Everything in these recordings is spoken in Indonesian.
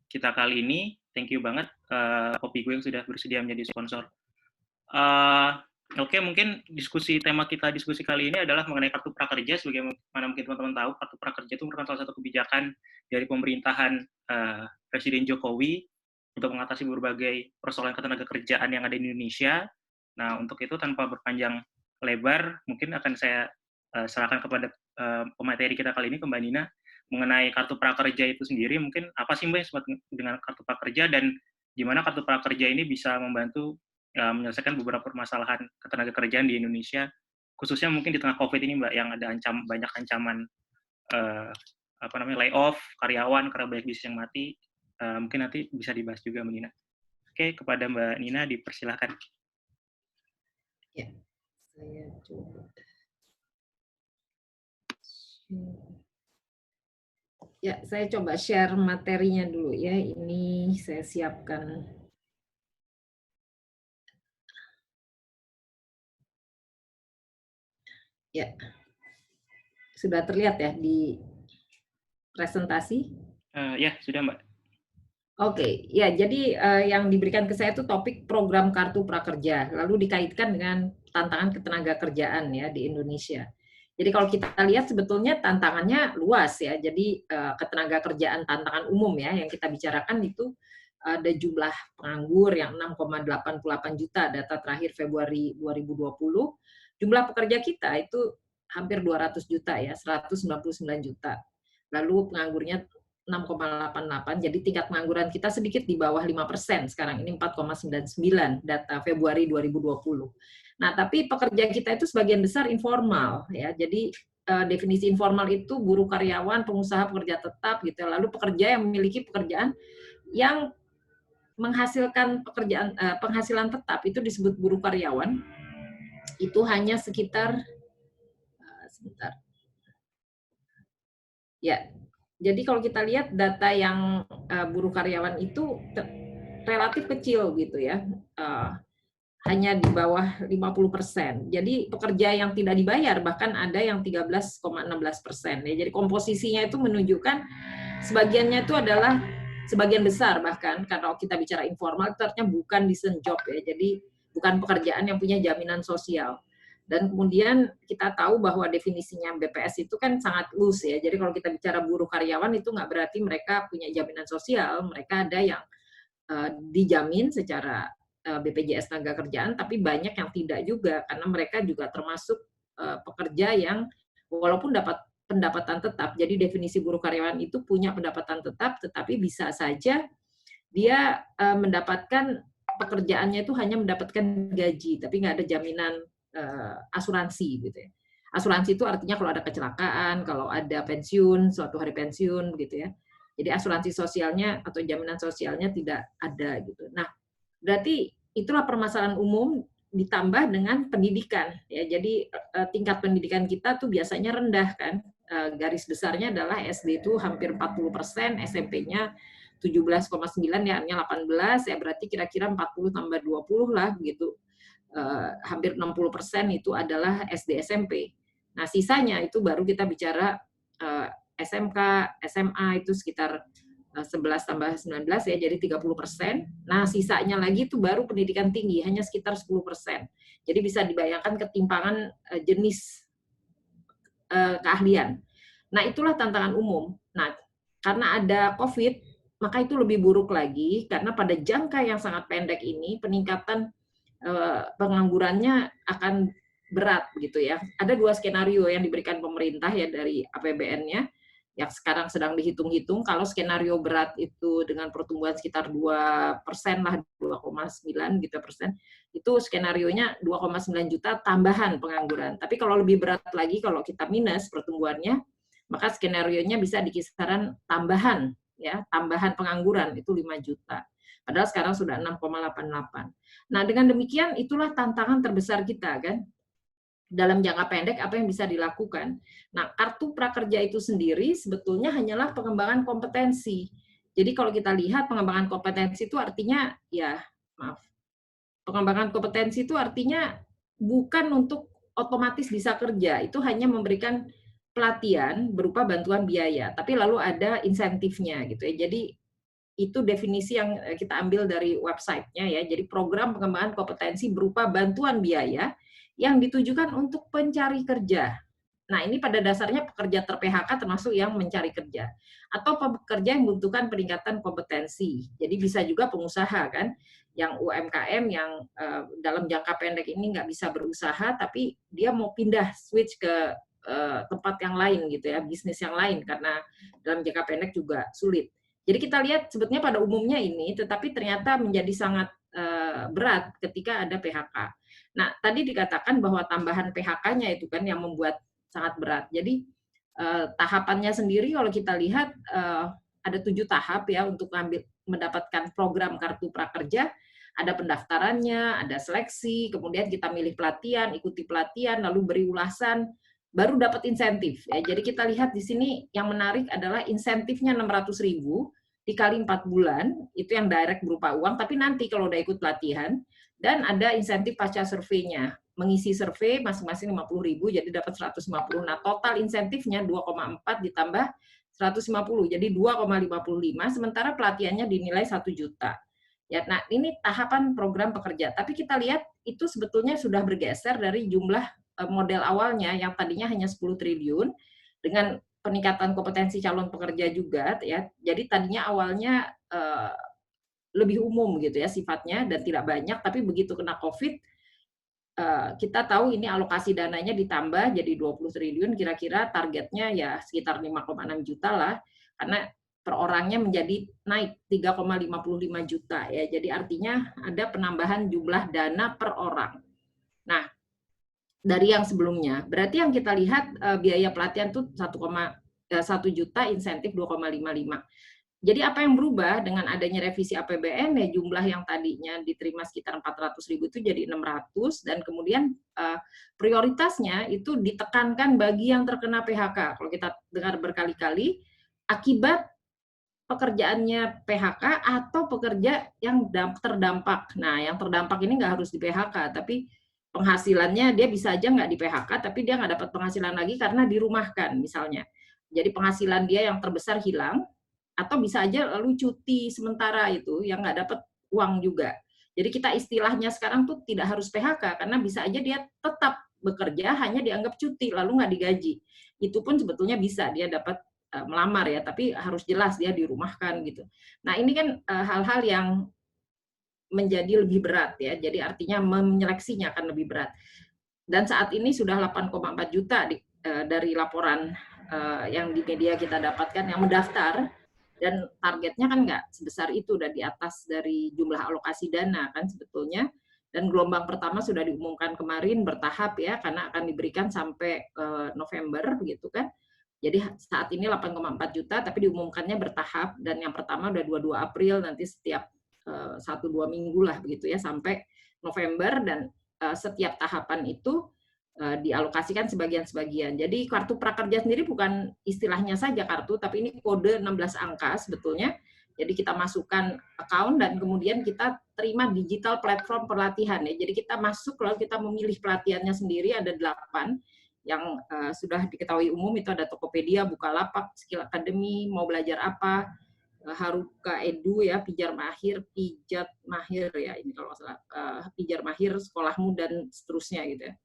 kita kali ini. Thank you banget Kopigo yang sudah bersedia menjadi sponsor. Oke, mungkin diskusi kali ini adalah mengenai kartu prakerja. Sebagaimana mungkin teman-teman tahu, kartu prakerja itu merupakan salah satu kebijakan dari pemerintahan Presiden Jokowi untuk mengatasi berbagai persoalan ketenagakerjaan yang ada di Indonesia. Nah, untuk itu tanpa berpanjang lebar, mungkin akan saya serahkan kepada pemateri kita kali ini, ke Mbak Nina, mengenai kartu prakerja itu sendiri. Mungkin apa sih Mbak yang disebut dengan kartu prakerja, dan gimana kartu prakerja ini bisa membantu menyelesaikan beberapa permasalahan ketenagakerjaan di Indonesia, khususnya mungkin di tengah COVID ini, Mbak, yang ada banyak ancaman layoff karyawan karena banyak bisnis yang mati. Mungkin nanti bisa dibahas juga, Mbak Nina. Oke, kepada Mbak Nina dipersilahkan. Ya, saya coba. Ya, saya coba share materinya dulu ya. Ini saya siapkan. Ya, sudah terlihat ya di presentasi? Ya, sudah Mbak. Oke, ya jadi yang diberikan ke saya itu topik program kartu prakerja, lalu dikaitkan dengan tantangan ketenagakerjaan ya di Indonesia. Jadi kalau kita lihat sebetulnya tantangannya luas ya, jadi ketenagakerjaan tantangan umum ya yang kita bicarakan itu ada jumlah penganggur yang 6,88 juta data terakhir Februari 2020, jumlah pekerja kita itu hampir 200 juta ya, 199 juta. Lalu penganggurnya 6,88, jadi tingkat pengangguran kita sedikit di bawah 5%, sekarang ini 4,99 data Februari 2020. Nah, tapi pekerja kita itu sebagian besar informal ya. Jadi definisi informal itu buruh karyawan, pengusaha, pekerja tetap gitu. Lalu pekerja yang memiliki pekerjaan yang menghasilkan penghasilan tetap itu disebut buruh karyawan. Itu hanya sekitar sebentar. Ya, jadi kalau kita lihat data yang buruh karyawan itu relatif kecil gitu ya, hanya di bawah 50%. Jadi pekerja yang tidak dibayar bahkan ada yang 13,16%. Ya, jadi komposisinya itu menunjukkan sebagiannya itu adalah sebagian besar bahkan kalau kita bicara informal itu artinya bukan decent job ya, jadi bukan pekerjaan yang punya jaminan sosial. Dan kemudian kita tahu bahwa definisinya BPS itu kan sangat loose ya. Jadi kalau kita bicara buruh karyawan itu nggak berarti mereka punya jaminan sosial. Mereka ada yang dijamin secara BPJS Tenagakerjaan, tapi banyak yang tidak juga karena mereka juga termasuk pekerja yang walaupun dapat pendapatan tetap. Jadi definisi buruh karyawan itu punya pendapatan tetap, tetapi bisa saja dia mendapatkan pekerjaannya itu hanya mendapatkan gaji, tapi nggak ada jaminan asuransi gitu ya. Asuransi itu artinya kalau ada kecelakaan, kalau ada pensiun, suatu hari pensiun gitu ya. Jadi asuransi sosialnya atau jaminan sosialnya tidak ada gitu. Nah, berarti itulah permasalahan umum ditambah dengan pendidikan ya. Jadi tingkat pendidikan kita tuh biasanya rendah kan. Garis besarnya adalah SD itu hampir 40%, SMP-nya 17,9 ya, artinya 18 ya, berarti kira-kira 40 tambah 20 lah begitu. Hampir 60% itu adalah SD SMP. Nah, sisanya itu baru kita bicara SMK, SMA itu sekitar 11 tambah 19 ya, jadi 30%. Nah, sisanya lagi itu baru pendidikan tinggi, hanya sekitar 10%. Jadi bisa dibayangkan ketimpangan jenis keahlian. Nah, itulah tantangan umum. Nah, karena ada COVID, maka itu lebih buruk lagi, karena pada jangka yang sangat pendek ini, peningkatan penganggurannya akan berat gitu ya. Ada 2 skenario yang diberikan pemerintah ya dari APBN-nya yang sekarang sedang dihitung-hitung. Kalau skenario berat itu dengan pertumbuhan sekitar 2% lah, 2,9 gitu persen, itu skenarionya 2,9 juta tambahan pengangguran. Tapi kalau lebih berat lagi, kalau kita minus pertumbuhannya, maka skenarionya bisa di kisaran tambahan ya, tambahan pengangguran itu 5 juta. Padahal sekarang sudah 6,88. Nah, dengan demikian itulah tantangan terbesar kita kan. Dalam jangka pendek apa yang bisa dilakukan. Nah, kartu prakerja itu sendiri sebetulnya hanyalah pengembangan kompetensi. Jadi kalau kita lihat pengembangan kompetensi itu artinya pengembangan kompetensi itu artinya bukan untuk otomatis bisa kerja, itu hanya memberikan pelatihan berupa bantuan biaya, tapi lalu ada insentifnya gitu ya. Jadi itu definisi yang kita ambil dari websitenya ya. Jadi program pengembangan kompetensi berupa bantuan biaya yang ditujukan untuk pencari kerja. Nah, ini pada dasarnya pekerja ter-PHK termasuk yang mencari kerja. Atau pekerja yang membutuhkan peningkatan kompetensi. Jadi bisa juga pengusaha kan, yang UMKM yang dalam jangka pendek ini nggak bisa berusaha, tapi dia mau pindah, switch ke tempat yang lain gitu ya, bisnis yang lain, karena dalam jangka pendek juga sulit. Jadi kita lihat sebetulnya pada umumnya ini, tetapi ternyata menjadi sangat berat ketika ada PHK. Nah, tadi dikatakan bahwa tambahan PHK-nya itu kan yang membuat sangat berat. Jadi tahapannya sendiri kalau kita lihat ada 7 tahap ya untuk mendapatkan program kartu prakerja. Ada pendaftarannya, ada seleksi, kemudian kita milih pelatihan, ikuti pelatihan, lalu beri ulasan, baru dapat insentif. Ya. Jadi kita lihat di sini yang menarik adalah insentifnya 600.000 dikali 4 bulan, itu yang direct berupa uang, tapi nanti kalau udah ikut pelatihan, dan ada insentif pasca surveinya. Mengisi survei masing-masing 50.000 jadi dapat 150. Nah, total insentifnya 2,4 ditambah 150 jadi 2,55 sementara pelatihannya dinilai 1 juta. Ya, nah ini tahapan program pekerja. Tapi kita lihat itu sebetulnya sudah bergeser dari jumlah model awalnya yang tadinya hanya 10 triliun dengan peningkatan kompetensi calon pekerja juga ya. Jadi tadinya awalnya lebih umum gitu ya sifatnya dan tidak banyak, tapi begitu kena Covid kita tahu ini alokasi dananya ditambah jadi 20 triliun, kira-kira targetnya ya sekitar 5,6 juta lah, karena per orangnya menjadi naik 3,55 juta ya. Jadi artinya ada penambahan jumlah dana per orang. Nah, dari yang sebelumnya, berarti yang kita lihat biaya pelatihan itu 1 juta, insentif 2,55. Jadi apa yang berubah dengan adanya revisi APBN ya jumlah yang tadinya diterima sekitar 400.000 itu jadi 600 dan kemudian prioritasnya itu ditekankan bagi yang terkena PHK. Kalau kita dengar berkali-kali akibat pekerjaannya PHK atau pekerja yang terdampak. Nah, yang terdampak ini nggak harus di PHK, tapi penghasilannya dia bisa aja nggak di PHK, tapi dia nggak dapat penghasilan lagi karena dirumahkan misalnya. Jadi penghasilan dia yang terbesar hilang, atau bisa aja lalu cuti sementara itu yang nggak dapat uang juga. Jadi kita istilahnya sekarang tuh tidak harus PHK karena bisa aja dia tetap bekerja hanya dianggap cuti lalu nggak digaji. Itu pun sebetulnya bisa dia dapat melamar ya, tapi harus jelas dia dirumahkan gitu. Nah ini kan hal-hal yang menjadi lebih berat ya. Jadi artinya menyeleksinya akan lebih berat. Dan saat ini sudah 8,4 juta dari laporan yang di media kita dapatkan yang mendaftar. Dan targetnya kan nggak sebesar itu, udah di atas dari jumlah alokasi dana kan sebetulnya. Dan gelombang pertama sudah diumumkan kemarin bertahap ya, karena akan diberikan sampai November begitu kan. Jadi saat ini 8,4 juta, tapi diumumkannya bertahap. Dan yang pertama udah 22 April, nanti setiap 1-2 minggu lah begitu ya, sampai November. Dan setiap tahapan itu dialokasikan sebagian-sebagian. Jadi kartu prakerja sendiri bukan istilahnya saja kartu, tapi ini kode 16 angka sebetulnya. Jadi kita masukkan account dan kemudian kita terima digital platform pelatihan ya. Jadi kita masuk lalu kita memilih pelatihannya sendiri ada 8 yang sudah diketahui umum, itu ada Tokopedia, Bukalapak, Skill Academy, mau belajar apa, Haruka Edu ya, Pijar Mahir, Pijat Mahir ya, ini kalau salah Pijar Mahir, Sekolahmu dan seterusnya gitu ya.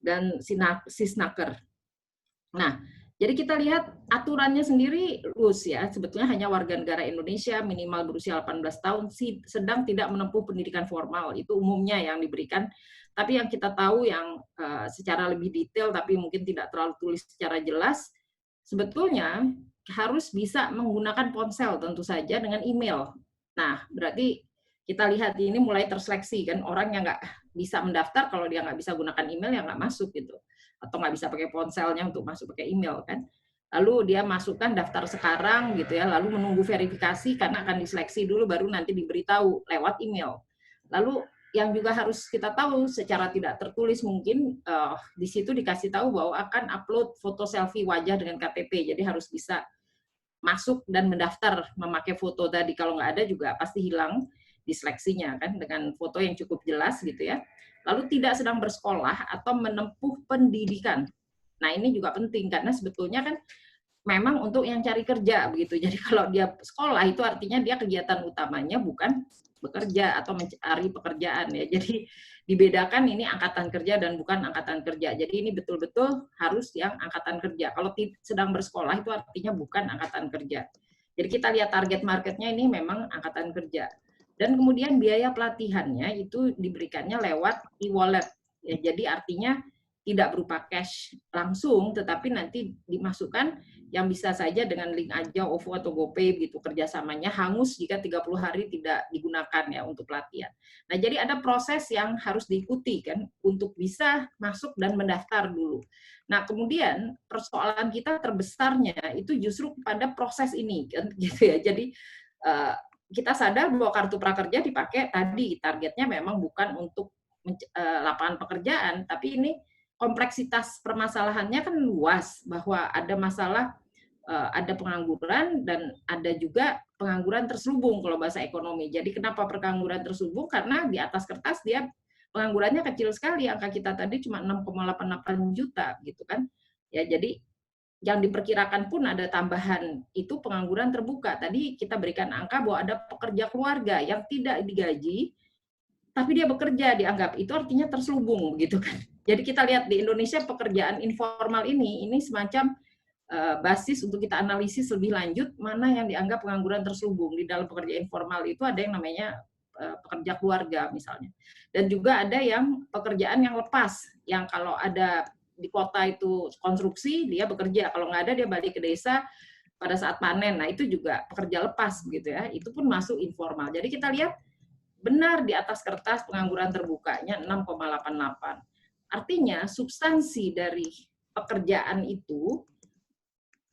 Dan Sisnaker. Nah, jadi kita lihat aturannya sendiri loose ya, sebetulnya hanya warga negara Indonesia minimal berusia 18 tahun sedang tidak menempuh pendidikan formal, itu umumnya yang diberikan. Tapi yang kita tahu yang secara lebih detail tapi mungkin tidak terlalu tulis secara jelas, sebetulnya harus bisa menggunakan ponsel tentu saja dengan email. Nah, berarti kita lihat ini mulai terseleksi kan, orang yang nggak bisa mendaftar kalau dia nggak bisa gunakan email ya nggak masuk gitu, atau nggak bisa pakai ponselnya untuk masuk pakai email kan. Lalu dia masukkan daftar sekarang gitu ya, lalu menunggu verifikasi karena akan diseleksi dulu baru nanti diberitahu lewat email. Lalu yang juga harus kita tahu secara tidak tertulis mungkin di situ dikasih tahu bahwa akan upload foto selfie wajah dengan KTP, jadi harus bisa masuk dan mendaftar memakai foto tadi, kalau nggak ada juga pasti hilang diseleksinya kan dengan foto yang cukup jelas gitu ya. Lalu tidak sedang bersekolah atau menempuh pendidikan. Nah, ini juga penting karena sebetulnya kan memang untuk yang cari kerja begitu. Jadi kalau dia sekolah itu artinya dia kegiatan utamanya bukan bekerja atau mencari pekerjaan ya. Jadi dibedakan ini angkatan kerja dan bukan angkatan kerja. Jadi ini betul-betul harus yang angkatan kerja. Kalau sedang bersekolah itu artinya bukan angkatan kerja. Jadi kita lihat target marketnya ini memang angkatan kerja. Dan kemudian biaya pelatihannya itu diberikannya lewat e-wallet. Ya, jadi artinya tidak berupa cash langsung, tetapi nanti dimasukkan yang bisa saja dengan link aja OVO atau GoPay gitu, kerjasamanya hangus jika 30 hari tidak digunakan ya untuk pelatihan. Nah, jadi ada proses yang harus diikuti kan untuk bisa masuk dan mendaftar dulu. Nah, kemudian persoalan kita terbesarnya itu justru pada proses ini kan gitu ya. Jadi kita sadar bahwa kartu prakerja dipakai tadi targetnya memang bukan untuk lapangan pekerjaan, tapi ini kompleksitas permasalahannya kan luas, bahwa ada masalah, ada pengangguran dan ada juga pengangguran terselubung kalau bahasa ekonomi. Jadi kenapa pengangguran terselubung? Karena di atas kertas dia penganggurannya kecil sekali, angka kita tadi cuma 6,88 juta gitu kan. Ya, jadi yang diperkirakan pun ada tambahan itu pengangguran terbuka. Tadi kita berikan angka bahwa ada pekerja keluarga yang tidak digaji, tapi dia bekerja dianggap, itu artinya terselubung gitu kan. Jadi kita lihat di Indonesia pekerjaan informal ini semacam basis untuk kita analisis lebih lanjut mana yang dianggap pengangguran terselubung. Di dalam pekerja informal itu ada yang namanya pekerja keluarga misalnya. Dan juga ada yang pekerjaan yang lepas, yang kalau ada di kota itu konstruksi, dia bekerja. Kalau nggak ada, dia balik ke desa pada saat panen. Nah, itu juga pekerja lepas gitu ya. Itu pun masuk informal. Jadi kita lihat benar di atas kertas pengangguran terbukanya 6,88. Artinya substansi dari pekerjaan itu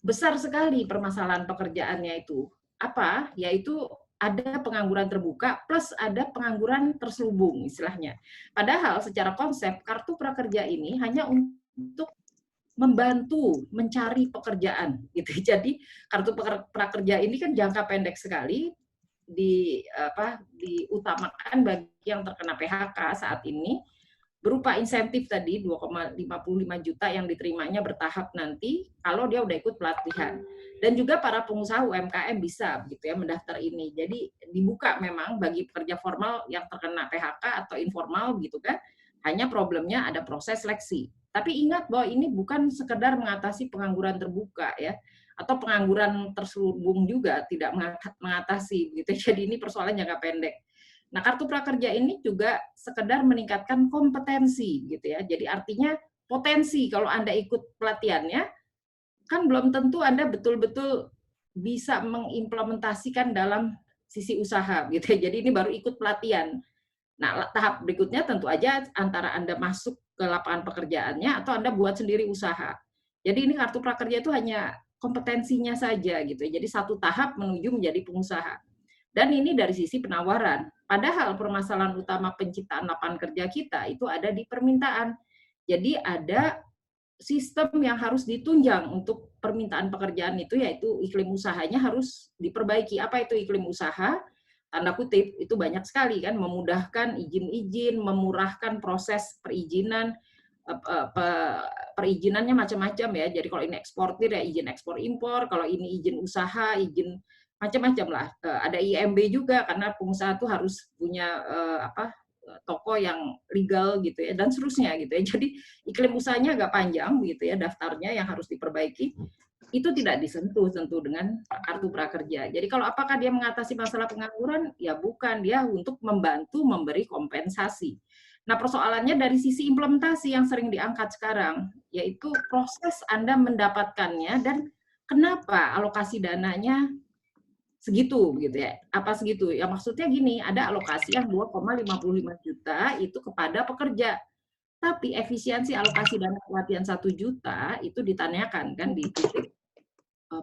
besar sekali permasalahan pekerjaannya itu. Apa? Yaitu ada pengangguran terbuka plus ada pengangguran terselubung istilahnya. Padahal secara konsep kartu prakerja ini hanya untuk membantu mencari pekerjaan gitu. Jadi kartu prakerja ini kan jangka pendek sekali, diutamakan bagi yang terkena PHK saat ini berupa insentif tadi 2,55 juta yang diterimanya bertahap nanti kalau dia udah ikut pelatihan. Dan juga para pengusaha UMKM bisa begitu ya mendaftar ini. Jadi dibuka memang bagi pekerja formal yang terkena PHK atau informal gitu kan. Hanya problemnya ada proses seleksi. Tapi ingat bahwa ini bukan sekedar mengatasi pengangguran terbuka ya, atau pengangguran terselubung juga tidak mengatasi gitu. Jadi ini persoalan jangka pendek. Nah, kartu prakerja ini juga sekedar meningkatkan kompetensi gitu ya. Jadi artinya potensi kalau Anda ikut pelatihannya kan belum tentu Anda betul-betul bisa mengimplementasikan dalam sisi usaha gitu ya. Jadi ini baru ikut pelatihan. Nah, tahap berikutnya tentu aja antara Anda masuk ke lapangan pekerjaannya atau Anda buat sendiri usaha. Jadi ini kartu prakerja itu hanya kompetensinya saja gitu. Jadi satu tahap menuju menjadi pengusaha. Dan ini dari sisi penawaran. Padahal permasalahan utama penciptaan lapangan kerja kita itu ada di permintaan. Jadi ada sistem yang harus ditunjang untuk permintaan pekerjaan itu, yaitu iklim usahanya harus diperbaiki. Apa itu iklim usaha? Tanda kutip, itu banyak sekali kan, memudahkan izin-izin, memurahkan proses perizinan, perizinannya macam-macam ya. Jadi kalau ini eksportir ya izin ekspor impor, kalau ini izin usaha, izin macam-macam lah. Ada IMB juga karena pengusaha tuh harus punya toko yang legal gitu ya dan seterusnya gitu ya. Jadi iklim usahanya agak panjang gitu ya daftarnya yang harus diperbaiki. Itu tidak disentuh tentu dengan kartu prakerja. Jadi kalau apakah dia mengatasi masalah pengangguran? Ya bukan, dia untuk membantu memberi kompensasi. Nah, persoalannya dari sisi implementasi yang sering diangkat sekarang, yaitu proses Anda mendapatkannya dan kenapa alokasi dananya segitu gitu ya. Apa segitu? Ya maksudnya gini, ada alokasi yang 2,55 juta itu kepada pekerja. Tapi efisiensi alokasi dana pelatihan 1 juta itu ditanyakan kan di titik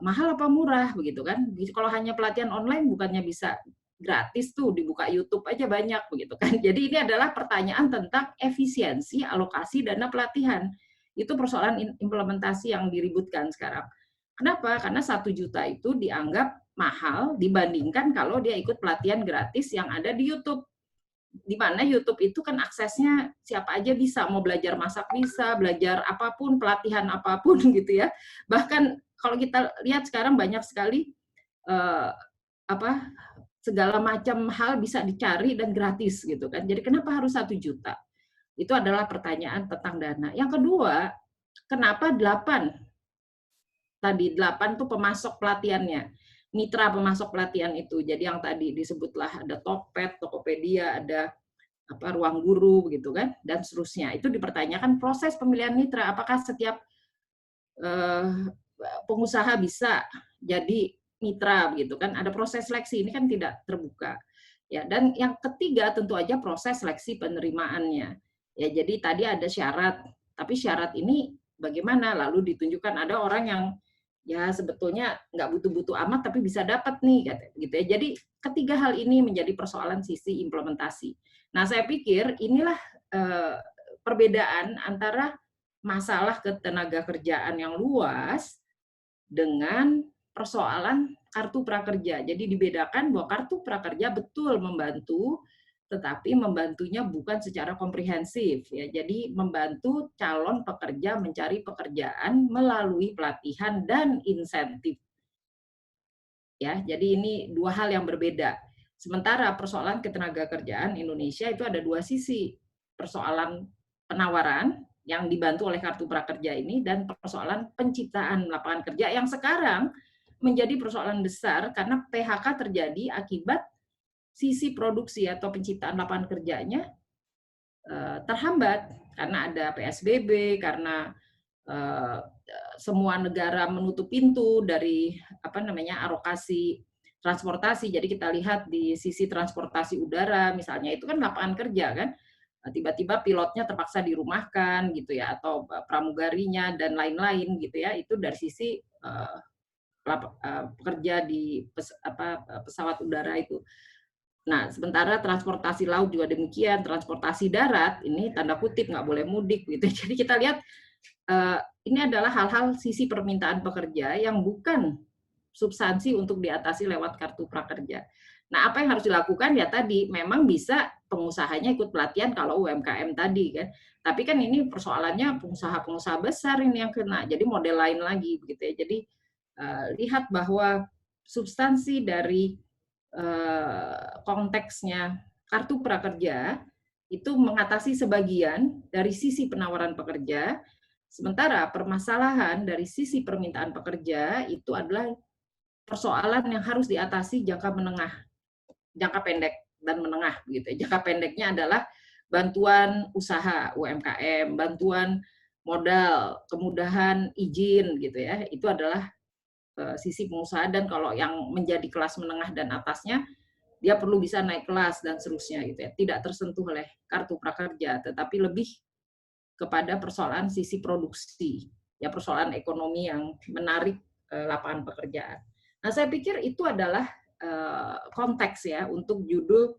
mahal apa murah begitu kan. Kalau hanya pelatihan online bukannya bisa gratis tuh dibuka YouTube aja banyak begitu kan. Jadi ini adalah pertanyaan tentang efisiensi alokasi dana pelatihan. Itu persoalan implementasi yang diributkan sekarang. Kenapa? Karena 1 juta itu dianggap mahal dibandingkan kalau dia ikut pelatihan gratis yang ada di YouTube. Di mana YouTube itu kan aksesnya siapa aja bisa, mau belajar masak bisa, belajar apapun, pelatihan apapun gitu ya. Bahkan kalau kita lihat sekarang banyak sekali apa segala macam hal bisa dicari dan gratis gitu kan. Jadi kenapa harus 1 juta? Itu adalah pertanyaan tentang dana. Yang kedua, kenapa 8? Tadi 8 tuh pemasok pelatihannya. Mitra pemasok pelatihan itu. Jadi yang tadi disebutlah ada Tokped, Tokopedia, ada apa Ruang Guru begitu kan dan seterusnya. Itu dipertanyakan proses pemilihan mitra, apakah setiap pengusaha bisa jadi mitra begitu kan, ada proses seleksi, ini kan tidak terbuka. Ya, dan yang ketiga tentu aja proses seleksi penerimaannya. Ya, jadi tadi ada syarat, tapi syarat ini bagaimana? Lalu ditunjukkan ada orang yang ya sebetulnya nggak butuh-butuh amat tapi bisa dapat nih gitu ya. Jadi ketiga hal ini menjadi persoalan sisi implementasi. Nah, saya pikir inilah perbedaan antara masalah ketenaga kerjaan yang luas dengan persoalan kartu prakerja. Jadi dibedakan bahwa kartu prakerja betul membantu, tetapi membantunya bukan secara komprehensif ya. Jadi membantu calon pekerja mencari pekerjaan melalui pelatihan dan insentif. Ya, jadi ini dua hal yang berbeda. Sementara persoalan ketenagakerjaan Indonesia itu ada dua sisi. Persoalan penawaran yang dibantu oleh kartu prakerja ini dan persoalan penciptaan lapangan kerja yang sekarang menjadi persoalan besar karena PHK terjadi akibat sisi produksi atau penciptaan lapangan kerjanya terhambat karena ada PSBB, karena semua negara menutup pintu dari alokasi transportasi. Jadi kita lihat di sisi transportasi udara misalnya itu kan lapangan kerja kan. Tiba-tiba pilotnya terpaksa dirumahkan gitu ya, atau pramugarinya dan lain-lain gitu ya. Itu dari sisi pekerja di pesawat udara itu. Nah, sementara transportasi laut juga demikian, transportasi darat ini tanda kutip nggak boleh mudik gitu. Jadi kita lihat ini adalah hal-hal sisi permintaan pekerja yang bukan substansi untuk diatasi lewat kartu prakerja. Nah, apa yang harus dilakukan ya tadi, memang bisa pengusahanya ikut pelatihan kalau UMKM tadi kan. Tapi kan ini persoalannya pengusaha-pengusaha besar ini yang kena. Jadi model lain lagi begitu ya. Jadi lihat bahwa substansi dari konteksnya kartu prakerja itu mengatasi sebagian dari sisi penawaran pekerja, sementara permasalahan dari sisi permintaan pekerja itu adalah persoalan yang harus diatasi jangka menengah, jangka pendek dan menengah gitu. Jangka pendeknya adalah bantuan usaha UMKM, bantuan modal, kemudahan izin gitu ya. Itu adalah sisi pengusaha, dan kalau yang menjadi kelas menengah dan atasnya dia perlu bisa naik kelas dan seterusnya gitu ya. Tidak tersentuh oleh kartu prakerja, tetapi lebih kepada persoalan sisi produksi, ya persoalan ekonomi yang menarik lapangan pekerjaan. Nah, saya pikir itu adalah konteks ya untuk judul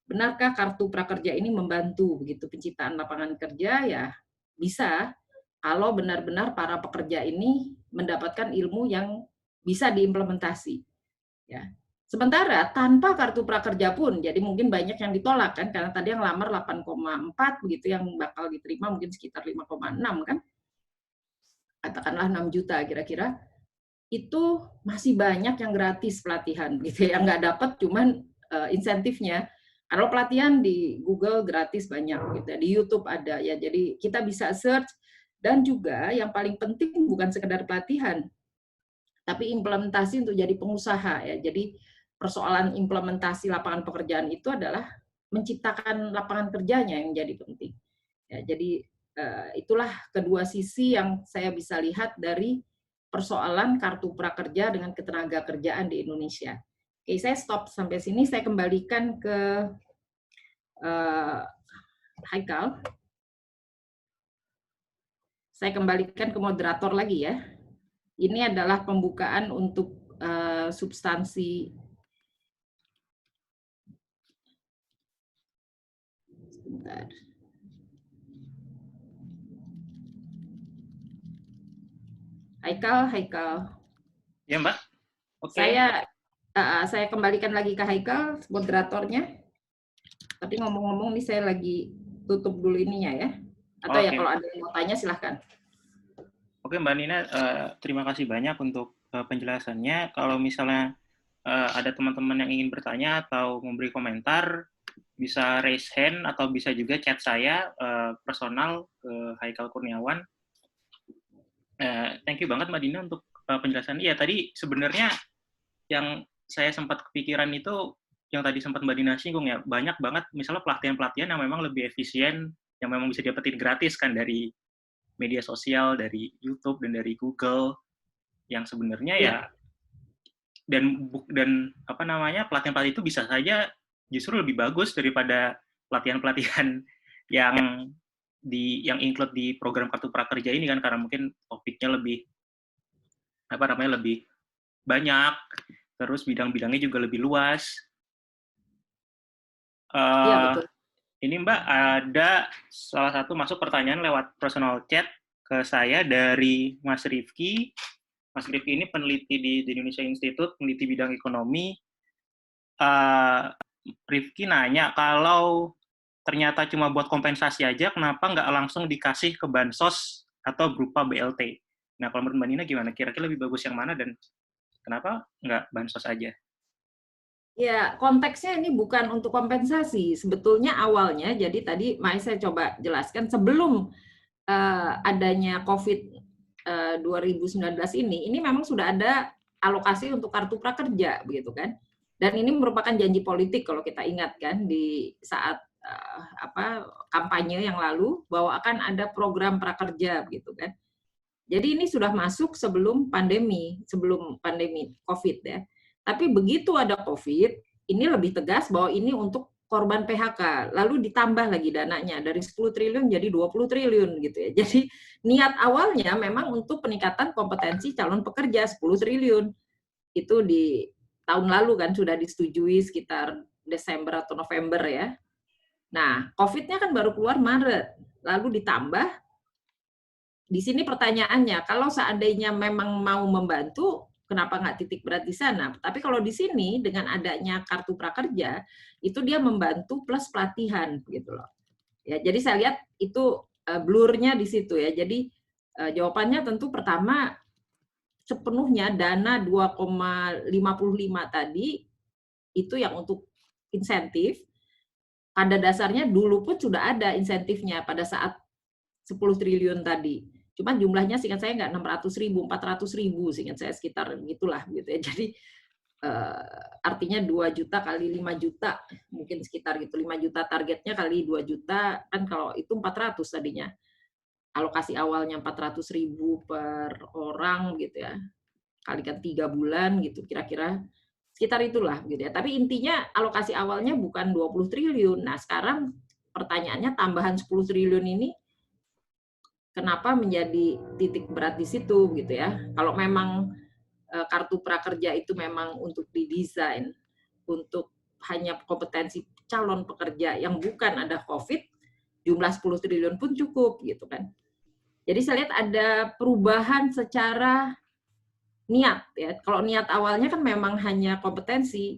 benarkah kartu prakerja ini membantu begitu penciptaan lapangan kerja? Ya bisa kalau benar-benar para pekerja ini mendapatkan ilmu yang bisa diimplementasi. Ya. Sementara tanpa kartu prakerja pun, jadi mungkin banyak yang ditolak kan, karena tadi yang lamar 8,4 begitu, yang bakal diterima mungkin sekitar 5,6 kan, katakanlah 6 juta kira-kira, itu masih banyak yang gratis pelatihan gitu, yang nggak dapat cuman insentifnya. Kalau pelatihan di Google gratis banyak gitu, di YouTube ada ya, jadi kita bisa search. Dan juga yang paling penting bukan sekedar pelatihan, tapi implementasi untuk jadi pengusaha ya. Jadi persoalan implementasi lapangan pekerjaan itu adalah menciptakan lapangan kerjanya yang jadi penting. Ya, jadi itulah kedua sisi yang saya bisa lihat dari persoalan kartu prakerja dengan ketenaga kerjaan di Indonesia. Oke, saya stop sampai sini. Saya kembalikan ke Haikal. Saya kembalikan ke moderator lagi ya. Ini adalah pembukaan untuk substansi. Sebentar. Haikal. Ya, Mbak. Oke. Saya kembalikan lagi ke Haikal, moderatornya. Tapi ngomong-ngomong nih saya lagi tutup dulu ininya ya. Atau ya kalau ada yang mau tanya silahkan. Oke Mbak Nina, terima kasih banyak untuk penjelasannya. Kalau misalnya ada teman-teman yang ingin bertanya atau memberi komentar, bisa raise hand atau bisa juga chat saya personal ke Haikal Kurniawan. Thank you banget Mbak Dina untuk penjelasannya. Ya tadi sebenarnya yang saya sempat kepikiran itu yang tadi sempat Mbak Dina singgung ya, banyak banget misalnya pelatihan-pelatihan yang memang lebih efisien, yang memang bisa dapetin gratis kan dari media sosial, dari YouTube dan dari Google, yang sebenarnya ya Ya, dan apa namanya pelatihan-pelatihan itu bisa saja justru lebih bagus daripada pelatihan-pelatihan yang yang include di program kartu prakerja ini kan, karena mungkin topiknya lebih apa namanya lebih banyak, terus bidang-bidangnya juga lebih luas. iya Uh, betul. ini Mbak ada salah satu masuk pertanyaan lewat personal chat ke saya dari Mas Rifki. Mas Rifki ini peneliti di Indonesia Institute, peneliti bidang ekonomi. Uh, Rifki nanya, kalau ternyata cuma buat kompensasi aja, kenapa nggak langsung dikasih ke bansos atau berupa BLT? Nah, kalau menurut Mbak Nina gimana? Kira-kira lebih bagus yang mana dan kenapa nggak bansos aja? Ya, konteksnya ini bukan untuk kompensasi. Sebetulnya awalnya, jadi tadi Mai saya coba jelaskan, sebelum adanya COVID 2019 ini memang sudah ada alokasi untuk kartu prakerja, begitu kan? Dan ini merupakan janji politik kalau kita ingat kan di saat kampanye yang lalu bahwa akan ada program prakerja, begitu kan? Jadi ini sudah masuk sebelum pandemi COVID ya. Tapi begitu ada COVID, ini lebih tegas bahwa ini untuk korban PHK. Lalu ditambah lagi dananya dari 10 triliun jadi 20 triliun gitu ya. Jadi niat awalnya memang untuk peningkatan kompetensi calon pekerja 10 triliun. Itu di tahun lalu kan sudah disetujui sekitar Desember atau November ya. Nah, COVID-nya kan baru keluar Maret. Lalu ditambah di sini pertanyaannya, kalau seandainya memang mau membantu, kenapa nggak titik berat di sana? Tapi kalau di sini dengan adanya kartu prakerja, itu dia membantu plus pelatihan gitu loh. Ya, jadi saya lihat itu blurnya di situ ya. Jadi jawabannya tentu pertama sepenuhnya dana 2,55 tadi itu yang untuk insentif. Pada dasarnya dulu pun sudah ada insentifnya pada saat 10 triliun tadi. Cuma jumlahnya seingat saya nggak 600.000, 400.000 seingat saya sekitar gitulah gitu ya. Jadi artinya 2 juta kali 5 juta mungkin sekitar gitu, 5 juta targetnya kali 2 juta kan kalau itu 400 tadinya. Alokasi awalnya 400.000 per orang gitu ya. Kalikan 3 bulan gitu kira-kira sekitar itulah gitu ya. Tapi intinya alokasi awalnya bukan 20 triliun. Nah, sekarang pertanyaannya tambahan 10 triliun ini kenapa menjadi titik berat di situ gitu ya. Kalau memang kartu prakerja itu memang untuk didesain untuk hanya kompetensi calon pekerja yang bukan ada COVID, jumlah 10 triliun pun cukup gitu kan. Jadi saya lihat ada perubahan secara niat ya. Kalau niat awalnya kan memang hanya kompetensi,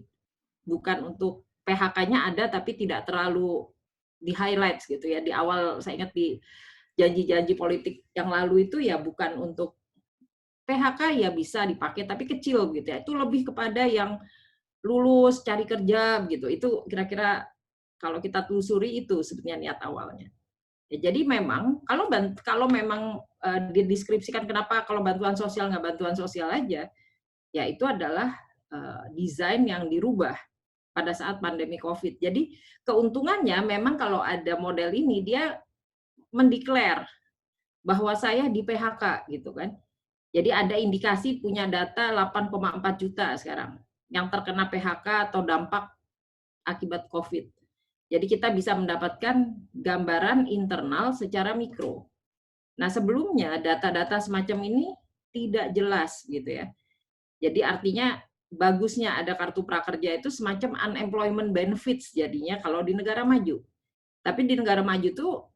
bukan untuk PHK-nya ada tapi tidak terlalu di highlight gitu ya. Di awal saya ingat di janji-janji politik yang lalu itu ya bukan untuk PHK ya bisa dipakai tapi kecil gitu ya. Itu lebih kepada yang lulus cari kerja gitu. Itu kira-kira kalau kita telusuri itu sebenarnya niat awalnya. Ya, jadi memang kalau memang dideskripsikan kenapa kalau bantuan sosial nggak bantuan sosial aja, ya itu adalah desain yang dirubah pada saat pandemi COVID. Jadi keuntungannya memang kalau ada model ini dia mendeklar bahwa saya di PHK gitu kan. Jadi ada indikasi punya data 8,4 juta sekarang yang terkena PHK atau dampak akibat COVID. Jadi kita bisa mendapatkan gambaran internal secara mikro. Nah, sebelumnya data-data semacam ini tidak jelas gitu ya. Jadi artinya bagusnya ada kartu prakerja itu semacam unemployment benefits jadinya kalau di negara maju. Tapi di negara maju tuh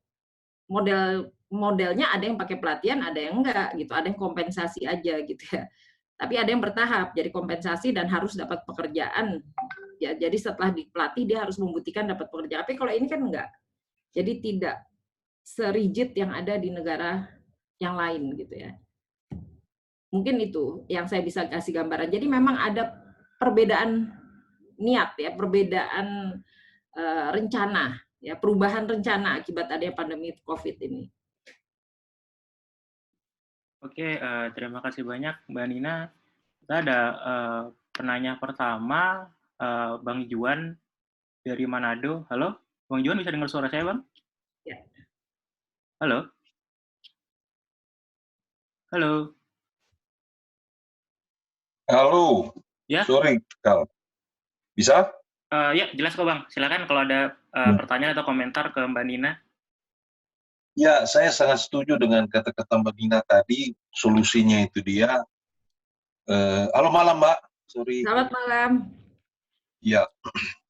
modelnya ada yang pakai pelatihan, ada yang enggak gitu, ada yang kompensasi aja gitu ya. Tapi ada yang bertahap, jadi kompensasi dan harus dapat pekerjaan. Ya, jadi setelah dipelatih dia harus membuktikan dapat pekerjaan. Tapi kalau ini kan enggak. Jadi tidak serigid yang ada di negara yang lain gitu ya. Mungkin itu yang saya bisa kasih gambaran. Jadi memang ada perbedaan niat ya, perbedaan rencana ya, perubahan rencana akibat adanya pandemi COVID ini. Oke, terima kasih banyak Mbak Nina. Kita ada penanya pertama, Bang Juan dari Manado. Halo, Bang Juan bisa dengar suara saya, Bang? Ya. Halo? Halo? Halo, Ya? sorry, Kal. Bisa? Ya, jelas kok Bang. Silakan kalau ada pertanyaan atau komentar ke Mbak Nina. Ya, saya sangat setuju dengan kata-kata Mbak Nina tadi. Solusinya itu dia. Halo malam, Mbak. Sorry. Selamat malam. Ya,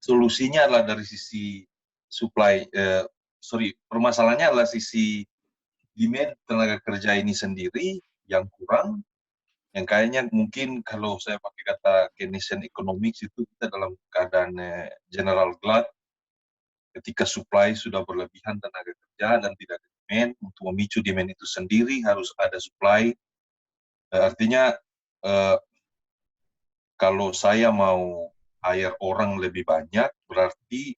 solusinya adalah dari sisi supply. Permasalahannya adalah sisi demand tenaga kerja ini sendiri yang kurang. Yang kayaknya mungkin kalau saya pakai kata Keynesian economics itu kita dalam keadaan general glut. Ketika supply sudah berlebihan tenaga kerja dan tidak ada demand, untuk memicu demand itu sendiri harus ada supply. Artinya kalau saya mau hire orang lebih banyak, berarti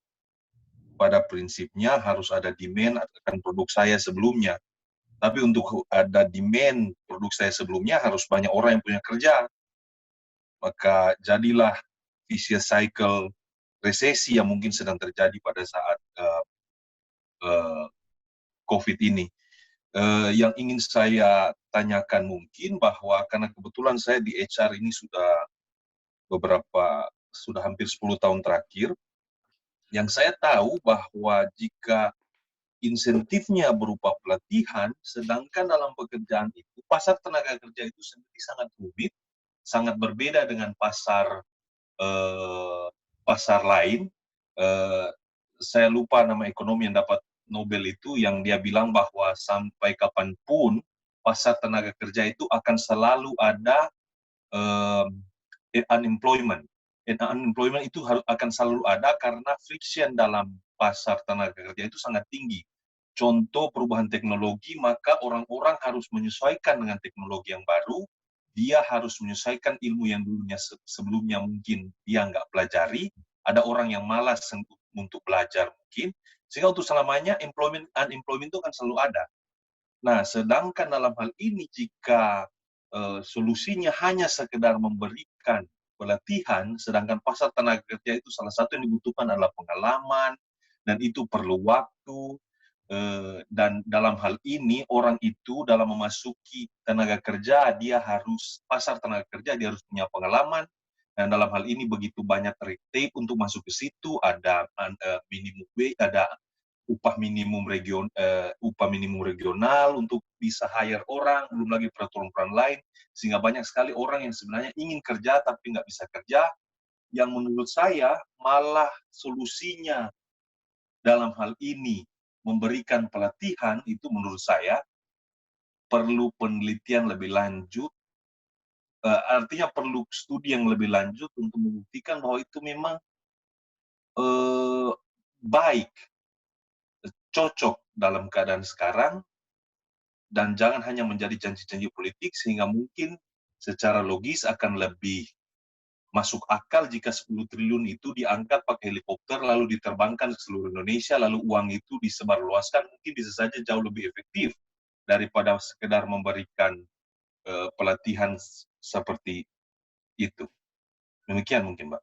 pada prinsipnya harus ada demand akan produk saya sebelumnya. Tapi untuk ada demand produk saya sebelumnya harus banyak orang yang punya kerja. Maka jadilah vicious cycle resesi yang mungkin sedang terjadi pada saat COVID ini. Yang ingin saya tanyakan mungkin bahwa karena kebetulan saya di HR ini sudah hampir 10 tahun terakhir, yang saya tahu bahwa jika insentifnya berupa pelatihan, sedangkan dalam pekerjaan itu, pasar tenaga kerja itu sendiri sangat rumit, sangat berbeda dengan pasar lain. Saya lupa nama ekonom yang dapat Nobel itu, yang dia bilang bahwa sampai kapanpun pasar tenaga kerja itu akan selalu ada unemployment. Unemployment itu akan selalu ada karena friction dalam pasar tenaga kerja itu sangat tinggi. Contoh perubahan teknologi, maka orang-orang harus menyesuaikan dengan teknologi yang baru. Dia harus menyesuaikan ilmu yang dulunya sebelumnya mungkin dia nggak pelajari. Ada orang yang malas untuk belajar mungkin. Sehingga untuk selamanya unemployment itu akan selalu ada. Nah, sedangkan dalam hal ini jika solusinya hanya sekedar memberikan pelatihan, sedangkan pasar tenaga kerja itu salah satu yang dibutuhkan adalah pengalaman, dan itu perlu waktu, dan dalam hal ini orang itu dalam memasuki tenaga kerja, pasar tenaga kerja dia harus punya pengalaman, dan dalam hal ini begitu banyak red tape untuk masuk ke situ, ada minimum wage, ada upah minimum regional untuk bisa hire orang, belum lagi peraturan lain, sehingga banyak sekali orang yang sebenarnya ingin kerja tapi nggak bisa kerja, yang menurut saya malah solusinya dalam hal ini memberikan pelatihan itu menurut saya perlu penelitian lebih lanjut, artinya perlu studi yang lebih lanjut untuk membuktikan bahwa itu memang baik, cocok dalam keadaan sekarang, dan jangan hanya menjadi janji-janji politik, sehingga mungkin secara logis akan lebih masuk akal jika 10 triliun itu diangkat pakai helikopter lalu diterbangkan ke seluruh Indonesia, lalu uang itu disebarluaskan, mungkin bisa saja jauh lebih efektif daripada sekedar memberikan pelatihan seperti itu. Demikian mungkin, Mbak.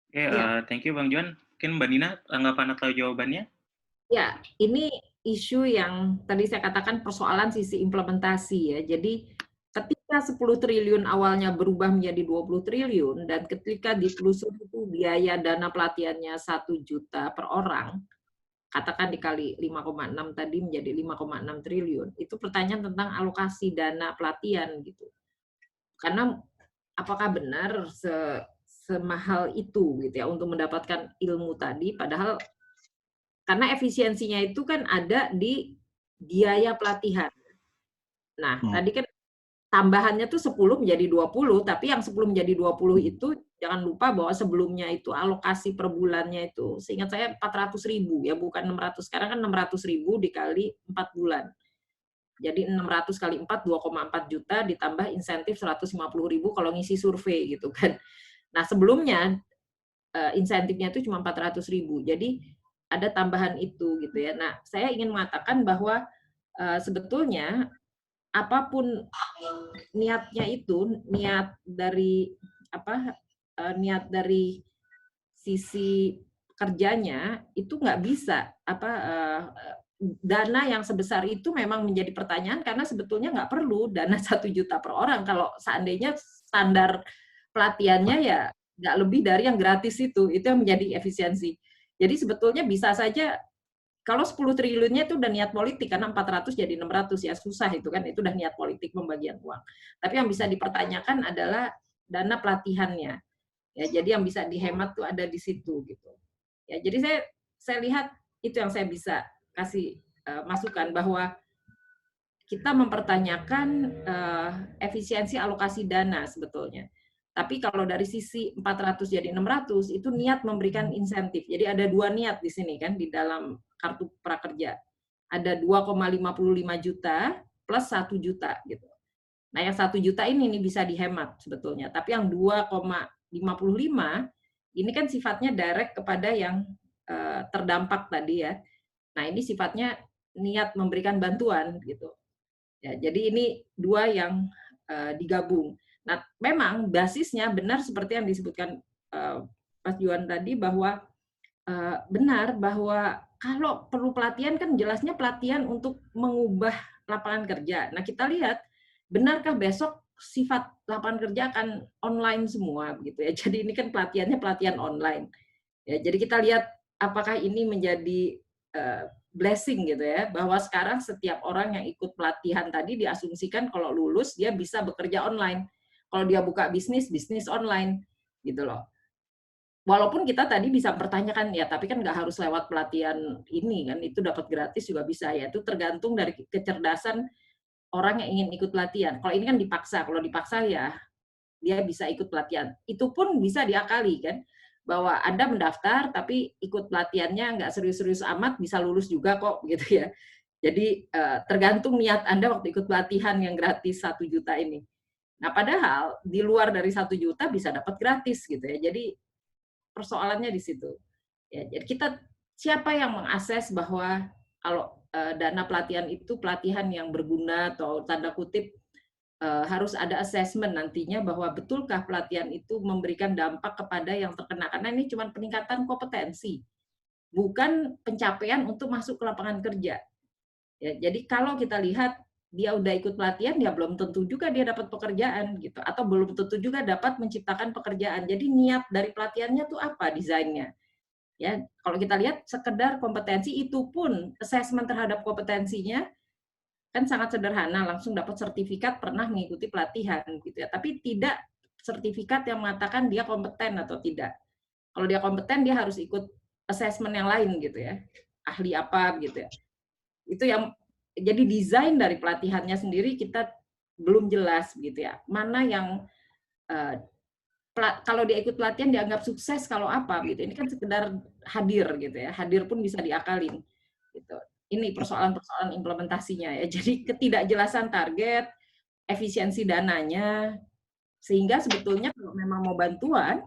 Oke, thank you Bang Juan. Mungkin Mbak Nina tanggapan atau jawabannya? Ya, ini isu yang tadi saya katakan persoalan sisi implementasi ya. Jadi ketika 10 triliun awalnya berubah menjadi 20 triliun dan ketika ditelusuri itu biaya dana pelatihannya 1 juta per orang, katakan dikali 5,6 tadi menjadi 5,6 triliun. Itu pertanyaan tentang alokasi dana pelatihan gitu. Karena apakah benar semahal itu gitu ya untuk mendapatkan ilmu tadi, padahal karena efisiensinya itu kan ada di biaya pelatihan. Nah, tadi kan tambahannya tuh 10 menjadi 20, tapi yang 10 menjadi 20 itu jangan lupa bahwa sebelumnya itu alokasi per bulannya itu seingat saya 400.000 ya, bukan 600. Sekarang kan 600.000 dikali 4 bulan. Jadi 600 kali 4, 2,4 juta ditambah insentif 150.000 kalau ngisi survei gitu kan. Nah sebelumnya insentifnya itu cuma 400.000. Jadi ada tambahan itu gitu ya. Nah saya ingin mengatakan bahwa sebetulnya apapun niatnya itu, niat dari sisi kerjanya itu nggak bisa dana yang sebesar itu memang menjadi pertanyaan karena sebetulnya nggak perlu dana 1 juta per orang kalau seandainya standar pelatihannya ya nggak lebih dari yang gratis itu yang menjadi efisiensi. Jadi sebetulnya bisa saja kalau 10 triliunnya itu udah niat politik karena 400 jadi 600 ya susah itu kan, itu udah niat politik pembagian uang. Tapi yang bisa dipertanyakan adalah dana pelatihannya. Ya, jadi yang bisa dihemat tuh ada di situ gitu. Ya, jadi saya lihat itu yang saya bisa kasih masukan bahwa kita mempertanyakan efisiensi alokasi dana sebetulnya. Tapi kalau dari sisi 400 jadi 600 itu niat memberikan insentif. Jadi ada 2 niat di sini kan di dalam kartu prakerja. Ada 2,55 juta plus 1 juta gitu. Nah, yang 1 juta ini bisa dihemat sebetulnya. Tapi yang 2,55 ini kan sifatnya direct kepada yang terdampak tadi ya. Nah, ini sifatnya niat memberikan bantuan gitu. Ya, jadi ini 2 yang digabung. Nah, memang basisnya benar seperti yang disebutkan Mas Juan tadi bahwa benar bahwa kalau perlu pelatihan kan jelasnya pelatihan untuk mengubah lapangan kerja. Nah, kita lihat benarkah besok sifat lapangan kerja akan online semua gitu ya. Jadi ini kan pelatihannya pelatihan online. Ya, jadi kita lihat apakah ini menjadi blessing gitu ya, bahwa sekarang setiap orang yang ikut pelatihan tadi diasumsikan kalau lulus dia bisa bekerja online. Kalau dia buka bisnis, bisnis online gitu loh. Walaupun kita tadi bisa pertanyakan ya, tapi kan nggak harus lewat pelatihan ini kan, itu dapat gratis juga bisa ya. Itu tergantung dari kecerdasan orang yang ingin ikut pelatihan. Kalau ini kan dipaksa, kalau dipaksa ya dia bisa ikut pelatihan. Itu pun bisa diakali kan, bahwa Anda mendaftar tapi ikut pelatihannya nggak serius-serius amat, bisa lulus juga kok gitu ya. Jadi tergantung niat Anda waktu ikut pelatihan yang gratis 1 juta ini. Nah padahal di luar dari 1 juta bisa dapat gratis gitu ya. Jadi persoalannya di situ. Ya, jadi siapa yang mengakses bahwa kalau dana pelatihan itu pelatihan yang berguna atau tanda kutip harus ada assessment nantinya bahwa betulkah pelatihan itu memberikan dampak kepada yang terkena, karena ini cuma peningkatan kompetensi, bukan pencapaian untuk masuk ke lapangan kerja. Ya, jadi kalau kita lihat dia udah ikut pelatihan, ya belum tentu juga dia dapat pekerjaan gitu, atau belum tentu juga dapat menciptakan pekerjaan. Jadi niat dari pelatihannya tuh apa desainnya? Ya, kalau kita lihat sekedar kompetensi itu pun assessment terhadap kompetensinya kan sangat sederhana, langsung dapat sertifikat pernah mengikuti pelatihan gitu ya. Tapi tidak sertifikat yang mengatakan dia kompeten atau tidak. Kalau dia kompeten dia harus ikut assessment yang lain gitu ya. Ahli apa gitu ya. Itu yang jadi desain dari pelatihannya sendiri kita belum jelas gitu ya. Mana yang kalau dia ikut pelatihan dianggap sukses kalau apa gitu. Ini kan sekedar hadir gitu ya. Hadir pun bisa diakalin gitu. Ini persoalan-persoalan implementasinya ya. Jadi ketidakjelasan target, efisiensi dananya, sehingga sebetulnya kalau memang mau bantuan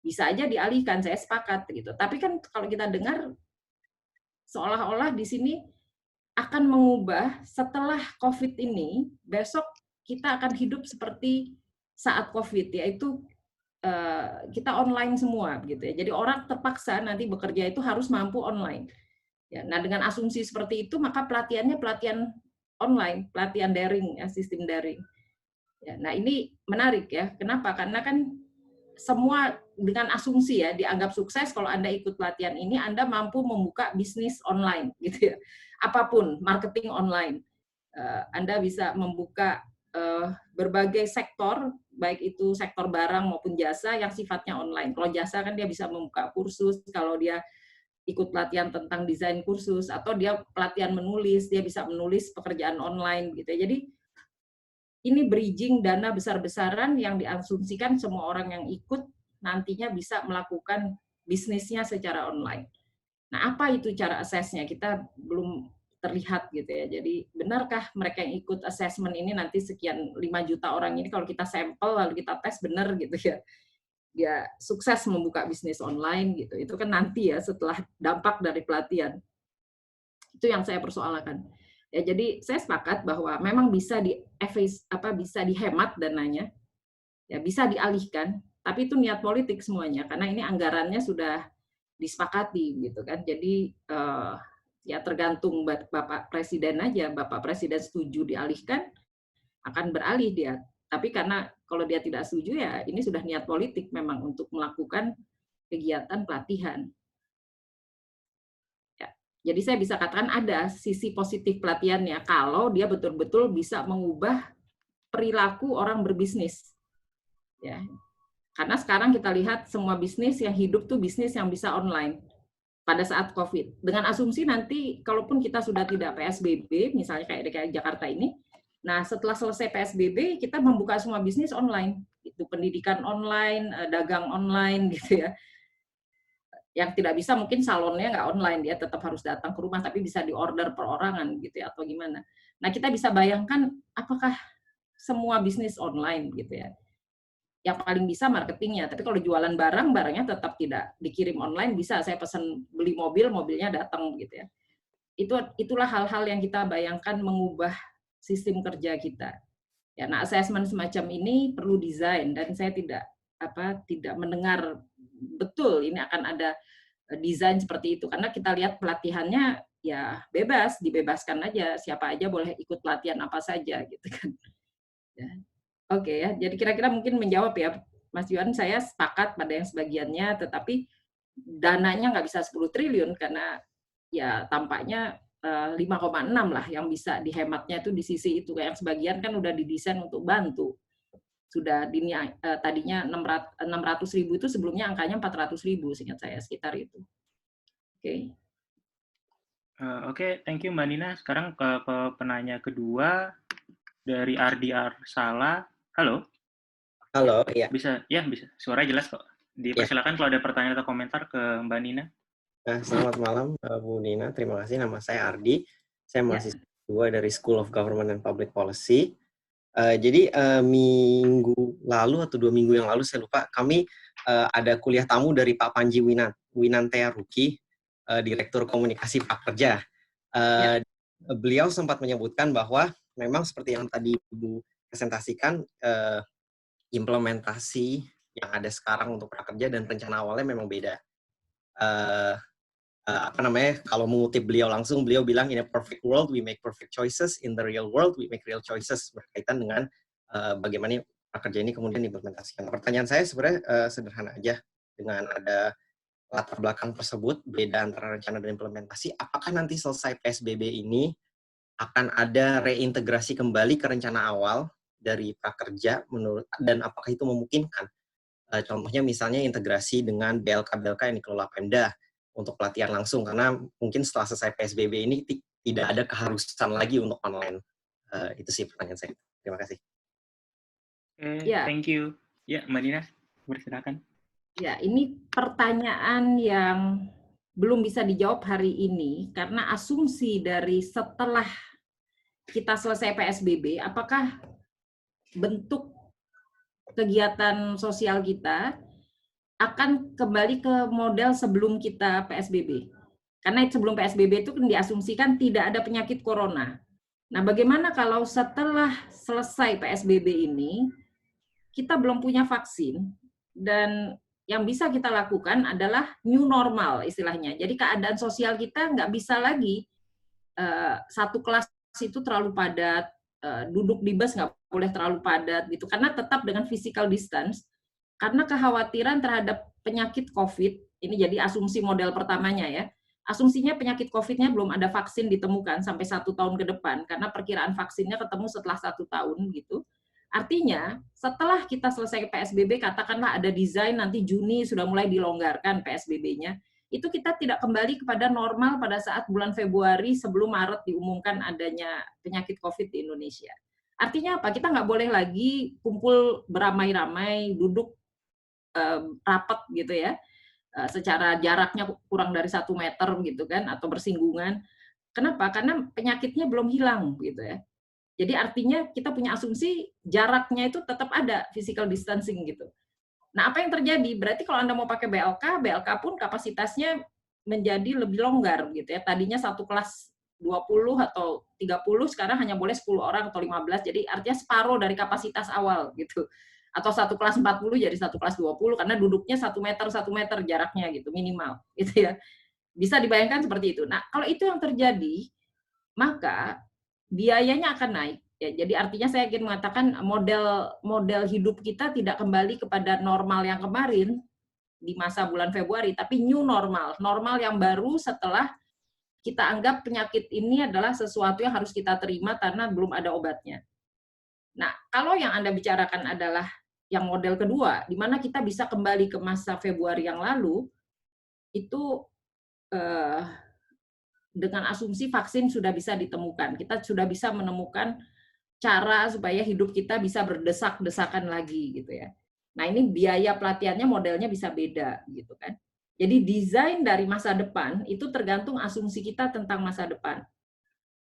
bisa aja dialihkan, saya sepakat gitu. Tapi kan kalau kita dengar seolah-olah di sini akan mengubah setelah COVID ini, besok kita akan hidup seperti saat COVID, yaitu kita online semua gitu ya. Jadi orang terpaksa nanti bekerja itu harus mampu online. Ya, nah dengan asumsi seperti itu maka pelatihannya pelatihan online, pelatihan daring, ya, sistem daring. Ya, nah ini menarik ya. Kenapa? Karena kan semua dengan asumsi ya dianggap sukses kalau Anda ikut pelatihan ini Anda mampu membuka bisnis online gitu ya. Apapun, marketing online. Anda bisa membuka berbagai sektor, baik itu sektor barang maupun jasa yang sifatnya online. Kalau jasa kan dia bisa membuka kursus, kalau dia ikut pelatihan tentang desain kursus, atau dia pelatihan menulis, dia bisa menulis pekerjaan online gitu. Jadi ini bridging dana besar-besaran yang diasumsikan semua orang yang ikut nantinya bisa melakukan bisnisnya secara online. Nah, apa itu cara asesnya? Kita belum terlihat gitu ya. Jadi benarkah mereka yang ikut assessment ini nanti sekian 5 juta orang ini kalau kita sampel lalu kita tes benar gitu ya, dia sukses membuka bisnis online gitu. Itu kan nanti ya setelah dampak dari pelatihan. Itu yang saya persoalkan. Ya, jadi saya sepakat bahwa memang bisa bisa dihemat dananya, ya bisa dialihkan, tapi itu niat politik semuanya karena ini anggarannya sudah disepakati gitu kan. Jadi ya tergantung Bapak Presiden aja. Bapak Presiden setuju dialihkan, akan beralih dia. Tapi karena kalau dia tidak setuju ya ini sudah niat politik memang untuk melakukan kegiatan pelatihan. Jadi saya bisa katakan ada sisi positif pelatihannya kalau dia betul-betul bisa mengubah perilaku orang berbisnis. Ya. Karena sekarang kita lihat semua bisnis yang hidup tuh bisnis yang bisa online pada saat COVID. Dengan asumsi nanti kalaupun kita sudah tidak PSBB, misalnya kayak DKI Jakarta ini, nah setelah selesai PSBB kita membuka semua bisnis online. Itu pendidikan online, dagang online gitu ya. Yang tidak bisa mungkin salonnya nggak online, dia tetap harus datang ke rumah, tapi bisa diorder perorangan gitu ya, atau gimana. Nah kita bisa bayangkan apakah semua bisnis online gitu ya. Yang paling bisa marketingnya, tapi kalau jualan barang, barangnya tetap tidak dikirim online, bisa saya pesan beli mobil, mobilnya datang gitu ya. Itulah hal-hal yang kita bayangkan mengubah sistem kerja kita. Ya, nah assessment semacam ini perlu desain dan saya tidak mendengar betul ini akan ada desain seperti itu karena kita lihat pelatihannya ya bebas, dibebaskan aja siapa aja boleh ikut pelatihan apa saja gitu kan. Ya. Oke ya, jadi kira-kira mungkin menjawab ya Mas Yuan, saya sepakat pada yang sebagiannya, tetapi dananya nggak bisa 10 triliun karena ya tampaknya 5,6 lah yang bisa dihematnya itu di sisi itu. Yang sebagian kan udah didesain untuk bantu. Sudah tadinya 600.000 itu sebelumnya angkanya 400.000 seingat saya sekitar itu. Oke. Oke, thank you Mbak Nina. Sekarang ke penanya kedua dari Ardi Arsala. Halo. Halo, iya. Bisa, suaranya jelas kok. Dipersilakan kalau ada pertanyaan atau komentar ke Mbak Nina. Selamat malam Bu Nina, terima kasih. Nama saya Ardi. Saya mahasiswa kedua dari School of Government and Public Policy. Jadi minggu lalu atau 2 minggu yang lalu saya lupa, kami ada kuliah tamu dari Pak Panji Winantea Ruki, Direktur Komunikasi Prakerja. Beliau sempat menyebutkan bahwa memang seperti yang tadi Ibu presentasikan, implementasi yang ada sekarang untuk prakerja dan rencana awalnya memang beda. Kalau mengutip beliau langsung, beliau bilang in a perfect world we make perfect choices, in the real world we make real choices, berkaitan dengan bagaimana prakerja ini kemudian diimplementasikan. Pertanyaan saya sebenarnya sederhana aja, dengan ada latar belakang tersebut, beda antara rencana dan implementasi, apakah nanti selesai PSBB ini akan ada reintegrasi kembali ke rencana awal dari prakerja dan apakah itu memungkinkan? Contohnya misalnya integrasi dengan BLK-BLK yang dikelola Pemda untuk pelatihan langsung, karena mungkin setelah selesai PSBB ini tidak ada keharusan lagi untuk online. Itu sih pertanyaan saya. Terima kasih. Thank you. Ya, Mbak Nina, bersilakan. Ya, ini pertanyaan yang belum bisa dijawab hari ini, karena asumsi dari setelah kita selesai PSBB, apakah bentuk kegiatan sosial kita akan kembali ke model sebelum kita PSBB. Karena sebelum PSBB itu kan diasumsikan tidak ada penyakit corona. Nah, bagaimana kalau setelah selesai PSBB ini, kita belum punya vaksin, dan yang bisa kita lakukan adalah new normal istilahnya. Jadi keadaan sosial kita nggak bisa lagi satu kelas itu terlalu padat, duduk di bus nggak boleh terlalu padat gitu, karena tetap dengan physical distance. Karena kekhawatiran terhadap penyakit COVID, ini jadi asumsi model pertamanya ya. Asumsinya penyakit COVID-nya belum ada vaksin ditemukan sampai 1 tahun ke depan, karena perkiraan vaksinnya ketemu setelah 1 tahun gitu. Artinya, setelah kita selesai PSBB, katakanlah ada desain nanti Juni sudah mulai dilonggarkan PSBB-nya, itu kita tidak kembali kepada normal pada saat bulan Februari sebelum Maret diumumkan adanya penyakit COVID di Indonesia. Artinya apa? Kita nggak boleh lagi kumpul beramai-ramai, duduk rapat gitu ya, secara jaraknya kurang dari 1 meter gitu kan, atau bersinggungan. Kenapa? Karena penyakitnya belum hilang gitu ya. Jadi artinya kita punya asumsi jaraknya itu tetap ada, physical distancing gitu. Nah, apa yang terjadi? Berarti kalau Anda mau pakai BLK pun kapasitasnya menjadi lebih longgar gitu ya. Tadinya satu kelas 20 atau 30, sekarang hanya boleh 10 orang atau 15. Jadi artinya separuh dari kapasitas awal gitu. Atau satu kelas 40 jadi satu kelas 20 karena duduknya 1 meter jaraknya gitu minimal gitu ya. Bisa dibayangkan seperti itu. Nah, kalau itu yang terjadi, maka biayanya akan naik. Ya, jadi artinya saya ingin mengatakan model hidup kita tidak kembali kepada normal yang kemarin di masa bulan Februari, tapi new normal, normal yang baru setelah kita anggap penyakit ini adalah sesuatu yang harus kita terima karena belum ada obatnya. Nah, kalau yang Anda bicarakan adalah yang model kedua, di mana kita bisa kembali ke masa Februari yang lalu, itu dengan asumsi vaksin sudah bisa ditemukan. Kita sudah bisa menemukan cara supaya hidup kita bisa berdesak-desakan lagi gitu ya. Nah, ini biaya pelatihannya modelnya bisa beda gitu kan. Jadi desain dari masa depan itu tergantung asumsi kita tentang masa depan.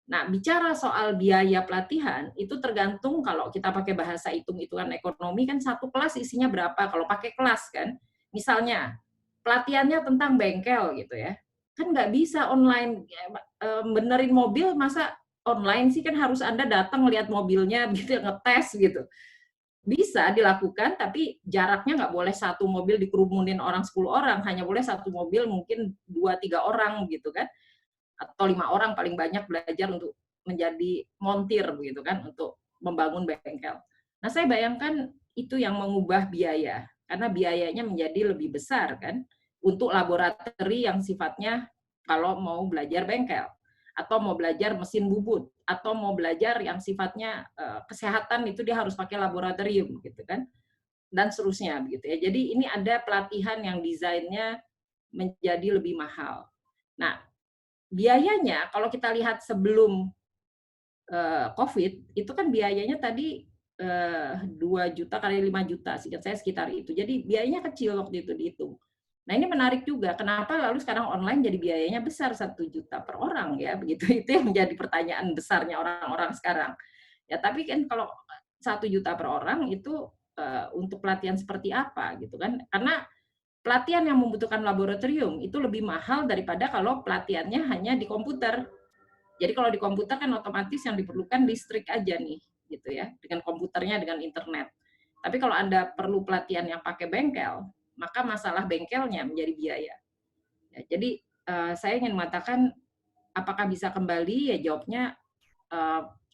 Nah, bicara soal biaya pelatihan itu tergantung kalau kita pakai bahasa hitung-hitungan ekonomi kan satu kelas isinya berapa kalau pakai kelas kan. Misalnya pelatihannya tentang bengkel gitu ya. Kan nggak bisa online benerin mobil masa online sih, kan harus Anda datang lihat mobilnya gitu, ngetes gitu. Bisa dilakukan, tapi jaraknya nggak boleh satu mobil dikerumunin orang 10 orang, hanya boleh satu mobil mungkin 2-3 orang gitu kan, atau 5 orang paling banyak belajar untuk menjadi montir begitu kan, untuk membangun bengkel. Nah, saya bayangkan itu yang mengubah biaya, karena biayanya menjadi lebih besar kan, untuk laboratori yang sifatnya kalau mau belajar bengkel, atau mau belajar mesin bubut, atau mau belajar yang sifatnya kesehatan itu dia harus pakai laboratorium gitu kan, dan seterusnya begitu ya. Jadi ini ada pelatihan yang desainnya menjadi lebih mahal. Nah, biayanya kalau kita lihat sebelum COVID itu kan biayanya tadi 2 juta kali 5 juta, seingat saya sekitar itu. Jadi biayanya kecil waktu itu dihitung. Nah, ini menarik juga, kenapa lalu sekarang online jadi biayanya besar 1 juta per orang ya, begitu. Itu yang menjadi pertanyaan besarnya orang-orang sekarang. Ya, tapi kan kalau 1 juta per orang itu untuk pelatihan seperti apa gitu kan? Karena pelatihan yang membutuhkan laboratorium itu lebih mahal daripada kalau pelatihannya hanya di komputer. Jadi kalau di komputer kan otomatis yang diperlukan listrik aja nih, gitu ya, dengan komputernya, dengan internet. Tapi kalau Anda perlu pelatihan yang pakai bengkel, maka masalah bengkelnya menjadi biaya. Ya, jadi saya ingin mengatakan apakah bisa kembali, ya jawabnya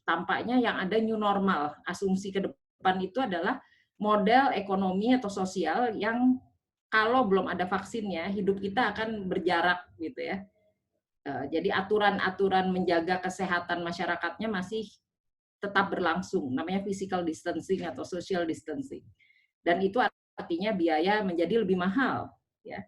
tampaknya yang ada new normal. Asumsi ke depan itu adalah model ekonomi atau sosial yang kalau belum ada vaksinnya, hidup kita akan berjarak gitu ya. Jadi aturan-aturan menjaga kesehatan masyarakatnya masih tetap berlangsung, namanya physical distancing atau social distancing. Dan itu artinya biaya menjadi lebih mahal, ya.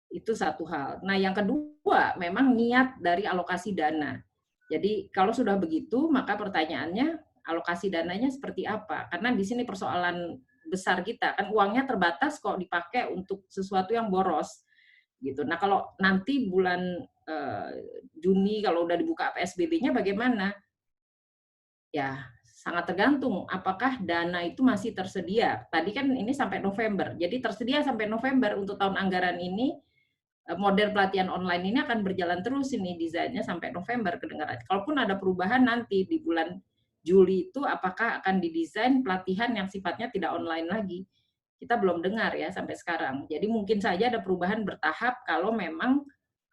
Itu satu hal. Nah, yang kedua, memang niat dari alokasi dana. Jadi kalau sudah begitu, maka pertanyaannya alokasi dananya seperti apa? Karena di sini persoalan besar kita, kan uangnya terbatas kok dipakai untuk sesuatu yang boros. Gitu. Nah, kalau nanti bulan Juni kalau udah dibuka PSBB-nya bagaimana? Ya, sangat tergantung apakah dana itu masih tersedia. Tadi kan ini sampai November. Jadi tersedia sampai November untuk tahun anggaran ini. Model pelatihan online ini akan berjalan terus ini desainnya sampai November kedengaran. Kalaupun ada perubahan nanti di bulan Juli itu apakah akan didesain pelatihan yang sifatnya tidak online lagi? Kita belum dengar ya sampai sekarang. Jadi mungkin saja ada perubahan bertahap kalau memang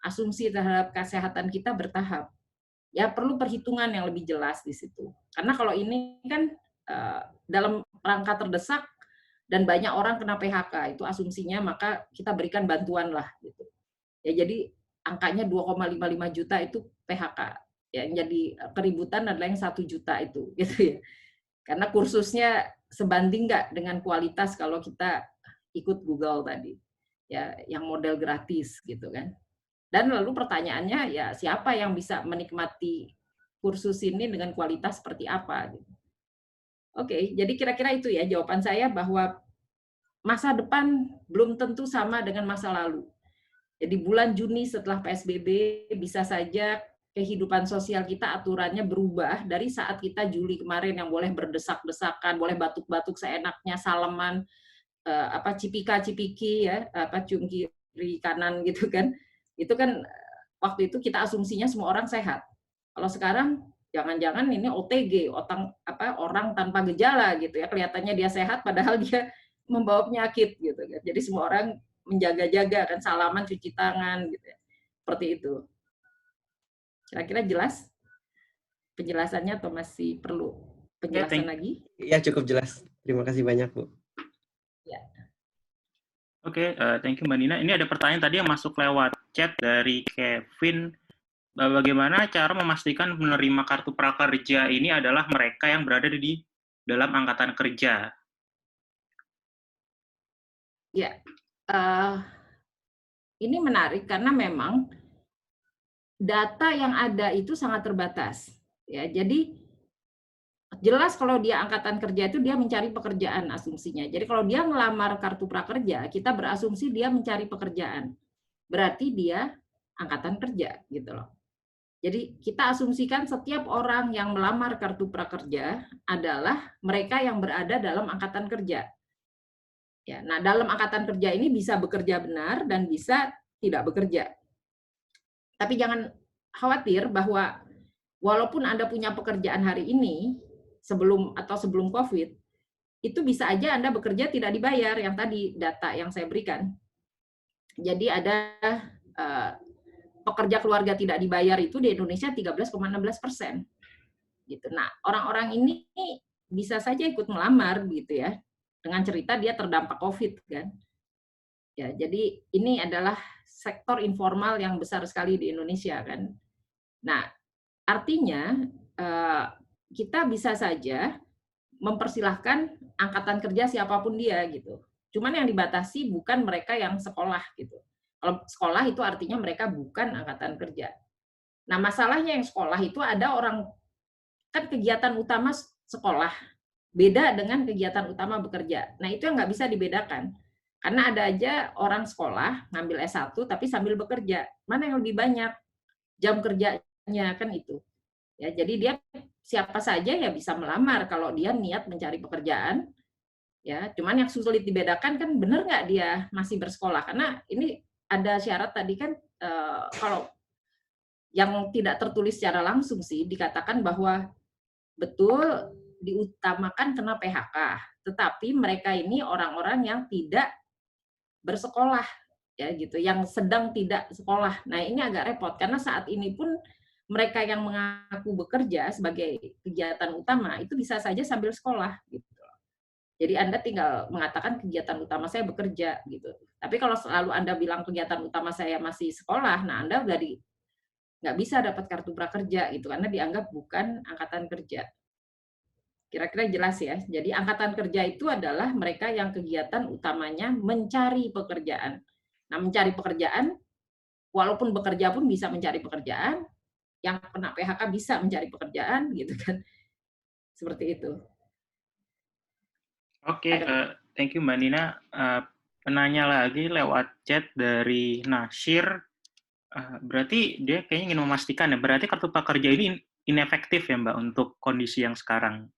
asumsi terhadap kesehatan kita bertahap. Ya perlu perhitungan yang lebih jelas di situ. Karena kalau ini kan dalam rangka terdesak dan banyak orang kena PHK, itu asumsinya maka kita berikan bantuan lah gitu. Ya jadi angkanya 2,55 juta itu PHK. Ya, yang jadi keributan adalah yang 1 juta itu gitu ya. Karena kursusnya sebanding nggak dengan kualitas kalau kita ikut Google tadi. Ya, yang model gratis gitu kan. Dan lalu pertanyaannya ya siapa yang bisa menikmati kursus ini dengan kualitas seperti apa? Oke, jadi kira-kira itu ya jawaban saya bahwa masa depan belum tentu sama dengan masa lalu. Jadi bulan Juni setelah PSBB bisa saja kehidupan sosial kita aturannya berubah dari saat kita Juli kemarin yang boleh berdesak-desakan, boleh batuk-batuk seenaknya, salaman, cipika-cipiki ya, cium kiri kanan gitu kan. Itu kan waktu itu kita asumsinya semua orang sehat. Kalau sekarang jangan-jangan ini OTG, orang tanpa gejala gitu ya. Kelihatannya dia sehat padahal dia membawa penyakit gitu kan. Jadi semua orang menjaga-jaga kan, salaman, cuci tangan gitu ya. Seperti itu. Kira-kira jelas penjelasannya atau masih perlu penjelasan lagi? Ya, cukup jelas. Terima kasih banyak, Bu. Ya. Oke, thank you Mbak Nina. Ini ada pertanyaan tadi yang masuk lewat chat dari Kevin. Bagaimana cara memastikan penerima kartu prakerja ini adalah mereka yang berada di dalam angkatan kerja? Ya, ini menarik karena memang data yang ada itu sangat terbatas. Ya, jadi jelas kalau dia angkatan kerja itu dia mencari pekerjaan asumsinya. Jadi kalau dia melamar kartu prakerja, kita berasumsi dia mencari pekerjaan. Berarti dia angkatan kerja gitu loh. Jadi kita asumsikan setiap orang yang melamar kartu prakerja adalah mereka yang berada dalam angkatan kerja. Ya, nah dalam angkatan kerja ini bisa bekerja benar dan bisa tidak bekerja. Tapi jangan khawatir bahwa walaupun Anda punya pekerjaan hari ini, sebelum COVID, itu bisa aja Anda bekerja tidak dibayar, yang tadi data yang saya berikan. Jadi ada pekerja keluarga tidak dibayar itu di Indonesia 13,16%. Gitu. Nah, orang-orang ini bisa saja ikut melamar gitu ya, dengan cerita dia terdampak COVID kan. Ya, jadi ini adalah sektor informal yang besar sekali di Indonesia kan. Nah, artinya kita bisa saja mempersilahkan angkatan kerja siapapun dia gitu. Cuman yang dibatasi bukan mereka yang sekolah gitu. Kalau sekolah itu artinya mereka bukan angkatan kerja. Nah, masalahnya yang sekolah itu ada orang, kan kegiatan utama sekolah beda dengan kegiatan utama bekerja. Nah, itu yang nggak bisa dibedakan. Karena ada aja orang sekolah ngambil S1 tapi sambil bekerja. Mana yang lebih banyak jam kerjanya kan itu. Ya, jadi dia siapa saja ya bisa melamar kalau dia niat mencari pekerjaan. Ya, cuman yang sulit dibedakan kan benar nggak dia masih bersekolah, karena ini ada syarat tadi kan, kalau yang tidak tertulis secara langsung sih dikatakan bahwa betul diutamakan kena PHK, tetapi mereka ini orang-orang yang tidak bersekolah ya gitu, yang sedang tidak sekolah. Nah, ini agak repot karena saat ini pun mereka yang mengaku bekerja sebagai kegiatan utama itu bisa saja sambil sekolah gitu. Jadi Anda tinggal mengatakan kegiatan utama saya bekerja gitu. Tapi kalau selalu Anda bilang kegiatan utama saya masih sekolah, nah Anda udah nggak bisa dapat kartu prakerja gitu karena dianggap bukan angkatan kerja. Kira-kira jelas ya. Jadi angkatan kerja itu adalah mereka yang kegiatan utamanya mencari pekerjaan. Nah, mencari pekerjaan, walaupun bekerja pun bisa mencari pekerjaan, yang kena PHK bisa mencari pekerjaan, gitu kan. Seperti itu. Oke, thank you Mbak Nina. Penanya lagi lewat chat dari Nasir. Berarti dia kayaknya ingin memastikan ya, berarti kartu prakerja ini inefektif ya Mbak untuk kondisi yang sekarang?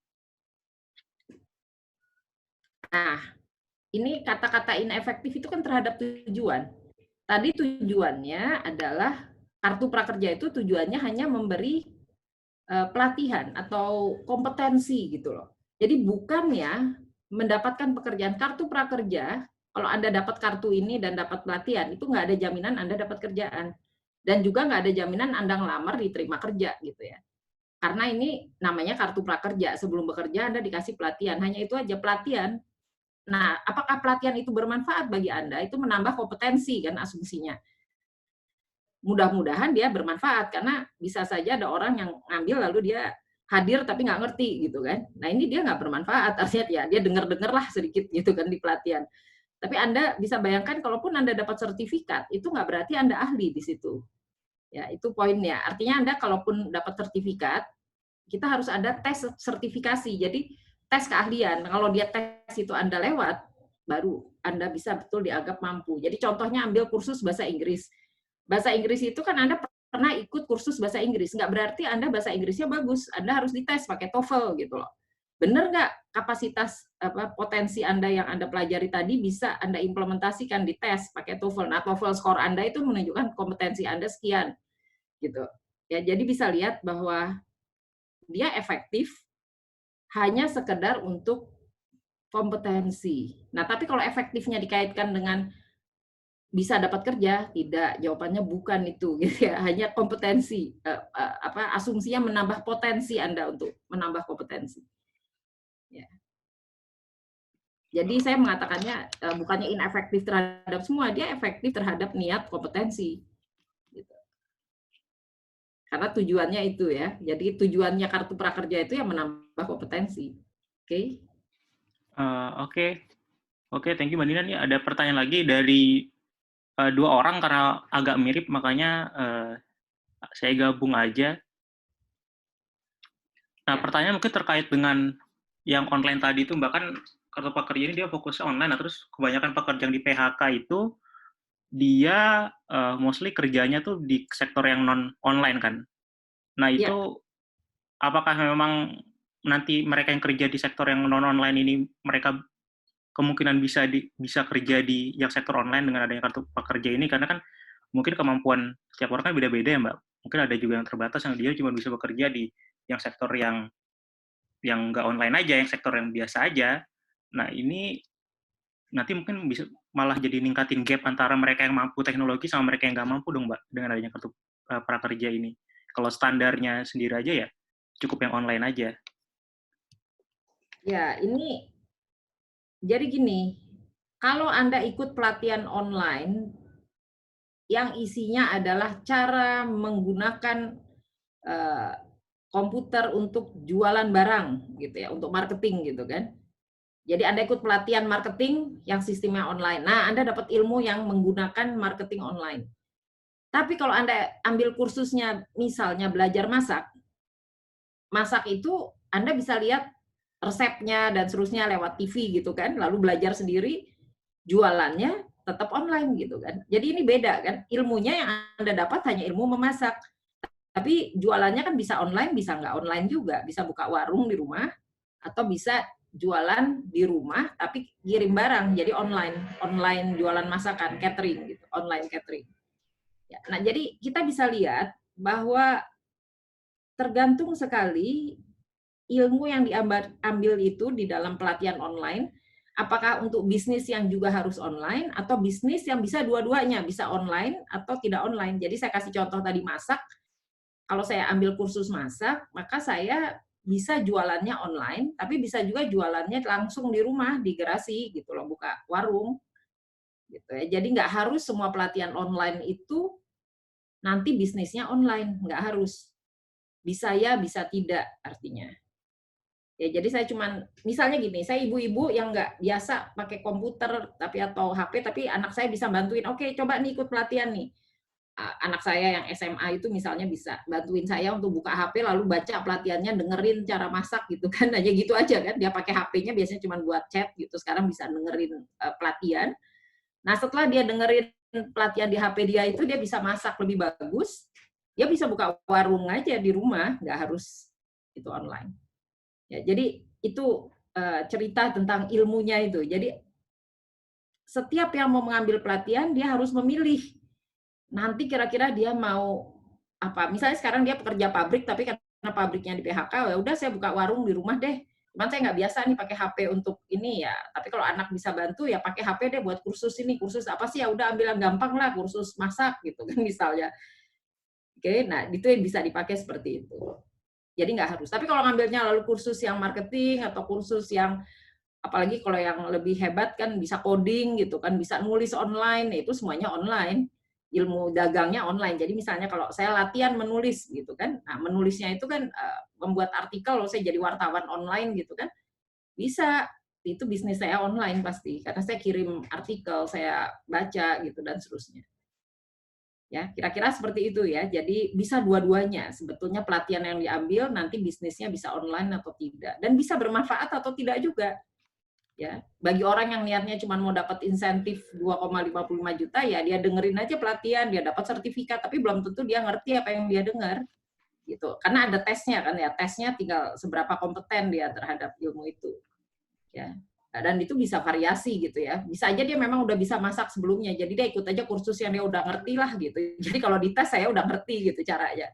Nah, ini kata-kata inefektif itu kan terhadap tujuan. Tadi tujuannya adalah kartu prakerja itu tujuannya hanya memberi pelatihan atau kompetensi gitu loh. Jadi bukan ya mendapatkan pekerjaan. Kartu prakerja, kalau Anda dapat kartu ini dan dapat pelatihan, itu nggak ada jaminan Anda dapat kerjaan. Dan juga nggak ada jaminan Anda ngelamar diterima kerja gitu ya. Karena ini namanya kartu prakerja. Sebelum bekerja Anda dikasih pelatihan. Hanya itu aja, pelatihan. Nah, apakah pelatihan itu bermanfaat bagi Anda? Itu menambah kompetensi kan asumsinya. Mudah-mudahan dia bermanfaat, karena bisa saja ada orang yang ngambil lalu dia hadir tapi nggak ngerti gitu kan. Nah, ini dia nggak bermanfaat, artinya ya dia dengar-dengar lah sedikit gitu kan di pelatihan. Tapi Anda bisa bayangkan kalaupun Anda dapat sertifikat, itu nggak berarti Anda ahli di situ. Ya, itu poinnya. Artinya Anda kalaupun dapat sertifikat, kita harus ada tes sertifikasi. Jadi tes keahlian. Kalau dia tes itu Anda lewat, baru Anda bisa betul dianggap mampu. Jadi contohnya ambil kursus bahasa Inggris. Bahasa Inggris itu kan Anda pernah ikut kursus bahasa Inggris. Nggak berarti Anda bahasa Inggrisnya bagus. Anda harus dites pakai TOEFL gitu loh. Benar nggak kapasitas potensi Anda yang Anda pelajari tadi bisa Anda implementasikan di tes pakai TOEFL. Nah, TOEFL skor Anda itu menunjukkan kompetensi Anda sekian gitu. Ya, jadi bisa lihat bahwa dia efektif hanya sekedar untuk kompetensi. Nah, tapi kalau efektifnya dikaitkan dengan bisa dapat kerja, tidak, jawabannya bukan itu gitu ya. Hanya kompetensi, asumsinya menambah potensi Anda untuk menambah kompetensi. Ya. Jadi saya mengatakannya bukannya inefektif terhadap semua, dia efektif terhadap niat kompetensi. Gitu. Karena tujuannya itu ya. Jadi tujuannya kartu prakerja itu yang menambah kompetensi. Oke? Oke, thank you Mbak Nina. Nih ada pertanyaan lagi dari dua orang karena agak mirip, makanya saya gabung aja. Nah, pertanyaan mungkin terkait dengan yang online tadi itu, bahkan kartu prakerja ini dia fokusnya online, nah terus kebanyakan pekerja yang di PHK itu dia mostly kerjanya tuh di sektor yang non-online kan. Nah itu apakah memang nanti mereka yang kerja di sektor yang non-online ini, mereka kemungkinan bisa kerja di yang sektor online dengan adanya kartu prakerja ini, karena kan mungkin kemampuan setiap orang kan beda-beda ya Mbak. Mungkin ada juga yang terbatas yang dia cuma bisa bekerja di yang sektor yang nggak online aja, yang sektor yang biasa aja. Nah, ini nanti mungkin bisa malah jadi ningkatin gap antara mereka yang mampu teknologi sama mereka yang nggak mampu dong, Mbak, dengan adanya kartu prakerja ini. Kalau standarnya sendiri aja ya, cukup yang online aja. Ya, ini jadi gini, kalau Anda ikut pelatihan online yang isinya adalah cara menggunakan komputer untuk jualan barang gitu ya, untuk marketing gitu kan. Jadi Anda ikut pelatihan marketing yang sistemnya online. Nah, Anda dapat ilmu yang menggunakan marketing online. Tapi kalau Anda ambil kursusnya misalnya belajar masak, masak itu Anda bisa lihat resepnya dan seterusnya lewat TV gitu kan, lalu belajar sendiri, jualannya tetap online gitu kan. Jadi ini beda kan, ilmunya yang Anda dapat hanya ilmu memasak. Tapi jualannya kan bisa online, bisa nggak online juga. Bisa buka warung di rumah, atau bisa jualan di rumah, tapi kirim barang. Jadi online jualan masakan, catering, gitu, online catering. Ya, nah, jadi kita bisa lihat bahwa tergantung sekali ilmu yang diambil itu di dalam pelatihan online, apakah untuk bisnis yang juga harus online, atau bisnis yang bisa dua-duanya, bisa online atau tidak online. Jadi saya kasih contoh tadi masak, kalau saya ambil kursus masak, maka saya bisa jualannya online, tapi bisa juga jualannya langsung di rumah, di garasi gitu loh, buka warung. Gitu ya. Jadi nggak harus semua pelatihan online itu nanti bisnisnya online, nggak harus. Bisa ya, bisa tidak artinya. Ya, jadi saya cuman, misalnya gini, saya ibu-ibu yang nggak biasa pakai komputer tapi atau HP, tapi anak saya bisa bantuin, oke coba nih ikut pelatihan nih. Anak saya yang SMA itu misalnya bisa bantuin saya untuk buka HP lalu baca pelatihannya, dengerin cara masak gitu kan, aja gitu aja kan, dia pakai HP-nya biasanya cuma buat chat gitu, sekarang bisa dengerin pelatihan. Nah, setelah dia dengerin pelatihan di HP dia itu, dia bisa masak lebih bagus, dia bisa buka warung aja di rumah, nggak harus itu online. Ya, jadi itu cerita tentang ilmunya itu. Jadi setiap yang mau mengambil pelatihan dia harus memilih nanti kira-kira dia mau apa. Misalnya sekarang dia pekerja pabrik, tapi karena pabriknya di PHK, ya udah saya buka warung di rumah deh. Cuman saya nggak biasa nih pakai HP untuk ini ya. Tapi kalau anak bisa bantu ya pakai HP deh buat kursus ini, kursus apa sih, ya udah ambil yang gampang lah, kursus masak gitu kan misalnya. Oke, nah itu yang bisa dipakai seperti itu. Jadi nggak harus. Tapi kalau ngambilnya lalu kursus yang marketing atau kursus yang apalagi kalau yang lebih hebat kan bisa coding gitu kan, bisa nulis online, itu semuanya online. Ilmu dagangnya online. Jadi misalnya kalau saya latihan menulis gitu kan, nah menulisnya itu kan membuat artikel, kalau saya jadi wartawan online gitu kan, bisa. Itu bisnis saya online pasti, karena saya kirim artikel, saya baca gitu dan seterusnya. Ya, kira-kira seperti itu ya. Jadi bisa dua-duanya. Sebetulnya pelatihan yang diambil nanti bisnisnya bisa online atau tidak, dan bisa bermanfaat atau tidak juga. Ya, bagi orang yang niatnya cuma mau dapat insentif 2,55 juta, ya dia dengerin aja pelatihan, dia dapat sertifikat, tapi belum tentu dia ngerti apa yang dia dengar, gitu. Karena ada tesnya kan ya, tesnya tinggal seberapa kompeten dia terhadap ilmu itu, ya. Dan itu bisa variasi gitu ya. Bisa aja dia memang udah bisa masak sebelumnya, jadi dia ikut aja kursus yang dia udah ngerti lah gitu. Jadi kalau dites saya udah ngerti gitu caranya.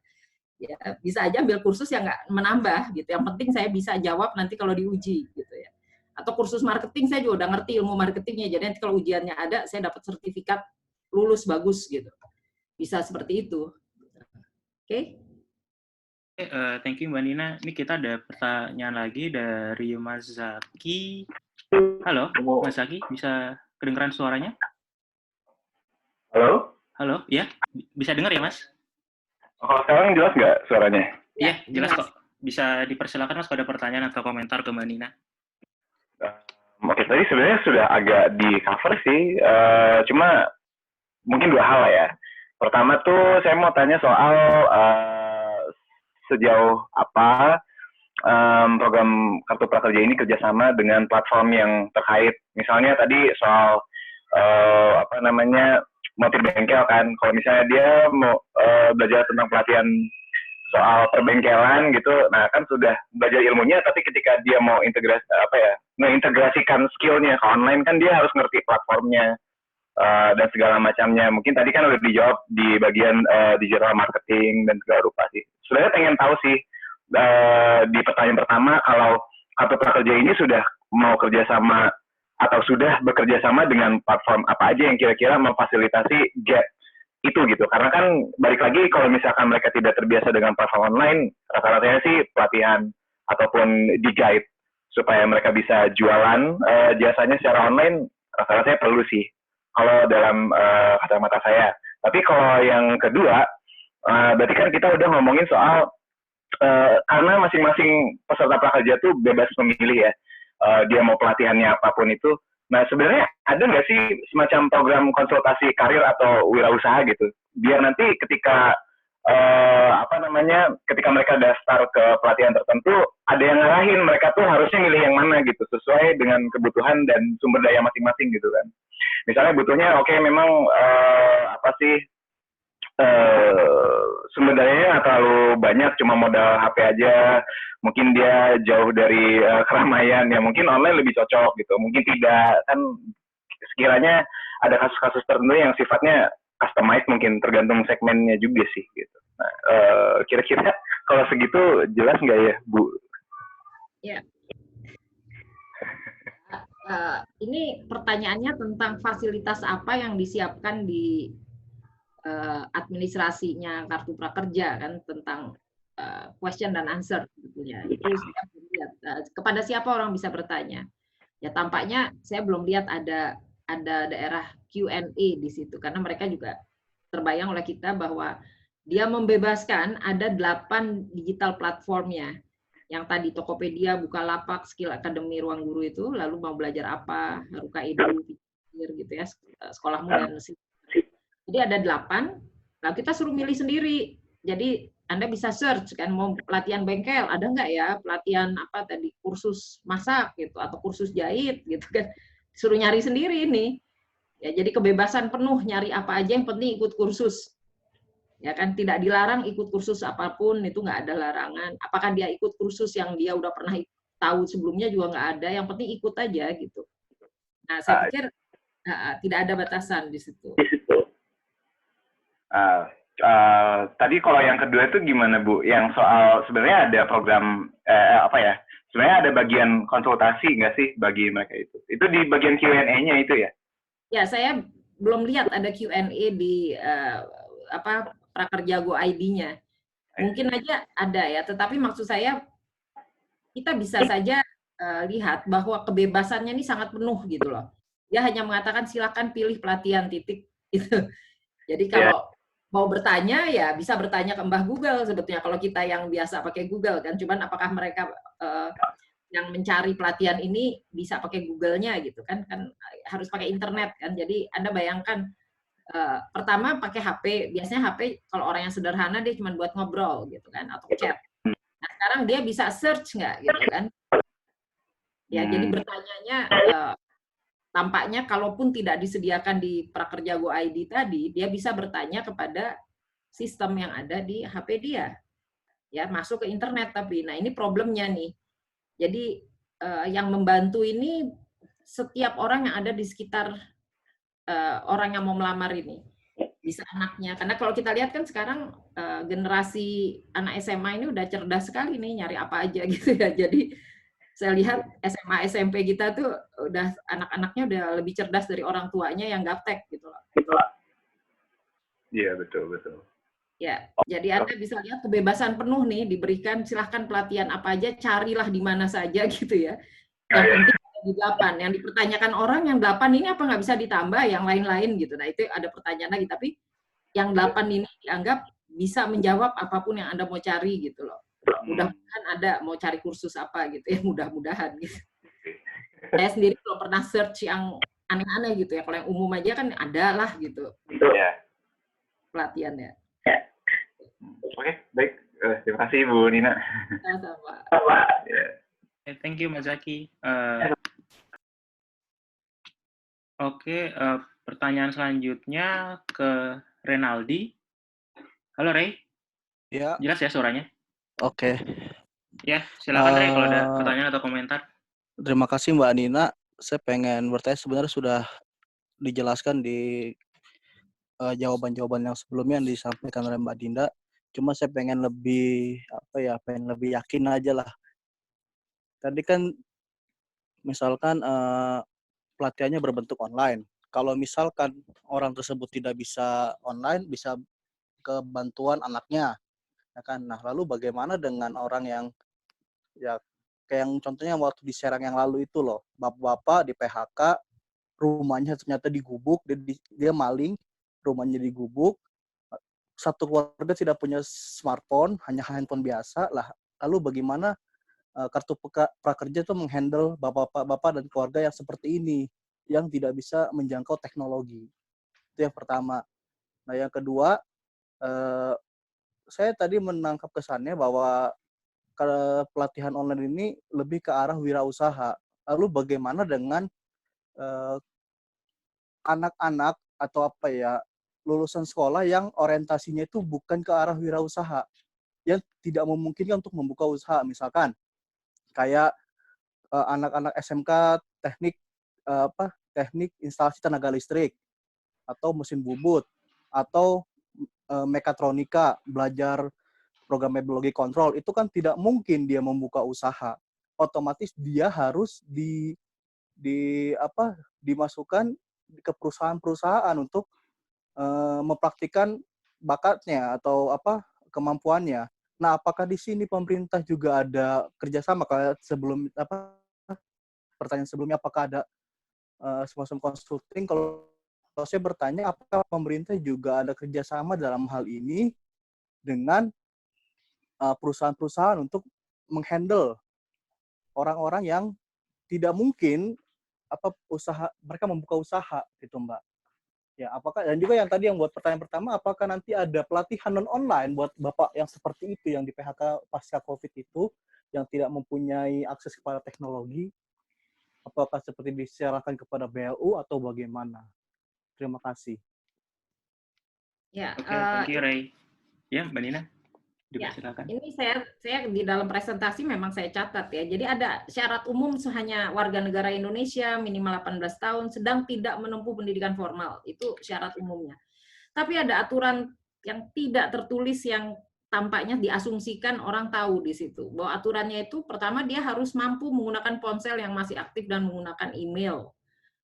Ya, bisa aja ambil kursus yang nggak menambah gitu. Yang penting saya bisa jawab nanti kalau diuji gitu ya. Atau kursus marketing saya juga udah ngerti ilmu marketingnya. Jadi nanti kalau ujiannya ada, saya dapat sertifikat lulus bagus gitu. Bisa seperti itu. Oke? Thank you Mbak Nina. Ini kita ada pertanyaan lagi dari Mas Zaki. Halo, Mas Zaki, bisa kedengeran suaranya? Halo? Halo, ya? Bisa dengar ya, Mas? Oh, sekarang jelas nggak suaranya? Iya, jelas kok. Bisa dipersilakan Mas kalau ada pertanyaan atau komentar ke Mbak Nina. Oke, tadi sebenarnya sudah agak di cover sih, cuma mungkin dua hal ya. Pertama tuh saya mau tanya soal sejauh apa program Kartu Prakerja ini kerjasama dengan platform yang terkait. Misalnya tadi soal motif bengkel kan. Kalau misalnya dia mau belajar tentang pelatihan soal perbengkelan gitu, nah kan sudah belajar ilmunya, tapi ketika dia mau mengintegrasikan skillnya ke online kan dia harus ngerti platformnya dan segala macamnya. Mungkin tadi kan udah dijawab di bagian digital marketing dan segala rupa sih. Sebenarnya pengen tahu sih di pertanyaan pertama, kalau Kartu Prakerja ini sudah mau kerjasama atau sudah bekerja sama dengan platform apa aja yang kira-kira memfasilitasi gap itu gitu. Karena kan balik lagi kalau misalkan mereka tidak terbiasa dengan platform online, rata-ratanya sih pelatihan ataupun di guide supaya mereka bisa jualan jasanya secara online, rata-ratanya perlu sih kalau dalam kacamata saya. Tapi kalau yang kedua, berarti kan kita udah ngomongin soal karena masing-masing peserta prakerja tuh bebas memilih ya, dia mau pelatihannya apapun itu. Nah, sebenarnya ada nggak sih semacam program konsultasi karir atau wirausaha gitu, biar nanti ketika ketika mereka daftar ke pelatihan tertentu, ada yang ngarahin mereka tuh harusnya milih yang mana gitu, sesuai dengan kebutuhan dan sumber daya masing-masing gitu kan. Misalnya butuhnya, memang sumber dayanya terlalu banyak, cuma modal HP aja, mungkin dia jauh dari keramaian, ya mungkin online lebih cocok gitu, mungkin tidak, kan sekiranya ada kasus-kasus tertentu yang sifatnya customized, mungkin tergantung segmennya juga sih gitu. Nah, kira-kira kalau segitu jelas nggak ya, Bu? Ya. Ini pertanyaannya tentang fasilitas apa yang disiapkan di administrasinya Kartu Prakerja kan, tentang question dan answer sebetulnya. Itu saya belum lihat. Kepada siapa orang bisa bertanya? Ya tampaknya saya belum lihat ada daerah Q&A di situ, karena mereka juga terbayang oleh kita bahwa dia membebaskan ada 8 digital platformnya. Yang tadi Tokopedia, Bukalapak, Skill Academy, Ruang Guru itu, lalu mau belajar apa, Haruka Edu, gitu ya, Sekolahmu dan jadi ada 8, lalu kita suruh milih sendiri. Jadi Anda bisa search kan, mau pelatihan bengkel, ada nggak ya pelatihan apa tadi, kursus masak gitu, atau kursus jahit gitu kan, suruh nyari sendiri ini. Ya, jadi kebebasan penuh nyari apa aja, yang penting ikut kursus. Ya kan, tidak dilarang ikut kursus apapun, itu nggak ada larangan. Apakah dia ikut kursus yang dia udah pernah tahu sebelumnya juga nggak ada, yang penting ikut aja gitu. Nah, saya pikir tidak ada batasan di situ. Tadi kalau yang kedua itu gimana, Bu? Yang soal sebenarnya ada program sebenarnya ada bagian konsultasi nggak sih bagi mereka itu? Itu di bagian Q&A-nya itu ya? Ya, saya belum lihat ada Q&A di Prakerja Go ID-nya. Mungkin aja ada ya, tetapi maksud saya kita bisa saja lihat bahwa kebebasannya ini sangat penuh gitu loh. Dia hanya mengatakan silakan pilih pelatihan titik gitu. Jadi kalau mau bertanya ya bisa bertanya ke Mbah Google sebetulnya, kalau kita yang biasa pakai Google kan. Cuman apakah mereka yang mencari pelatihan ini bisa pakai Google-nya gitu kan harus pakai internet kan. Jadi Anda bayangkan pertama pakai HP, biasanya HP kalau orang yang sederhana dia cuma buat ngobrol gitu kan, atau chat. Nah, sekarang dia bisa search nggak gitu kan. Ya, jadi bertanyanya tampaknya kalaupun tidak disediakan di Prakerja Go ID tadi, dia bisa bertanya kepada sistem yang ada di HP dia. Ya, masuk ke internet tapi. Nah, ini problemnya nih. Jadi yang membantu ini setiap orang yang ada di sekitar orang yang mau melamar ini. Bisa anaknya. Karena kalau kita lihat kan sekarang generasi anak SMA ini udah cerdas sekali nih, nyari apa aja gitu ya. Jadi saya lihat SMA SMP kita tuh udah anak-anaknya udah lebih cerdas dari orang tuanya yang gaptek gitu loh. Iya, betul. Ya, jadi Anda bisa lihat kebebasan penuh nih diberikan, silahkan pelatihan apa aja, carilah di mana saja gitu ya. Yang penting ada di 8, yang dipertanyakan orang yang 8 ini apa nggak bisa ditambah, yang lain-lain gitu. Nah itu ada pertanyaan lagi, tapi yang 8 ini dianggap bisa menjawab apapun yang Anda mau cari gitu loh. Mudah-mudahan ada mau cari kursus apa gitu ya, mudah-mudahan gitu. Saya sendiri belum pernah search yang aneh-aneh gitu ya, kalau yang umum aja kan ada lah gitu pelatihannya. Oke, baik. Terima kasih Bu Nina. Sama-sama. Thank you Mas Zaki. Oke, pertanyaan selanjutnya ke Renaldi. Halo Ray. Ya. Jelas ya suaranya? Oke. Ya, silakan Ray kalau ada pertanyaan atau komentar. Terima kasih Mbak Nina. Saya pengen bertanya, sebenarnya sudah dijelaskan di jawaban-jawaban yang sebelumnya yang disampaikan oleh Mbak Dinda. Cuma saya pengen lebih pengen lebih yakin aja lah. Tadi kan misalkan pelatihannya berbentuk online. Kalau misalkan orang tersebut tidak bisa online, bisa ke bantuan anaknya, ya kan? Nah, lalu bagaimana dengan orang yang ya kayak yang contohnya waktu di Serang yang lalu itu loh, bapak-bapak di PHK, rumahnya ternyata digubuk, dia maling, rumahnya digubuk, satu keluarga tidak punya smartphone, hanya handphone biasa lah. Lalu bagaimana kartu prakerja itu menghandle bapak-bapak dan keluarga yang seperti ini, yang tidak bisa menjangkau teknologi. Itu yang pertama. Nah, yang kedua, saya tadi menangkap kesannya bahwa pelatihan online ini lebih ke arah wirausaha. Lalu bagaimana dengan anak-anak atau lulusan sekolah yang orientasinya itu bukan ke arah wirausaha, yang tidak memungkinkan untuk membuka usaha, misalkan kayak anak-anak SMK teknik instalasi tenaga listrik atau mesin bubut atau mekatronika, belajar programmability control, itu kan tidak mungkin dia membuka usaha. Otomatis dia harus dimasukkan ke perusahaan-perusahaan untuk mempraktikkan bakatnya atau kemampuannya. Nah, apakah di sini pemerintah juga ada kerjasama? Kayak pertanyaan sebelumnya, apakah ada semacam consulting? Kalau saya bertanya, apakah pemerintah juga ada kerjasama dalam hal ini dengan perusahaan-perusahaan untuk menghandle orang-orang yang tidak mungkin mereka membuka usaha gitu, Mbak. Ya, apakah, dan juga yang tadi yang buat pertanyaan pertama, apakah nanti ada pelatihan non-online buat Bapak yang seperti itu, yang di PHK pasca COVID itu, yang tidak mempunyai akses kepada teknologi, apakah seperti diserahkan kepada BLU atau bagaimana? Terima kasih. Ya, Oke, thank you Ray. Ya, Mbak Nina. Ya, silakan. ini saya di dalam presentasi memang saya catat ya. Jadi ada syarat umum hanya warga negara Indonesia minimal 18 tahun sedang tidak menempuh pendidikan formal. Itu syarat umumnya. Tapi ada aturan yang tidak tertulis yang tampaknya diasumsikan orang tahu di situ. Bahwa aturannya itu pertama dia harus mampu menggunakan ponsel yang masih aktif dan menggunakan email.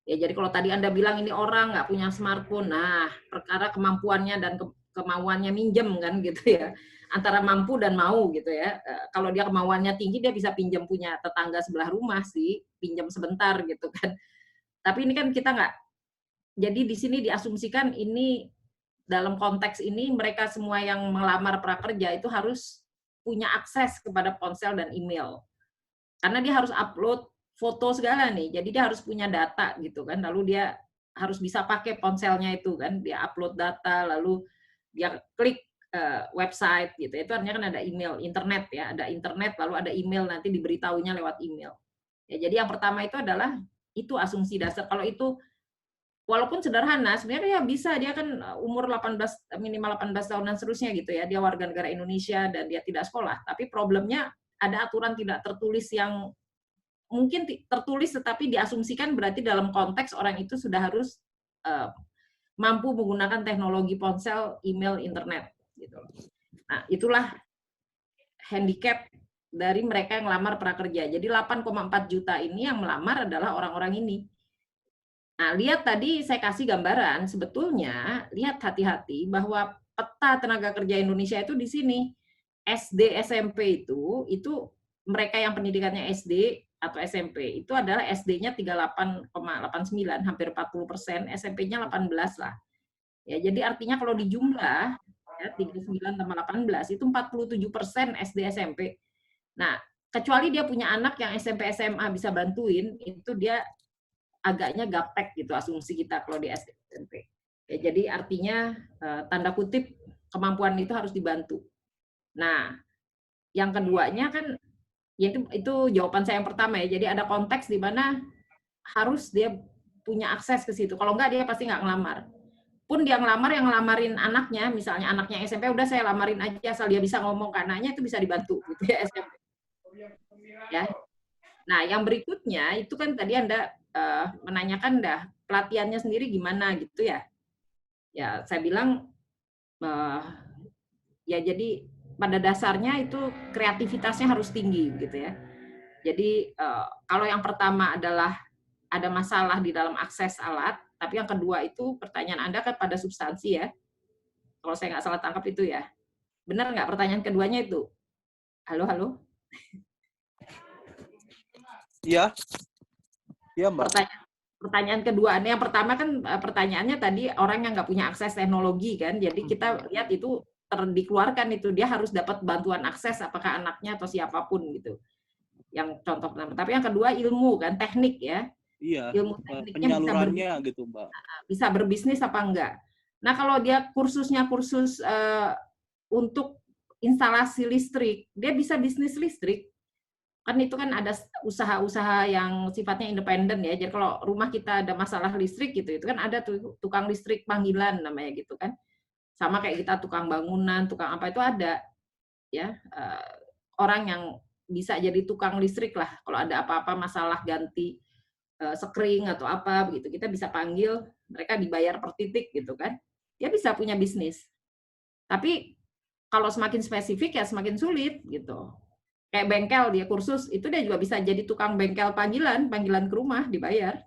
Ya, jadi kalau tadi Anda bilang ini orang nggak punya smartphone, nah perkara kemampuannya dan kemauannya minjem kan gitu ya, antara mampu dan mau gitu ya. Kalau dia kemauannya tinggi dia bisa pinjam punya tetangga sebelah rumah sih, pinjam sebentar gitu kan. Tapi ini kan kita nggak. Jadi di sini diasumsikan ini dalam konteks ini mereka semua yang melamar prakerja itu harus punya akses kepada ponsel dan email. Karena dia harus upload foto segala nih, jadi dia harus punya data gitu kan, lalu dia harus bisa pakai ponselnya itu kan, dia upload data, lalu dia klik website gitu, itu artinya kan ada email, internet ya, ada internet, lalu ada email, nanti diberitahunya lewat email. Ya, jadi yang pertama itu adalah itu asumsi dasar. Kalau itu walaupun sederhana, sebenarnya ya bisa, dia kan umur 18, minimal 18 tahun dan seterusnya gitu ya, dia warga negara Indonesia dan dia tidak sekolah. Tapi problemnya ada aturan tidak tertulis yang mungkin tertulis tetapi diasumsikan berarti dalam konteks orang itu sudah harus mampu menggunakan teknologi ponsel, email, internet gitu. Nah, itulah handicap dari mereka yang melamar prakerja. Jadi 8,4 juta ini yang melamar adalah orang-orang ini. Nah, lihat tadi saya kasih gambaran, sebetulnya lihat hati-hati bahwa peta tenaga kerja Indonesia itu di sini. SD, SMP itu mereka yang pendidikannya SD atau SMP, itu adalah SD-nya 38,89, hampir 40%, SMP-nya 18 lah. Ya, jadi artinya kalau dijumlah, ya, 39 tambah 18, itu 47% SD, SMP. Nah, kecuali dia punya anak yang SMP, SMA bisa bantuin, itu dia agaknya gaptek gitu asumsi kita kalau di SD SMP. Ya, jadi artinya tanda kutip kemampuan itu harus dibantu. Nah, yang keduanya kan ya itu jawaban saya yang pertama ya. Jadi ada konteks di mana harus dia punya akses ke situ. Kalau enggak dia pasti nggak ngelamar. Pun dia ngelamar, yang ngelamarin anaknya, misalnya anaknya SMP, udah saya lamarin aja asal dia bisa ngomong ke anaknya, itu bisa dibantu gitu ya SMP. Ya. Nah, yang berikutnya itu kan tadi Anda menanyakan dah pelatihannya sendiri gimana gitu ya. Ya, saya bilang ya jadi pada dasarnya itu kreativitasnya harus tinggi gitu ya. Jadi kalau yang pertama adalah ada masalah di dalam akses alat, tapi yang kedua itu pertanyaan Anda kan pada substansi ya. Kalau saya nggak salah tangkap itu ya. Benar nggak pertanyaan keduanya itu? Halo, halo? Iya. Iya, Mbak. Pertanyaan kedua, yang pertama kan pertanyaannya tadi orang yang nggak punya akses teknologi kan, jadi kita lihat itu dikeluarkan itu dia harus dapat bantuan akses, apakah anaknya atau siapapun gitu. Yang contoh pertama. Tapi yang kedua ilmu kan, teknik ya. Iya. Ilmu tekniknya penyalurannya gitu, Mbak. Bisa berbisnis apa enggak. Nah kalau dia kursusnya kursus untuk instalasi listrik, dia bisa bisnis listrik. Kan itu kan ada usaha-usaha yang sifatnya independen ya. Jadi kalau rumah kita ada masalah listrik gitu, itu kan ada tuh tukang listrik panggilan namanya gitu kan. Sama kayak kita tukang bangunan, tukang apa itu ada ya orang yang bisa jadi tukang listrik lah. Kalau ada apa-apa masalah ganti sekring atau apa begitu, kita bisa panggil, mereka dibayar per titik gitu kan. Dia bisa punya bisnis. Tapi kalau semakin spesifik ya semakin sulit gitu. Kayak bengkel dia kursus, itu dia juga bisa jadi tukang bengkel panggilan ke rumah dibayar.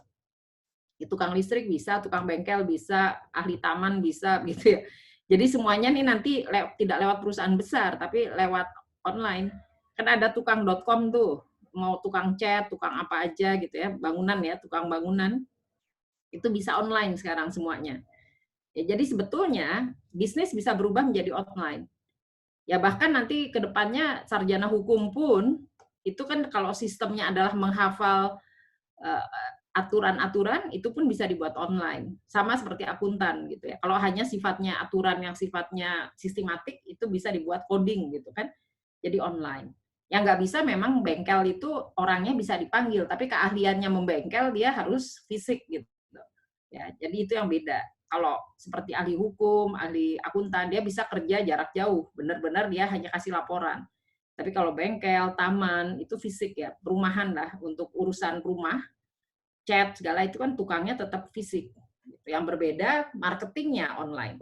Tukang listrik bisa, tukang bengkel bisa, ahli taman bisa gitu ya. Jadi semuanya nih nanti tidak lewat perusahaan besar, tapi lewat online. Kan ada tukang.com tuh, mau tukang cat, tukang apa aja gitu ya, bangunan ya, tukang bangunan. Itu bisa online sekarang semuanya. Ya, jadi sebetulnya bisnis bisa berubah menjadi online. Ya bahkan nanti ke depannya sarjana hukum pun itu kan kalau sistemnya adalah menghafal aturan-aturan itu pun bisa dibuat online. Sama seperti akuntan gitu ya. Kalau hanya sifatnya aturan yang sifatnya sistematik itu bisa dibuat coding gitu kan. Jadi online. Yang nggak bisa memang bengkel itu orangnya bisa dipanggil, tapi keahliannya membengkel dia harus fisik gitu. Ya, jadi itu yang beda. Kalau seperti ahli hukum, ahli akuntan, dia bisa kerja jarak jauh. Benar-benar dia hanya kasih laporan. Tapi kalau bengkel, taman, itu fisik ya. Perumahan lah, untuk urusan rumah, cat, segala itu kan tukangnya tetap fisik. Yang berbeda, marketingnya online.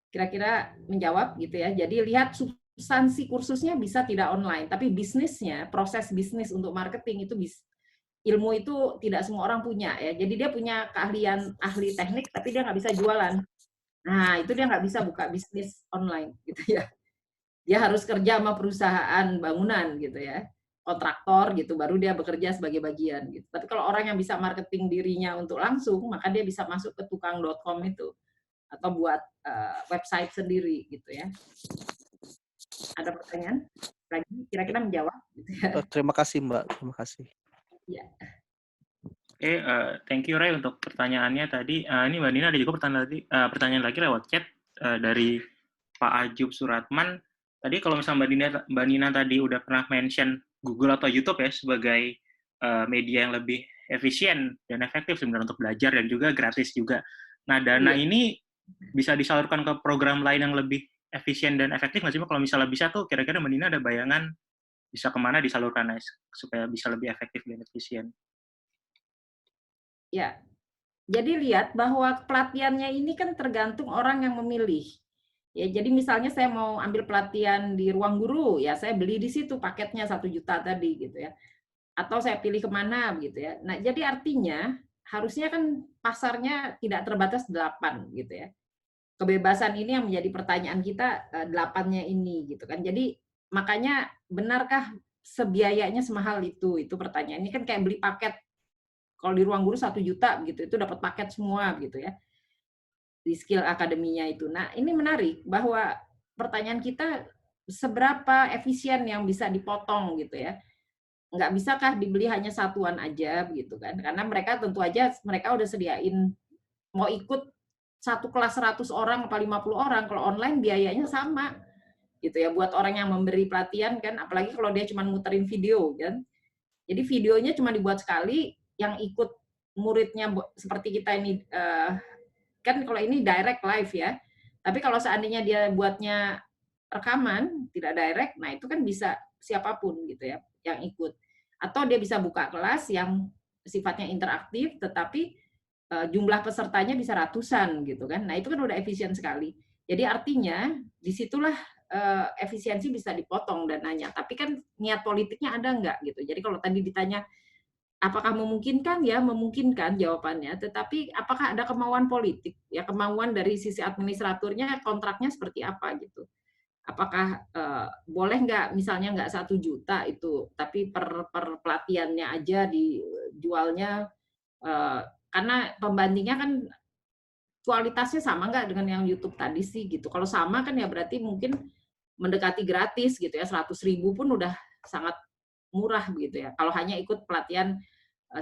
Kira-kira menjawab gitu ya. Jadi lihat substansi kursusnya bisa tidak online. Tapi bisnisnya, proses bisnis untuk marketing itu bisa. Ilmu itu tidak semua orang punya ya. Jadi dia punya keahlian ahli teknik, tapi dia nggak bisa jualan. Nah itu dia nggak bisa buka bisnis online gitu ya. Dia harus kerja sama perusahaan bangunan gitu ya, kontraktor gitu, baru dia bekerja sebagai bagian gitu. Tapi kalau orang yang bisa marketing dirinya untuk langsung, maka dia bisa masuk ke tukang.com itu atau buat website sendiri gitu ya. Ada pertanyaan lagi? Kira-kira menjawab? Gitu ya. Terima kasih Mbak, terima kasih. Ya. Oke, thank you Ray untuk pertanyaannya tadi. Ini Mbak Nina ada juga pertanyaan lagi lewat chat dari Pak Ajub Suratman. Tadi kalau misalnya Mbak Nina tadi udah pernah mention Google atau YouTube ya sebagai media yang lebih efisien dan efektif sebenarnya untuk belajar dan juga gratis juga. Nah, dana ini bisa disalurkan ke program lain yang lebih efisien dan efektif nggak sih? Kalau misalnya bisa tuh, kira-kira Mbak Nina ada bayangan bisa kemana disalurkan supaya bisa lebih efektif dan efisien? Ya, jadi lihat bahwa pelatihannya ini kan tergantung orang yang memilih. Ya, jadi misalnya saya mau ambil pelatihan di Ruang Guru, ya saya beli di situ paketnya 1 juta tadi gitu ya. Atau saya pilih kemana gitu ya. Nah, jadi artinya harusnya kan pasarnya tidak terbatas 8 gitu ya. Kebebasan ini yang menjadi pertanyaan kita, 8-nya ini gitu kan. Jadi makanya benarkah sebiayanya semahal itu? Itu pertanyaan. Ini kan kayak beli paket. Kalau di Ruang Guru 1 juta gitu, itu dapat paket semua gitu ya. Di skill akademinya itu. Nah, ini menarik bahwa pertanyaan kita seberapa efisien yang bisa dipotong gitu ya. Nggak bisakah dibeli hanya satuan aja gitu kan. Karena mereka tentu aja mereka udah sediain mau ikut satu kelas 100 orang apa 50 orang, kalau online biayanya sama gitu ya buat orang yang memberi pelatihan kan, apalagi kalau dia cuma muterin video kan. Jadi videonya cuma dibuat sekali, yang ikut muridnya seperti kita ini kan kalau ini direct live ya. Tapi kalau seandainya dia buatnya rekaman, tidak direct, nah itu kan bisa siapapun gitu ya yang ikut. Atau dia bisa buka kelas yang sifatnya interaktif, tetapi jumlah pesertanya bisa ratusan gitu kan. Nah itu kan udah efisien sekali. Jadi artinya disitulah efisiensi bisa dipotong dananya. Tapi kan niat politiknya ada nggak gitu. Jadi kalau tadi ditanya apakah memungkinkan? Ya, memungkinkan jawabannya. Tetapi apakah ada kemauan politik? Ya, kemauan dari sisi administraturnya, kontraknya seperti apa gitu. Apakah boleh nggak, misalnya nggak 1 juta itu, tapi per pelatihannya aja dijualnya, karena pembandingnya kan kualitasnya sama nggak dengan yang YouTube tadi sih gitu. Kalau sama kan ya berarti mungkin mendekati gratis gitu ya, 100.000 pun udah sangat murah begitu ya. Kalau hanya ikut pelatihan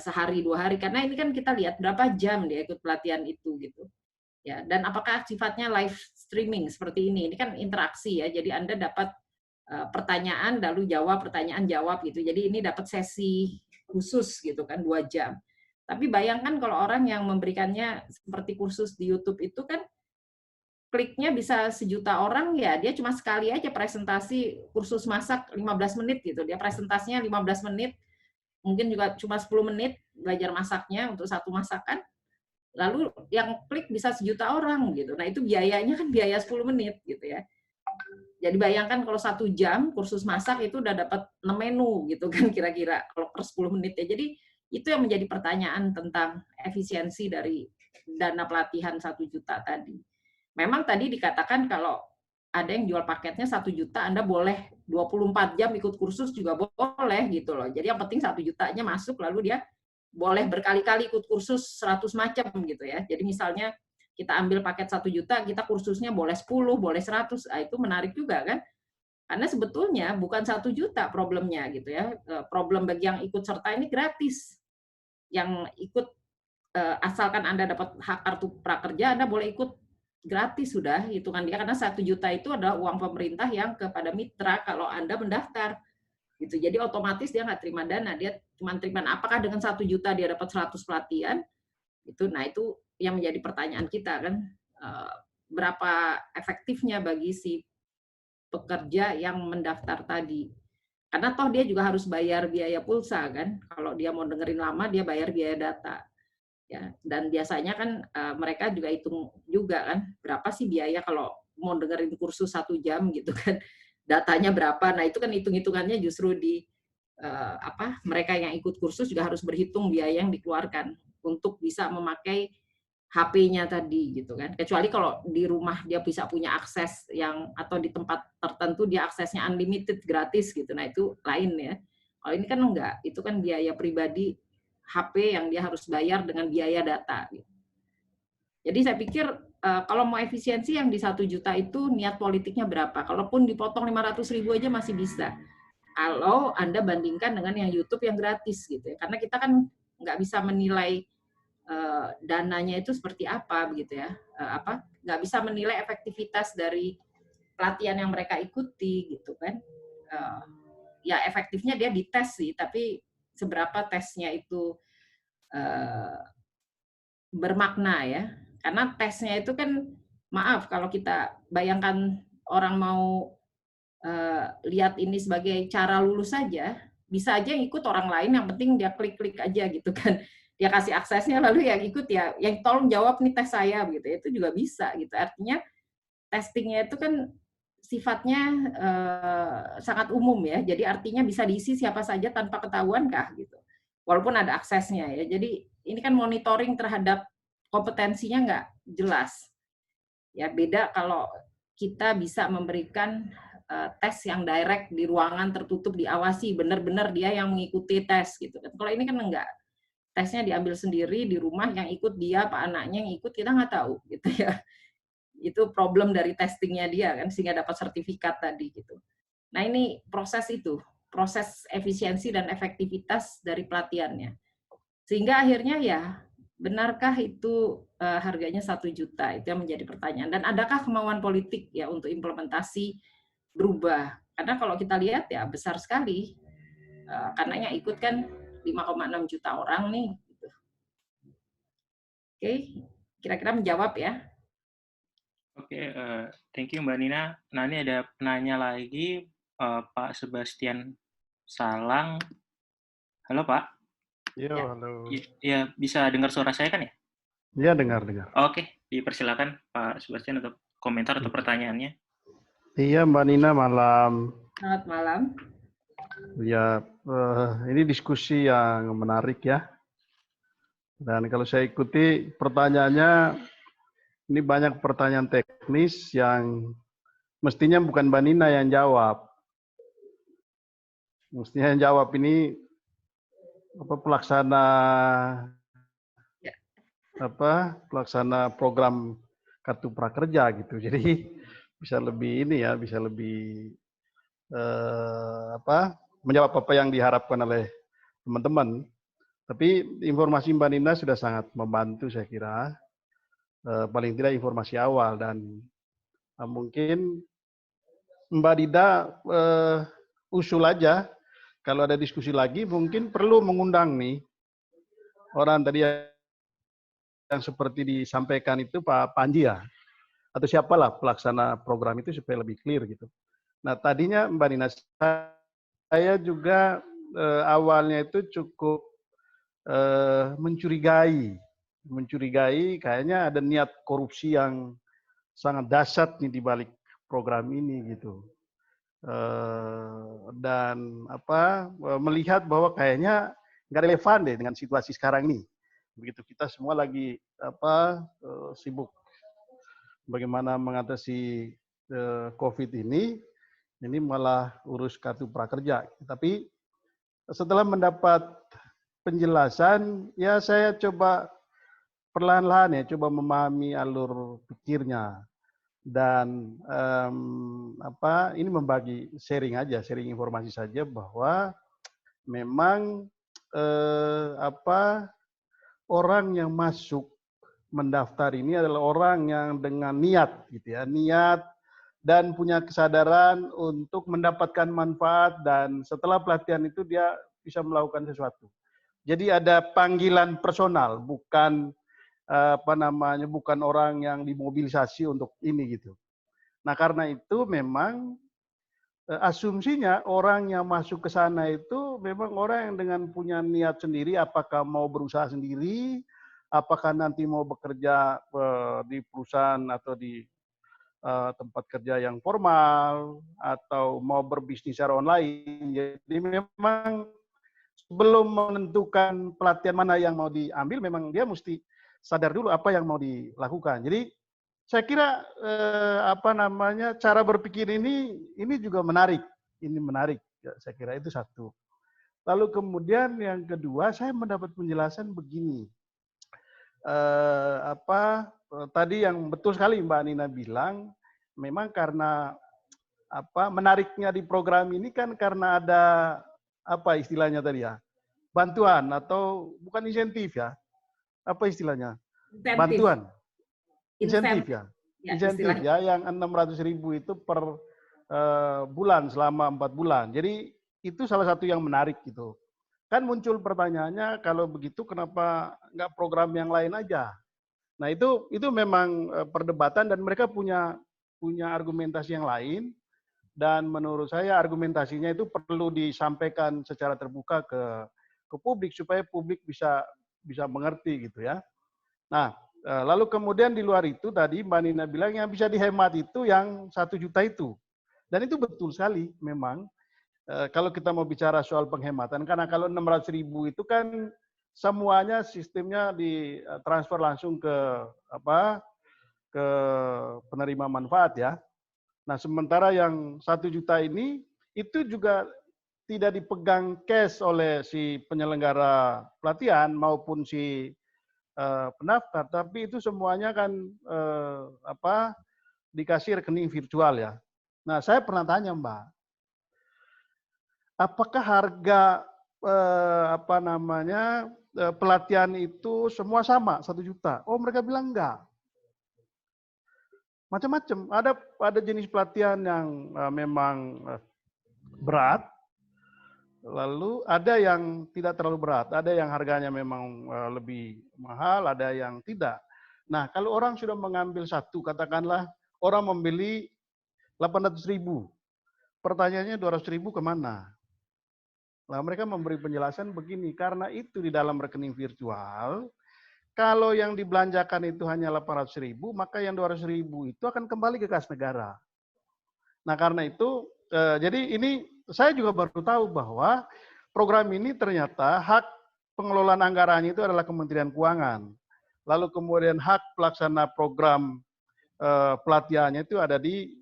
sehari 2 hari, karena ini kan kita lihat berapa jam dia ikut pelatihan itu gitu ya. Dan apakah sifatnya live streaming seperti ini kan interaksi ya, jadi Anda dapat pertanyaan lalu jawab, pertanyaan jawab gitu. Jadi ini dapat sesi khusus gitu kan 2 jam. Tapi bayangkan kalau orang yang memberikannya seperti kursus di YouTube itu kan kliknya bisa 1 juta orang, ya dia cuma sekali aja presentasi kursus masak 15 menit gitu. Dia presentasinya 15 menit, mungkin juga cuma 10 menit belajar masaknya untuk satu masakan. Lalu yang klik bisa 1 juta orang gitu. Nah, itu biayanya kan biaya 10 menit gitu ya. Jadi bayangkan kalau 1 jam kursus masak itu udah dapat 6 menu gitu kan kira-kira kalau per 10 menit ya. Jadi itu yang menjadi pertanyaan tentang efisiensi dari dana pelatihan 1 juta tadi. Memang tadi dikatakan kalau ada yang jual paketnya 1 juta, Anda boleh 24 jam ikut kursus juga boleh gitu loh. Jadi yang penting 1 jutanya masuk, lalu dia boleh berkali-kali ikut kursus 100 macam gitu ya. Jadi misalnya kita ambil paket 1 juta, kita kursusnya boleh 10, boleh 100, itu menarik juga kan. Karena sebetulnya bukan 1 juta problemnya gitu ya. Problem bagi yang ikut serta ini gratis. Yang ikut asalkan Anda dapat hak kartu prakerja, Anda boleh ikut gratis sudah hitungan dia, karena 1 juta itu adalah uang pemerintah yang kepada mitra kalau Anda mendaftar gitu. Jadi otomatis dia nggak terima dana, dia cuma terima. Apakah dengan 1 juta dia dapat 100 pelatihan itu? Nah itu yang menjadi pertanyaan kita kan, berapa efektifnya bagi si pekerja yang mendaftar tadi, karena toh dia juga harus bayar biaya pulsa kan. Kalau dia mau dengerin lama dia bayar biaya data ya, dan biasanya kan mereka juga hitung juga kan berapa sih biaya kalau mau dengerin kursus 1 jam gitu kan, datanya berapa. Nah itu kan hitung-hitungannya justru di mereka yang ikut kursus juga harus berhitung biaya yang dikeluarkan untuk bisa memakai HP-nya tadi gitu kan. Kecuali kalau di rumah dia bisa punya akses yang, atau di tempat tertentu dia aksesnya unlimited gratis gitu. Nah itu lain ya. Kalau ini kan enggak, itu kan biaya pribadi HP yang dia harus bayar dengan biaya data. Jadi saya pikir kalau mau efisiensi yang di 1 juta itu niat politiknya berapa. Kalaupun dipotong 500.000 aja masih bisa. Kalau Anda bandingkan dengan yang YouTube yang gratis gitu ya. Karena kita kan nggak bisa menilai dananya itu seperti apa begitu ya. Nggak bisa menilai efektivitas dari pelatihan yang mereka ikuti gitu kan. ya efektifnya dia dites sih, tapi seberapa tesnya itu bermakna ya. Karena tesnya itu kan, maaf kalau kita bayangkan orang mau lihat ini sebagai cara lulus saja, bisa aja ikut orang lain, yang penting dia klik-klik aja gitu kan. Dia kasih aksesnya lalu yang ikut ya, yang tolong jawab nih tes saya gitu. Itu juga bisa gitu. Artinya testingnya itu kan sifatnya sangat umum ya. Jadi artinya bisa diisi siapa saja tanpa ketahuan kah gitu. Walaupun ada aksesnya ya. Jadi ini kan monitoring terhadap kompetensinya nggak jelas. Ya beda kalau kita bisa memberikan tes yang direct di ruangan tertutup, diawasi benar-benar dia yang mengikuti tes gitu kan. Kalau ini kan enggak, tesnya diambil sendiri di rumah, yang ikut dia apa anaknya yang ikut kita nggak tahu gitu ya. Itu problem dari testingnya dia kan, sehingga dapat sertifikat tadi gitu. Nah ini proses efisiensi dan efektivitas dari pelatihannya, sehingga akhirnya ya benarkah itu harganya 1 juta, itu yang menjadi pertanyaan. Dan adakah kemauan politik ya untuk implementasi berubah? Karena kalau kita lihat ya besar sekali, karena yang ikut kan 5,6 juta orang nih. Gitu. Oke, kira-kira menjawab ya. Oke, thank you Mbak Nina. Nah ini ada penanya lagi, Pak Sebastian Salang. Halo Pak. Yo, halo. Ya, bisa dengar suara saya kan ya? Iya, dengar. Oke, dipersilakan Pak Sebastian untuk komentar atau pertanyaannya. Iya, Mbak Nina, malam. Selamat malam. Ya, ini diskusi yang menarik ya. Dan kalau saya ikuti pertanyaannya, ini banyak pertanyaan teknis yang mestinya bukan Mbak Nina yang jawab. Mestinya yang jawab ini pelaksana program kartu prakerja gitu. Jadi bisa lebih menjawab apa yang diharapkan oleh teman-teman. Tapi informasi Mbak Nina sudah sangat membantu saya kira. Paling tidak informasi awal, dan mungkin Mbak Dida usul aja kalau ada diskusi lagi mungkin perlu mengundang nih orang tadi yang seperti disampaikan itu Pak Panji ya, atau siapalah pelaksana program itu supaya lebih clear gitu. Nah tadinya Mbak Nina, saya juga awalnya itu cukup mencurigai kayaknya ada niat korupsi yang sangat dahsyat nih di balik program ini gitu. Dan melihat bahwa kayaknya nggak relevan deh dengan situasi sekarang ini. Begitu kita semua lagi sibuk bagaimana mengatasi COVID ini malah urus kartu prakerja. Tapi setelah mendapat penjelasan, ya saya coba perlahan-lahan ya, coba memahami alur pikirnya. Dan ini membagi sharing informasi saja bahwa memang orang yang masuk mendaftar ini adalah orang yang dengan niat gitu ya, niat dan punya kesadaran untuk mendapatkan manfaat, dan setelah pelatihan itu dia bisa melakukan sesuatu. Jadi ada panggilan personal, bukan bukan orang yang dimobilisasi untuk ini gitu. Nah karena itu memang asumsinya orang yang masuk ke sana itu memang orang yang dengan punya niat sendiri, apakah mau berusaha sendiri, apakah nanti mau bekerja di perusahaan atau di tempat kerja yang formal, atau mau berbisnis secara online. Jadi memang sebelum menentukan pelatihan mana yang mau diambil, memang dia mesti sadar dulu apa yang mau dilakukan. Jadi saya kira cara berpikir ini juga menarik. Ini menarik, ya, saya kira itu satu. Lalu kemudian yang kedua, saya mendapat penjelasan begini. Tadi yang betul sekali Mbak Nina bilang, memang karena menariknya di program ini kan karena ada istilahnya tadi ya, bantuan atau bukan insentif ya, apa istilahnya? Insentif. Bantuan. Insentif ya. Ya, insentif ya, yang 600.000 itu per bulan selama 4 bulan. Jadi itu salah satu yang menarik gitu. Kan muncul pertanyaannya, kalau begitu kenapa nggak program yang lain aja? Nah itu memang perdebatan dan mereka punya argumentasi yang lain, dan menurut saya argumentasinya itu perlu disampaikan secara terbuka ke publik supaya publik bisa mengerti gitu ya. Nah, lalu kemudian di luar itu tadi Mbak Nina bilang yang bisa dihemat itu yang 1 juta itu. Dan itu betul sekali memang. Kalau kita mau bicara soal penghematan, karena kalau 600.000 itu kan semuanya sistemnya ditransfer langsung ke penerima manfaat ya. Nah, sementara yang 1 juta ini itu juga tidak dipegang cash oleh si penyelenggara pelatihan maupun si pendaftar, tapi itu semuanya kan dikasih rekening virtual ya. Nah, saya pernah tanya Mbak, apakah harga pelatihan itu semua sama 1 juta? Oh, mereka bilang enggak. Macam-macam. Ada jenis pelatihan yang memang berat, lalu ada yang tidak terlalu berat, ada yang harganya memang lebih mahal, ada yang tidak. Nah, kalau orang sudah mengambil satu, katakanlah orang membeli 800.000, pertanyaannya 200.000 kemana? Nah, mereka memberi penjelasan begini, karena itu di dalam rekening virtual, kalau yang dibelanjakan itu hanya 800.000, maka yang 200.000 itu akan kembali ke kas negara. Nah, karena itu, jadi ini saya juga baru tahu bahwa program ini ternyata hak pengelolaan anggarannya itu adalah Kementerian Keuangan. Lalu kemudian hak pelaksana program pelatihannya itu ada di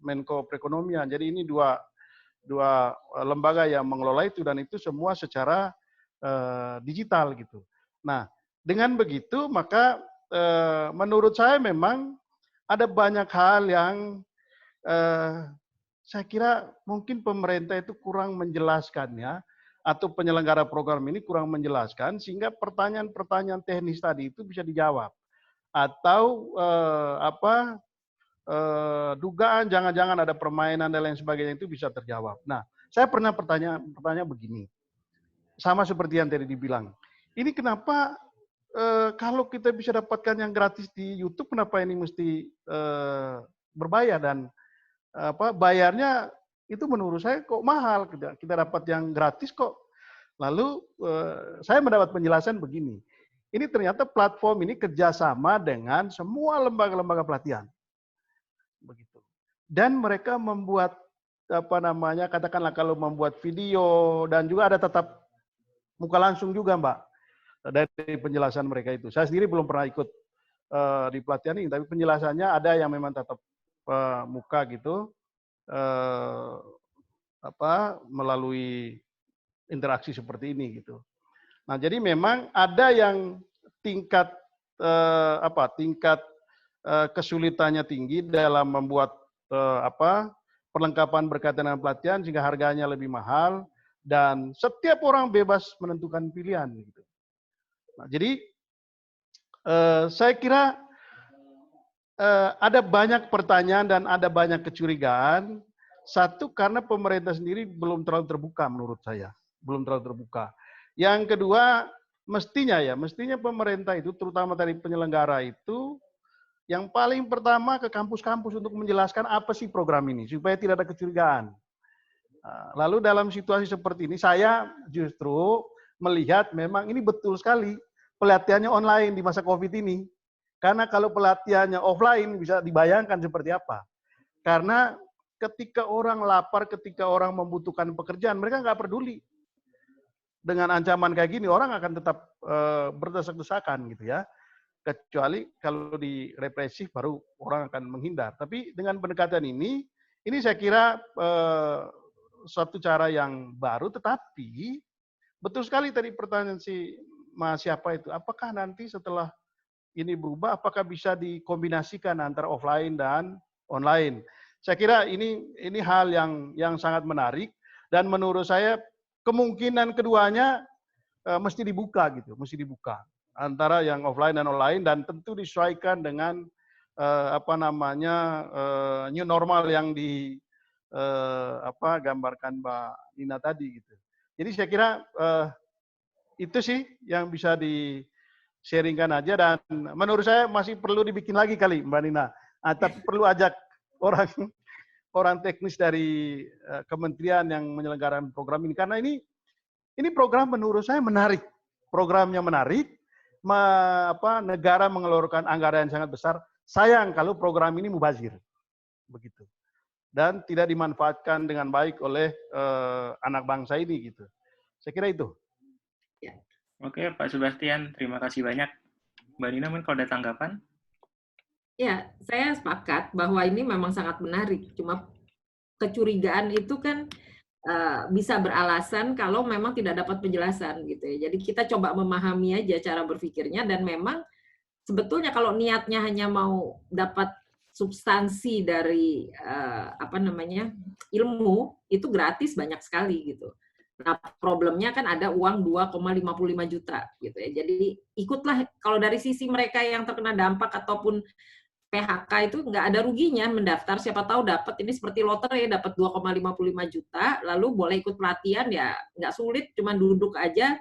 Menko Perekonomian. Jadi ini dua lembaga yang mengelola itu, dan itu semua secara digital gitu. Nah, dengan begitu maka menurut saya memang ada banyak hal yang saya kira mungkin pemerintah itu kurang menjelaskan ya, atau penyelenggara program ini kurang menjelaskan, sehingga pertanyaan-pertanyaan teknis tadi itu bisa dijawab. Atau dugaan jangan-jangan ada permainan dan lain sebagainya itu bisa terjawab. Nah, saya pernah bertanya begini, sama seperti yang tadi dibilang. Ini kenapa kalau kita bisa dapatkan yang gratis di YouTube, kenapa ini mesti berbayar, dan bayarnya itu menurut saya kok mahal, kita dapat yang gratis kok. Lalu saya mendapat penjelasan begini, ini ternyata platform ini kerjasama dengan semua lembaga-lembaga pelatihan, begitu. Dan mereka membuat katakanlah kalau membuat video, dan juga ada tatap muka langsung juga Mbak, dari penjelasan mereka itu. Saya sendiri belum pernah ikut di pelatihan ini, tapi penjelasannya ada yang memang tatap muka gitu, melalui interaksi seperti ini gitu. Nah, jadi memang ada yang tingkat kesulitannya tinggi dalam membuat perlengkapan berkaitan dengan pelatihan sehingga harganya lebih mahal, dan setiap orang bebas menentukan pilihan gitu. Nah, jadi saya kira ada banyak pertanyaan dan ada banyak kecurigaan. Satu, karena pemerintah sendiri belum terlalu terbuka menurut saya, belum terlalu terbuka. Yang kedua, mestinya pemerintah itu, terutama dari penyelenggara itu, yang paling pertama ke kampus-kampus untuk menjelaskan apa sih program ini, supaya tidak ada kecurigaan. Lalu dalam situasi seperti ini, saya justru melihat memang ini betul sekali pelatihannya online di masa COVID ini. Karena kalau pelatihannya offline bisa dibayangkan seperti apa. Karena ketika orang lapar, ketika orang membutuhkan pekerjaan, mereka nggak peduli. Dengan ancaman kayak gini, orang akan tetap berdesak-desakan gitu ya. Kecuali kalau di represif baru orang akan menghindar. Tapi dengan pendekatan ini saya kira suatu cara yang baru, tetapi betul sekali tadi pertanyaan si Mas siapa itu, apakah nanti setelah ini berubah, apakah bisa dikombinasikan antara offline dan online? Saya kira ini hal yang sangat menarik, dan menurut saya kemungkinan keduanya mesti dibuka gitu, mesti dibuka antara yang offline dan online, dan tentu disesuaikan dengan new normal yang gambarkan Mbak Nina tadi gitu. Jadi saya kira itu sih yang bisa di-sharingkan aja, dan menurut saya masih perlu dibikin lagi kali Mbak Nina. Tapi perlu ajak orang teknis dari kementerian yang menyelenggarakan program ini, karena ini program menurut saya menarik. Programnya menarik, negara mengeluarkan anggaran yang sangat besar. Sayang kalau program ini mubazir. Begitu. Dan tidak dimanfaatkan dengan baik oleh anak bangsa ini gitu. Saya kira itu. Oke, Pak Sebastian, terima kasih banyak. Mbak Nina, mungkin kalau ada tanggapan? Ya, saya sepakat bahwa ini memang sangat menarik. Cuma kecurigaan itu kan bisa beralasan kalau memang tidak dapat penjelasan gitu ya. Jadi kita coba memahami aja cara berpikirnya, dan memang sebetulnya kalau niatnya hanya mau dapat substansi dari ilmu, itu gratis banyak sekali gitu. Nah, problemnya kan ada uang 2,55 juta gitu ya. Jadi ikutlah, kalau dari sisi mereka yang terkena dampak ataupun PHK itu nggak ada ruginya mendaftar, siapa tahu dapat, ini seperti lotre ya, dapat 2,55 juta, lalu boleh ikut pelatihan, ya nggak sulit, cuma duduk aja,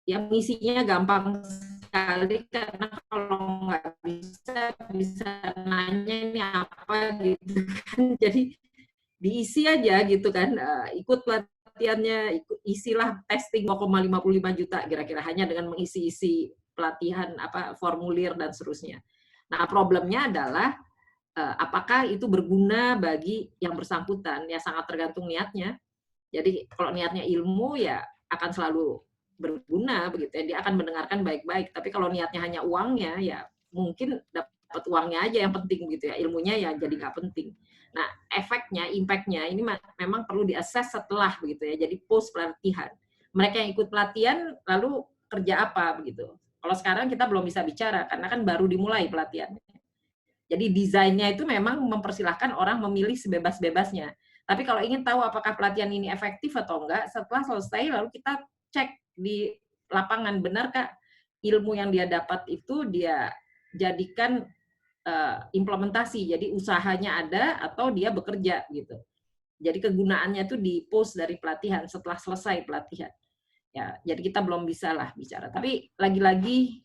yang ngisinya gampang sekali, karena kalau nggak bisa nanya ini apa gitu kan, jadi diisi aja gitu kan, ikut pelatihannya, isilah testing 2,55 juta kira-kira hanya dengan mengisi-isi pelatihan formulir dan seterusnya. Nah, problemnya adalah apakah itu berguna bagi yang bersangkutan, ya sangat tergantung niatnya. Jadi kalau niatnya ilmu ya akan selalu berguna begitu ya, dia akan mendengarkan baik-baik. Tapi kalau niatnya hanya uangnya, ya mungkin dapat uangnya aja yang penting gitu ya, ilmunya ya jadi nggak penting. Nah, efeknya, impact-nya ini memang perlu diakses setelah begitu ya, jadi post pelatihan. Mereka yang ikut pelatihan lalu kerja apa begitu. Kalau sekarang kita belum bisa bicara karena kan baru dimulai pelatihannya. Jadi desainnya itu memang mempersilahkan orang memilih sebebas-bebasnya. Tapi kalau ingin tahu apakah pelatihan ini efektif atau enggak, setelah selesai lalu kita cek di lapangan, benarkah ilmu yang dia dapat itu dia jadikan implementasi, jadi usahanya ada atau dia bekerja gitu. Jadi kegunaannya itu di post dari pelatihan setelah selesai pelatihan. Ya, jadi kita belum bisa lah bicara. Tapi lagi-lagi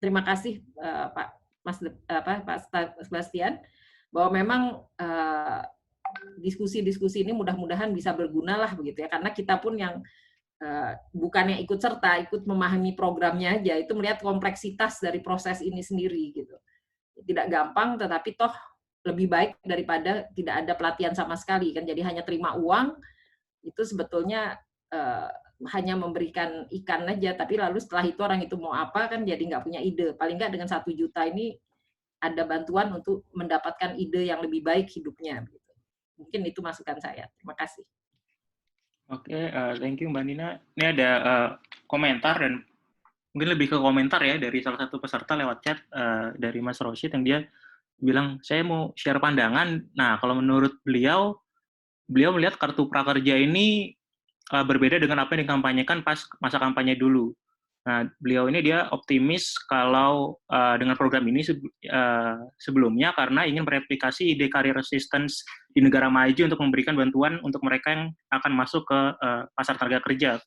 terima kasih Pak Sebastian, bahwa memang diskusi-diskusi ini mudah-mudahan bisa berguna lah begitu ya, karena kita pun yang bukannya ikut serta, ikut memahami programnya aja, itu melihat kompleksitas dari proses ini sendiri gitu. Tidak gampang, tetapi toh lebih baik daripada tidak ada pelatihan sama sekali kan. Jadi hanya terima uang itu sebetulnya hanya memberikan ikan aja, tapi lalu setelah itu orang itu mau apa kan jadi nggak punya ide. Paling nggak dengan 1 juta ini ada bantuan untuk mendapatkan ide yang lebih baik hidupnya. Gitu. Mungkin itu masukan saya. Terima kasih. Oke, thank you Mbak Nina. Ini ada komentar, dan mungkin lebih ke komentar ya dari salah satu peserta lewat chat dari Mas Rosyid, yang dia bilang, saya mau share pandangan. Nah, kalau menurut beliau melihat kartu prakerja ini berbeda dengan apa yang dikampanyekan pas masa kampanye dulu. Nah, beliau ini dia optimis kalau dengan program ini sebelumnya karena ingin mereplikasi ide career assistance di negara maju untuk memberikan bantuan untuk mereka yang akan masuk ke pasar tenaga kerja,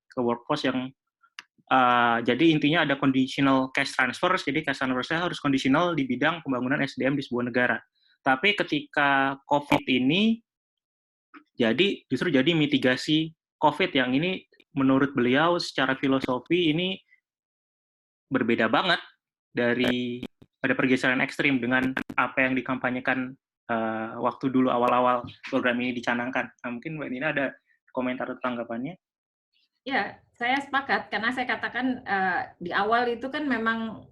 ke workforce yang jadi intinya ada conditional cash transfer, jadi cash transfer harus conditional di bidang pembangunan SDM di sebuah negara. Tapi ketika COVID ini justru jadi mitigasi COVID yang ini menurut beliau secara filosofi ini berbeda banget dari pada pergeseran ekstrim dengan apa yang dikampanyekan waktu dulu awal-awal program ini dicanangkan. Nah, mungkin Mbak Nina ada komentar atau tanggapannya? Ya, saya sepakat karena saya katakan di awal itu kan memang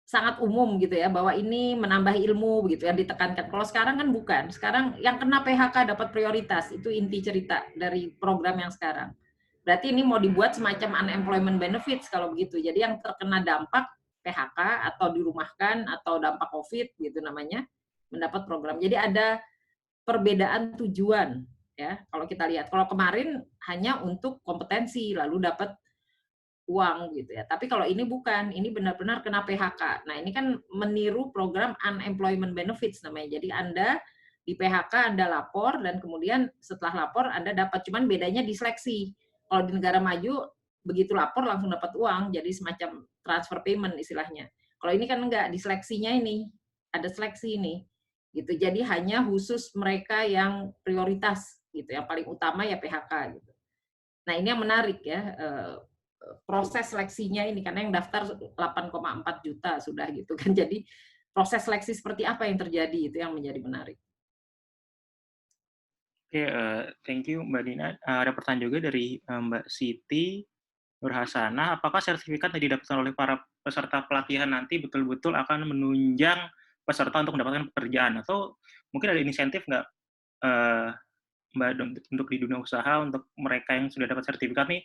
sangat umum gitu ya, bahwa ini menambah ilmu gitu yang ditekankan. Kalau sekarang kan bukan. Sekarang yang kena PHK dapat prioritas, itu inti cerita dari program yang sekarang. Berarti ini mau dibuat semacam unemployment benefits kalau begitu. Jadi yang terkena dampak PHK atau dirumahkan atau dampak COVID gitu namanya, mendapat program. Jadi ada perbedaan tujuan ya. Kalau kita lihat, kalau kemarin hanya untuk kompetensi lalu dapat uang gitu ya. Tapi kalau ini bukan, ini benar-benar kena PHK. Nah, ini kan meniru program unemployment benefits namanya. Jadi Anda Di PHK Anda lapor dan kemudian setelah lapor Anda dapat, cuman bedanya di seleksi. Kalau di negara maju begitu lapor langsung dapat uang, jadi semacam transfer payment istilahnya. Kalau ini kan enggak, di seleksinya ini ada seleksi ini, gitu. Jadi hanya khusus mereka yang prioritas, gitu. Yang paling utama ya PHK, gitu. Nah ini yang menarik ya, proses seleksinya ini karena yang daftar 8,4 juta sudah gitu kan. Jadi proses seleksi seperti apa yang terjadi itu yang menjadi menarik. Oke, thank you Mbak Dina. Ada pertanyaan juga dari Mbak Siti Nurhasana. Apakah sertifikat yang didapatkan oleh para peserta pelatihan nanti betul-betul akan menunjang peserta untuk mendapatkan pekerjaan? Atau mungkin ada insentif nggak, Mbak, untuk di dunia usaha, untuk mereka yang sudah dapat sertifikat nih,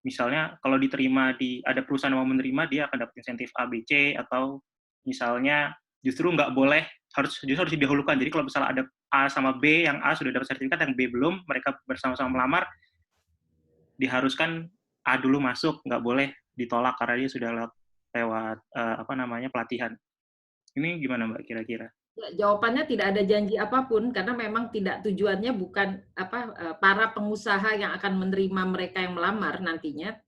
misalnya kalau diterima ada perusahaan yang mau menerima, dia akan dapat insentif A, B, C, atau misalnya justru nggak boleh, harus didahulukan. Jadi kalau misalnya ada A sama B, yang A sudah dapat sertifikat, yang B belum, mereka bersama-sama melamar, diharuskan A dulu masuk, nggak boleh ditolak karena dia sudah lewat pelatihan. Ini gimana Mbak kira-kira? Jawabannya tidak ada janji apapun karena memang tidak, tujuannya bukan para pengusaha yang akan menerima mereka yang melamar nantinya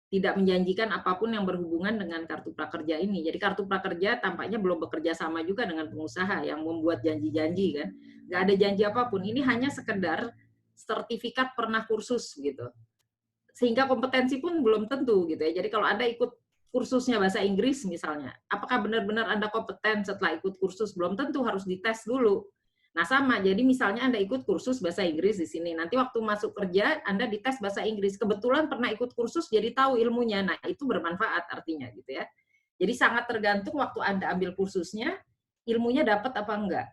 tidak menjanjikan apapun yang berhubungan dengan kartu prakerja ini. Jadi kartu prakerja tampaknya belum bekerja sama juga dengan pengusaha yang membuat janji-janji kan. Nggak ada janji apapun. Ini hanya sekedar sertifikat pernah kursus gitu. Sehingga kompetensi pun belum tentu gitu ya. Jadi kalau Anda ikut kursusnya bahasa Inggris misalnya, apakah benar-benar Anda kompeten setelah ikut kursus? Belum tentu, harus dites dulu. Nah sama, jadi misalnya Anda ikut kursus bahasa Inggris di sini, nanti waktu masuk kerja Anda dites bahasa Inggris, kebetulan pernah ikut kursus jadi tahu ilmunya, nah itu bermanfaat artinya gitu ya. Jadi sangat tergantung waktu Anda ambil kursusnya, ilmunya dapat apa enggak.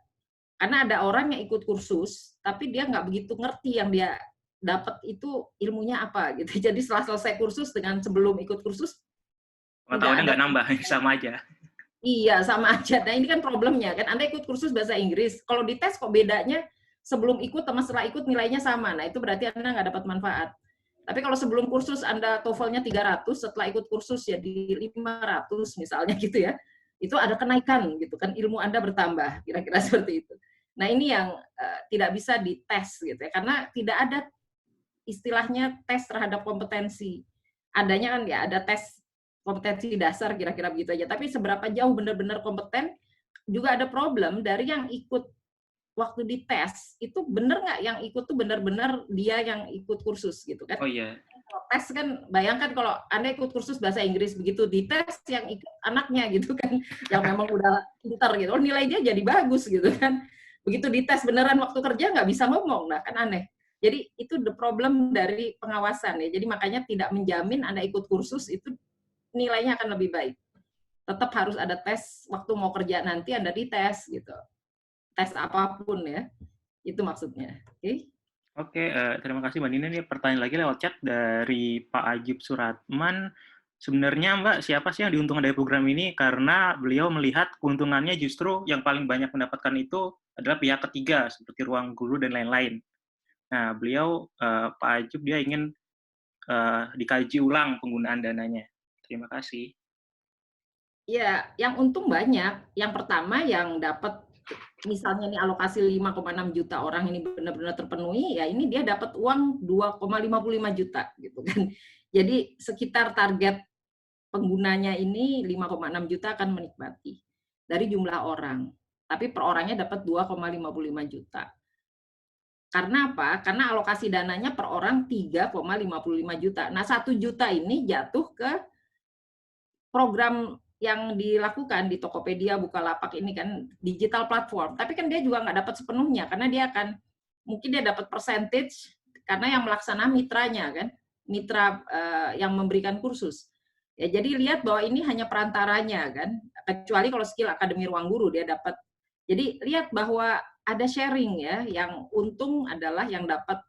Karena ada orang yang ikut kursus, tapi dia nggak begitu ngerti yang dia dapat itu ilmunya apa gitu. Jadi setelah selesai kursus dengan sebelum ikut kursus, pengetahuannya nggak nambah, sama aja. Iya, sama aja. Nah, ini kan problemnya kan. Anda ikut kursus bahasa Inggris, kalau dites kok bedanya sebelum ikut sama setelah ikut nilainya sama. Nah, itu berarti Anda nggak dapat manfaat. Tapi kalau sebelum kursus Anda TOEFL-nya 300, setelah ikut kursus jadi 500 misalnya gitu ya, itu ada kenaikan gitu kan, ilmu Anda bertambah, kira-kira seperti itu. Nah, ini yang tidak bisa dites gitu ya, karena tidak ada istilahnya tes terhadap kompetensi. Adanya kan ya ada tes kompetensi dasar kira-kira begitu aja. Tapi seberapa jauh benar-benar kompeten, juga ada problem dari yang ikut waktu dites, itu benar nggak yang ikut tuh benar-benar dia yang ikut kursus gitu kan. Oh iya. Kalau tes kan, bayangkan kalau Anda ikut kursus bahasa Inggris, begitu dites yang ikut anaknya gitu kan, yang memang udah pintar gitu, oh nilai dia jadi bagus gitu kan. Begitu dites beneran waktu kerja nggak bisa ngomong, nah kan aneh. Jadi itu the problem dari pengawasan ya. Jadi makanya tidak menjamin Anda ikut kursus itu nilainya akan lebih baik. Tetap harus ada tes waktu mau kerja nanti Anda dites gitu. Tes apapun ya. Itu maksudnya. Oke. Oke, terima kasih Mbak Nina. Ini pertanyaan lagi lewat chat dari Pak Ajib Suratman. Sebenarnya Mbak, siapa sih yang diuntungkan dari program ini? Karena beliau melihat keuntungannya justru yang paling banyak mendapatkan itu adalah pihak ketiga, seperti ruang guru dan lain-lain. Nah, beliau, Pak Ajib, dia ingin dikaji ulang penggunaan dananya. Terima kasih. Ya, yang untung banyak. Yang pertama yang dapat, misalnya nih alokasi 5,6 juta orang ini benar-benar terpenuhi, ya ini dia dapat uang 2,55 juta gitu kan. Jadi sekitar target penggunanya ini 5,6 juta akan menikmati dari jumlah orang. Tapi per orangnya dapat 2,55 juta. Karena apa? Karena alokasi dananya per orang 3,55 juta. Nah, 1 juta ini jatuh ke program yang dilakukan di Tokopedia, Bukalapak ini kan digital platform. Tapi kan dia juga nggak dapat sepenuhnya, karena dia akan, mungkin dia dapat percentage, karena yang melaksana mitranya kan, mitra yang memberikan kursus. Ya, jadi lihat bahwa ini hanya perantaranya kan, kecuali kalau skill Akademi Ruang Guru dia dapat. Jadi lihat bahwa ada sharing ya, yang untung adalah yang dapat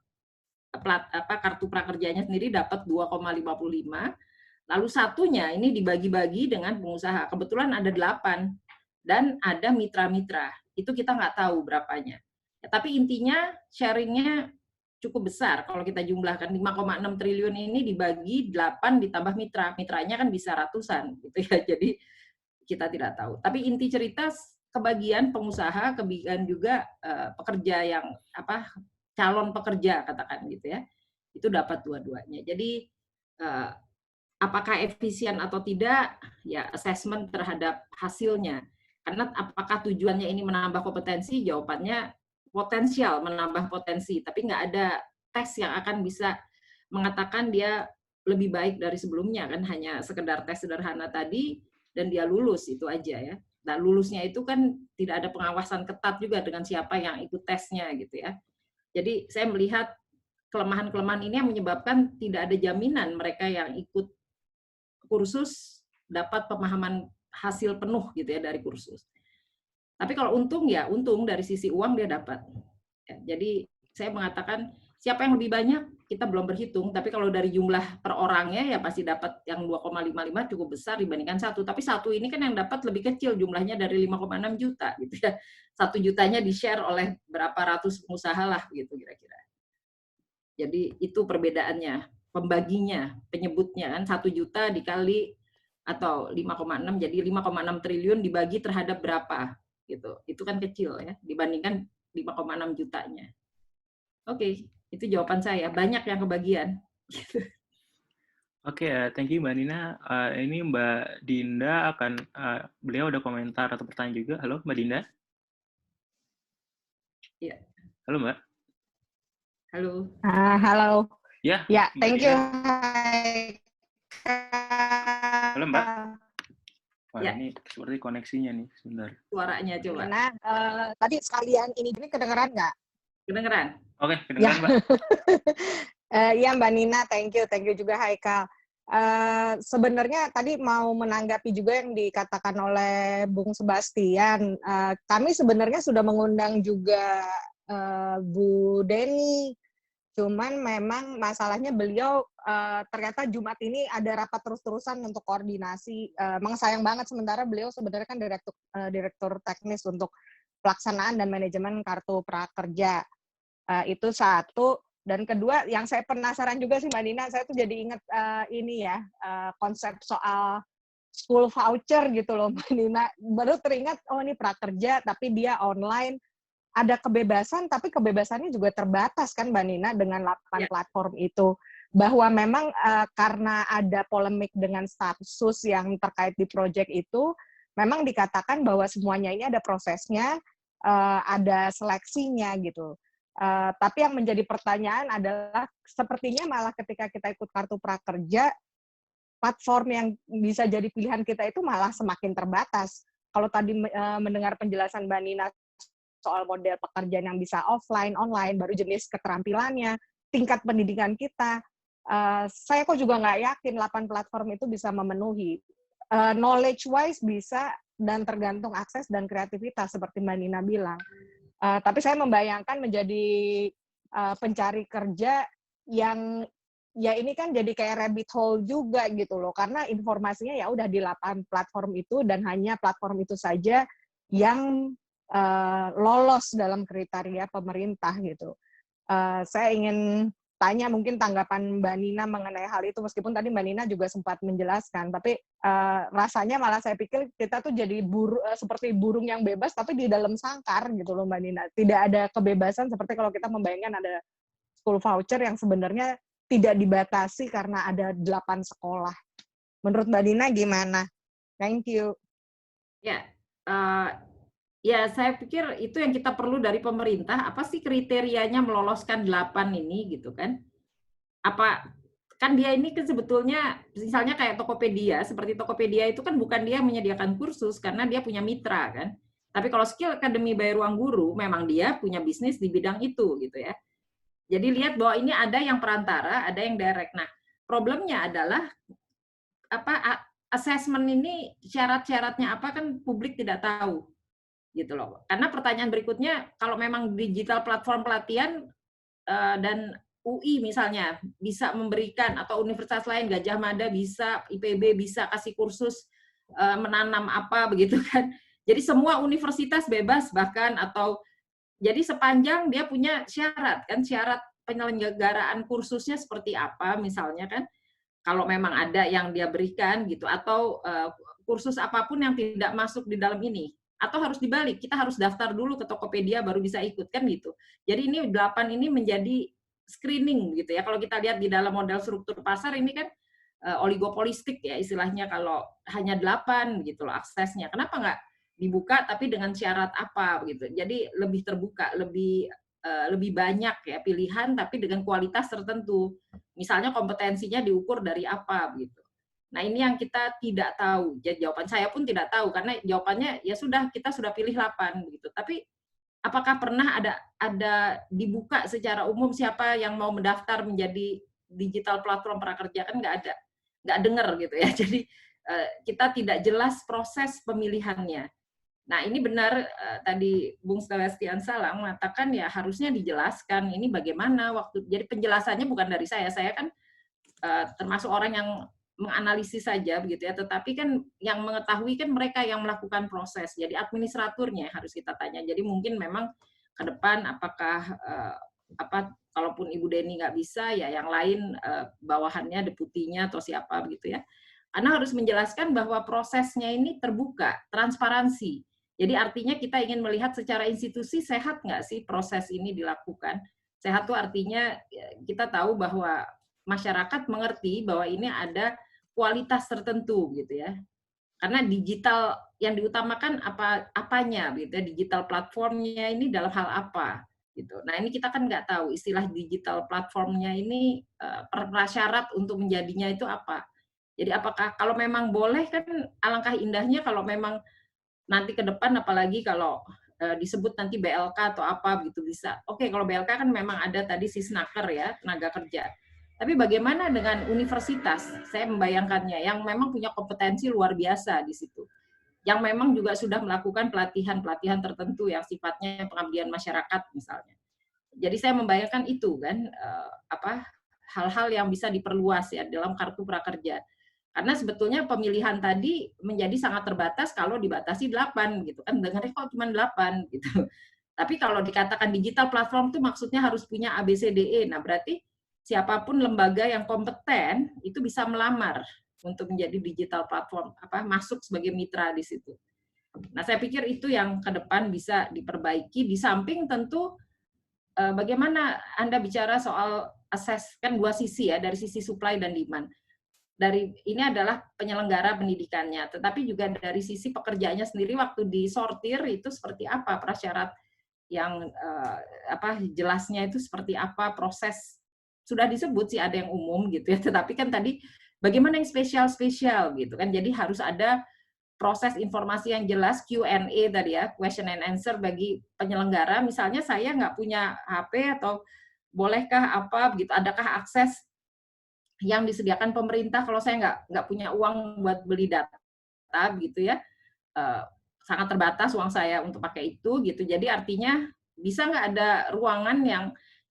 kartu prakerjanya sendiri dapat 2,55, lalu satunya ini dibagi-bagi dengan pengusaha. Kebetulan ada 8 dan ada mitra-mitra. Itu kita nggak tahu berapanya. Ya, tapi intinya sharingnya cukup besar kalau kita jumlahkan 5,6 triliun ini dibagi 8 ditambah mitra. Mitranya kan bisa ratusan gitu ya. Jadi kita tidak tahu. Tapi inti cerita kebagian pengusaha, kebagian juga pekerja yang calon pekerja katakan gitu ya, itu dapat dua-duanya. Jadi apakah efisien atau tidak, ya assessment terhadap hasilnya. Karena apakah tujuannya ini menambah kompetensi, jawabannya potensial menambah potensi, tapi nggak ada tes yang akan bisa mengatakan dia lebih baik dari sebelumnya, kan hanya sekedar tes sederhana tadi dan dia lulus, itu aja ya. Dan lulusnya itu kan tidak ada pengawasan ketat juga dengan siapa yang ikut tesnya gitu ya. Jadi saya melihat kelemahan-kelemahan ini yang menyebabkan tidak ada jaminan mereka yang ikut kursus dapat pemahaman hasil penuh gitu ya dari kursus. Tapi kalau untung ya untung dari sisi uang dia dapat. Ya, jadi saya mengatakan siapa yang lebih banyak kita belum berhitung, tapi kalau dari jumlah per orangnya ya pasti dapat yang 2,55 cukup besar dibandingkan satu. Tapi satu ini kan yang dapat lebih kecil jumlahnya dari 5,6 juta gitu ya. 1 jutanya di-share oleh berapa ratus pengusaha lah gitu kira-kira. Jadi itu perbedaannya, pembaginya, penyebutnya kan 1 juta dikali atau 5,6 jadi 5,6 triliun dibagi terhadap berapa gitu. Itu kan kecil ya dibandingkan 5,6 jutanya. Oke, itu jawaban saya. Banyak yang kebagian. Oke, thank you Mbak Nina. Ini Mbak Dinda akan, beliau ada komentar atau pertanyaan juga. Halo Mbak Dinda. Iya. Halo Mbak. Halo. Halo. Ya. Ya, thank you. Halo Mbak. Wah, ya. Ini seperti koneksinya nih, sebentar. Suaranya coba. Nah, tadi sekalian ini kedengeran nggak? Kedengeran. Oke, kedengeran ya. Mbak. Iya Mbak Nina, thank you juga Haikal. Sebenarnya tadi mau menanggapi juga yang dikatakan oleh Bung Sebastian. Kami sebenarnya sudah mengundang juga Bu Deni. Cuman memang masalahnya beliau ternyata Jumat ini ada rapat terus-terusan untuk koordinasi. Memang sayang banget sementara beliau sebenarnya kan direktur teknis untuk pelaksanaan dan manajemen kartu prakerja. Itu satu. Dan kedua, yang saya penasaran juga sih Mbak Nina, saya tuh jadi ingat ini ya, konsep soal school voucher gitu loh Mbak Nina. Baru teringat, oh ini prakerja tapi dia online. Ada kebebasan, tapi kebebasannya juga terbatas kan Mbak Nina dengan 8 platform itu. Bahwa memang karena ada polemik dengan status yang terkait di proyek itu, memang dikatakan bahwa semuanya ini ada prosesnya, ada seleksinya gitu. Tapi yang menjadi pertanyaan adalah, sepertinya malah ketika kita ikut kartu prakerja, platform yang bisa jadi pilihan kita itu malah semakin terbatas. Kalau tadi mendengar penjelasan Mbak Nina, soal model pekerjaan yang bisa offline, online, baru jenis keterampilannya, tingkat pendidikan kita. Saya kok juga nggak yakin 8 platform itu bisa memenuhi. Knowledge-wise bisa, dan tergantung akses dan kreativitas, seperti Mbak Nina bilang. Tapi saya membayangkan menjadi pencari kerja yang, ya ini kan jadi kayak rabbit hole juga gitu loh, karena informasinya ya udah di 8 platform itu, dan hanya platform itu saja yang lolos dalam kriteria pemerintah gitu. Saya ingin tanya mungkin tanggapan Mbak Nina mengenai hal itu, meskipun tadi Mbak Nina juga sempat menjelaskan, tapi rasanya malah saya pikir kita tuh jadi seperti burung yang bebas tapi di dalam sangkar gitu loh Mbak Nina. Tidak ada kebebasan seperti kalau kita membayangkan ada school voucher yang sebenarnya tidak dibatasi karena ada 8 sekolah. Menurut Mbak Nina gimana? Thank you. Ya, saya pikir itu yang kita perlu dari pemerintah, apa sih kriterianya meloloskan 8 ini gitu kan? Apa kan dia ini kan sebetulnya misalnya kayak Tokopedia, seperti Tokopedia itu kan bukan dia menyediakan kursus karena dia punya mitra kan. Tapi kalau Skill Academy by Ruang Guru memang dia punya bisnis di bidang itu gitu ya. Jadi lihat bahwa ini ada yang perantara, ada yang direct. Nah, problemnya adalah assessment ini syarat-syaratnya apa kan publik tidak tahu. Gitu loh. Karena pertanyaan berikutnya, kalau memang digital platform pelatihan dan UI misalnya bisa memberikan, atau universitas lain, Gajah Mada bisa, IPB bisa kasih kursus menanam apa begitu kan. Jadi semua universitas bebas bahkan, atau jadi sepanjang dia punya syarat kan, syarat penyelenggaraan kursusnya seperti apa misalnya kan, kalau memang ada yang dia berikan gitu, atau kursus apapun yang tidak masuk di dalam ini. Atau harus dibalik, kita harus daftar dulu ke Tokopedia baru bisa ikut, kan gitu. Jadi ini 8 ini menjadi screening gitu ya. Kalau kita lihat di dalam model struktur pasar ini kan oligopolistik ya istilahnya, kalau hanya 8 gitu loh aksesnya. Kenapa nggak dibuka tapi dengan syarat apa gitu. Jadi lebih terbuka, lebih banyak ya pilihan tapi dengan kualitas tertentu. Misalnya kompetensinya diukur dari apa gitu. Nah, ini yang kita tidak tahu. Jadi jawaban saya pun tidak tahu karena jawabannya ya sudah, kita sudah pilih 8 gitu. Tapi apakah pernah ada dibuka secara umum siapa yang mau mendaftar menjadi digital platform prakerja? Kan nggak dengar gitu ya. Jadi kita tidak jelas proses pemilihannya. Nah, ini benar tadi Bung Sebastian Salang mengatakan ya harusnya dijelaskan ini bagaimana waktu. Jadi penjelasannya bukan dari saya kan termasuk orang yang menganalisis saja begitu ya, tetapi kan yang mengetahui kan mereka yang melakukan proses. Jadi administraturnya harus kita tanya. Jadi mungkin memang ke depan apakah kalaupun Ibu Deni nggak bisa ya yang lain bawahannya deputinya atau siapa begitu ya. Karena harus menjelaskan bahwa prosesnya ini terbuka, transparansi. Jadi artinya kita ingin melihat secara institusi sehat nggak sih proses ini dilakukan. Sehat itu artinya kita tahu bahwa masyarakat mengerti bahwa ini ada kualitas tertentu gitu ya. Karena digital yang diutamakan apanya gitu ya, digital platformnya ini dalam hal apa gitu. Nah, ini kita kan nggak tahu istilah digital platformnya ini prasyarat untuk menjadinya itu apa. Jadi apakah kalau memang boleh kan alangkah indahnya kalau memang nanti ke depan apalagi kalau disebut nanti BLK atau apa gitu bisa. Oke, kalau BLK kan memang ada tadi Sisnaker ya, tenaga kerja. Tapi bagaimana dengan universitas? Saya membayangkannya yang memang punya kompetensi luar biasa di situ. Yang memang juga sudah melakukan pelatihan-pelatihan tertentu yang sifatnya pengabdian masyarakat misalnya. Jadi saya membayangkan itu kan hal-hal yang bisa diperluas ya dalam kartu prakerja. Karena sebetulnya pemilihan tadi menjadi sangat terbatas kalau dibatasi 8 gitu kan. Dengarnya kok cuma 8 gitu. Tapi kalau dikatakan digital platform itu maksudnya harus punya ABCDE. Nah, berarti siapapun lembaga yang kompeten itu bisa melamar untuk menjadi digital platform, masuk sebagai mitra di situ. Nah, saya pikir itu yang ke depan bisa diperbaiki, di samping tentu bagaimana Anda bicara soal assess, kan dua sisi ya, dari sisi supply dan demand. Dari ini adalah penyelenggara pendidikannya, tetapi juga dari sisi pekerjaannya sendiri waktu disortir itu seperti apa prasyarat yang jelasnya itu seperti apa, proses sudah disebut sih ada yang umum gitu ya, tetapi kan tadi bagaimana yang spesial gitu kan, jadi harus ada proses informasi yang jelas, Q&A tadi ya, question and answer bagi penyelenggara. Misalnya saya nggak punya HP atau bolehkah apa begitu, adakah akses yang disediakan pemerintah kalau saya nggak punya uang buat beli data gitu ya, sangat terbatas uang saya untuk pakai itu gitu. Jadi artinya bisa nggak ada ruangan yang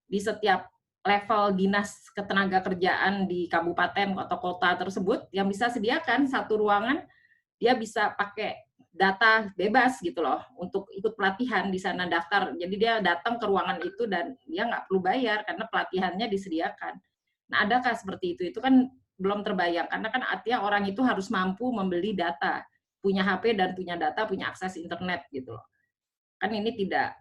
di setiap level dinas ketenagakerjaan di kabupaten atau kota tersebut yang bisa sediakan satu ruangan dia bisa pakai data bebas gitu loh untuk ikut pelatihan di sana, daftar. Jadi dia datang ke ruangan itu dan dia nggak perlu bayar karena pelatihannya disediakan. Nah, adakah seperti itu? Itu kan belum terbayang, karena kan artinya orang itu harus mampu membeli data, punya HP dan punya data, punya akses internet gitu loh. Kan ini tidak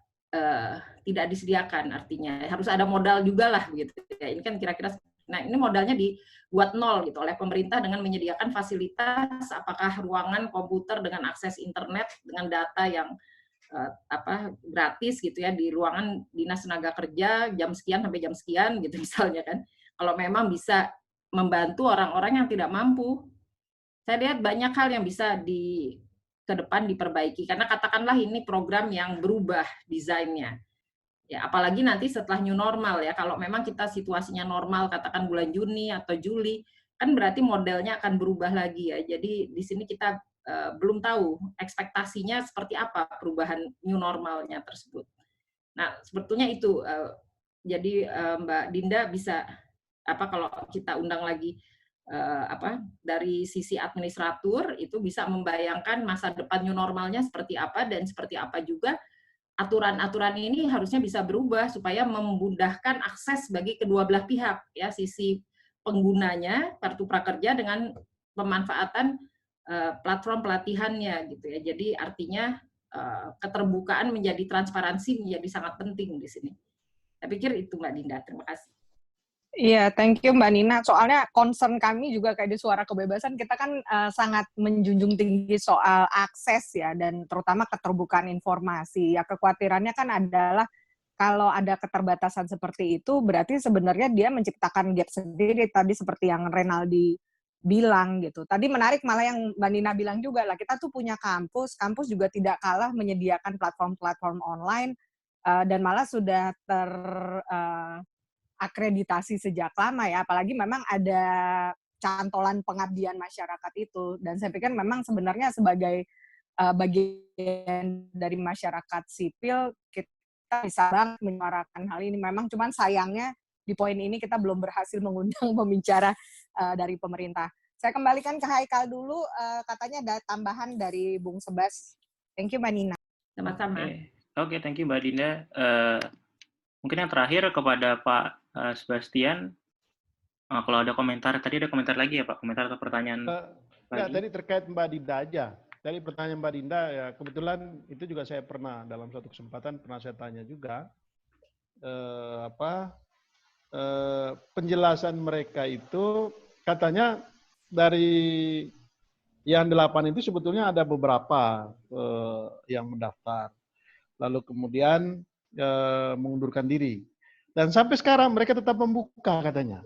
disediakan, artinya harus ada modal juga lah gitu. Ya, ini kan kira-kira, nah ini modalnya dibuat nol gitu oleh pemerintah dengan menyediakan fasilitas, apakah ruangan komputer dengan akses internet, dengan data yang gratis gitu ya di ruangan dinas tenaga kerja jam sekian sampai jam sekian gitu misalnya kan. Kalau memang bisa membantu orang-orang yang tidak mampu. Saya lihat banyak hal yang bisa ke depan diperbaiki, karena katakanlah ini program yang berubah desainnya. Ya, apalagi nanti setelah new normal ya, kalau memang kita situasinya normal, katakan bulan Juni atau Juli, kan berarti modelnya akan berubah lagi ya. Jadi di sini kita belum tahu ekspektasinya seperti apa perubahan new normalnya tersebut. Nah, sebetulnya itu. Jadi Mbak Dinda bisa kalau kita undang lagi dari sisi administratur itu bisa membayangkan masa depan new normalnya seperti apa, dan seperti apa juga aturan-aturan ini harusnya bisa berubah supaya memudahkan akses bagi kedua belah pihak ya, sisi penggunanya kartu prakerja dengan pemanfaatan platform pelatihannya gitu ya. Jadi artinya keterbukaan menjadi transparansi menjadi sangat penting di sini. Saya pikir itu Mbak Dinda. Terima kasih. Iya, thank you Mbak Nina. Soalnya concern kami juga kayak di Suara Kebebasan, kita kan sangat menjunjung tinggi soal akses ya, dan terutama keterbukaan informasi. Ya, kekhawatirannya kan adalah kalau ada keterbatasan seperti itu, berarti sebenarnya dia menciptakan gap sendiri, tadi seperti yang Renaldi bilang gitu. Tadi menarik malah yang Mbak Nina bilang juga lah, kita tuh punya kampus juga tidak kalah menyediakan platform-platform online, dan malah sudah akreditasi sejak lama ya, apalagi memang ada cantolan pengabdian masyarakat itu, dan saya pikir memang sebenarnya sebagai bagian dari masyarakat sipil kita bisa banget menyuarakan hal ini. Memang cuman sayangnya di poin ini kita belum berhasil mengundang pembicara dari pemerintah. Saya kembalikan ke Haikal dulu, katanya ada tambahan dari Bung Sebas. Thank you Mbak Nina. Sama-sama. Oke, thank you Mbak Dinda. Mungkin yang terakhir kepada Pak Sebastian, kalau ada komentar, tadi ada komentar lagi ya Pak, komentar atau pertanyaan lagi? Tadi terkait Mbak Dinda aja. Tadi pertanyaan Mbak Dinda, ya kebetulan itu juga saya pernah, dalam suatu kesempatan pernah saya tanya juga, penjelasan mereka itu, katanya dari yang 8 itu sebetulnya ada beberapa yang mendaftar. Lalu kemudian mengundurkan diri. Dan sampai sekarang mereka tetap membuka katanya.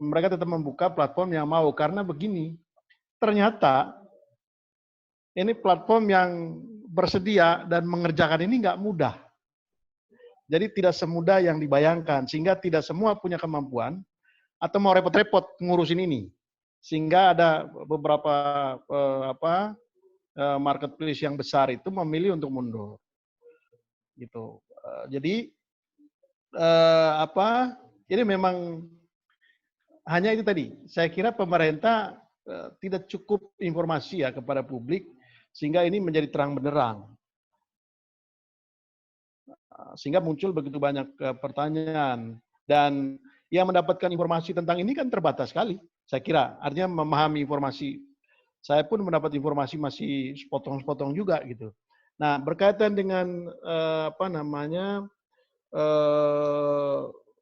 Mereka tetap membuka platform yang mau. Karena begini, ternyata ini platform yang bersedia dan mengerjakan ini nggak mudah. Jadi tidak semudah yang dibayangkan. Sehingga tidak semua punya kemampuan atau mau repot-repot ngurusin ini. Sehingga ada beberapa marketplace yang besar itu memilih untuk mundur. Gitu. Jadi ini memang hanya itu tadi. Saya kira pemerintah tidak cukup informasi ya kepada publik sehingga ini menjadi terang benderang. Sehingga muncul begitu banyak pertanyaan dan yang mendapatkan informasi tentang ini kan terbatas sekali. Saya kira artinya memahami informasi. Saya pun mendapat informasi masih sepotong-sepotong juga gitu. Nah, berkaitan dengan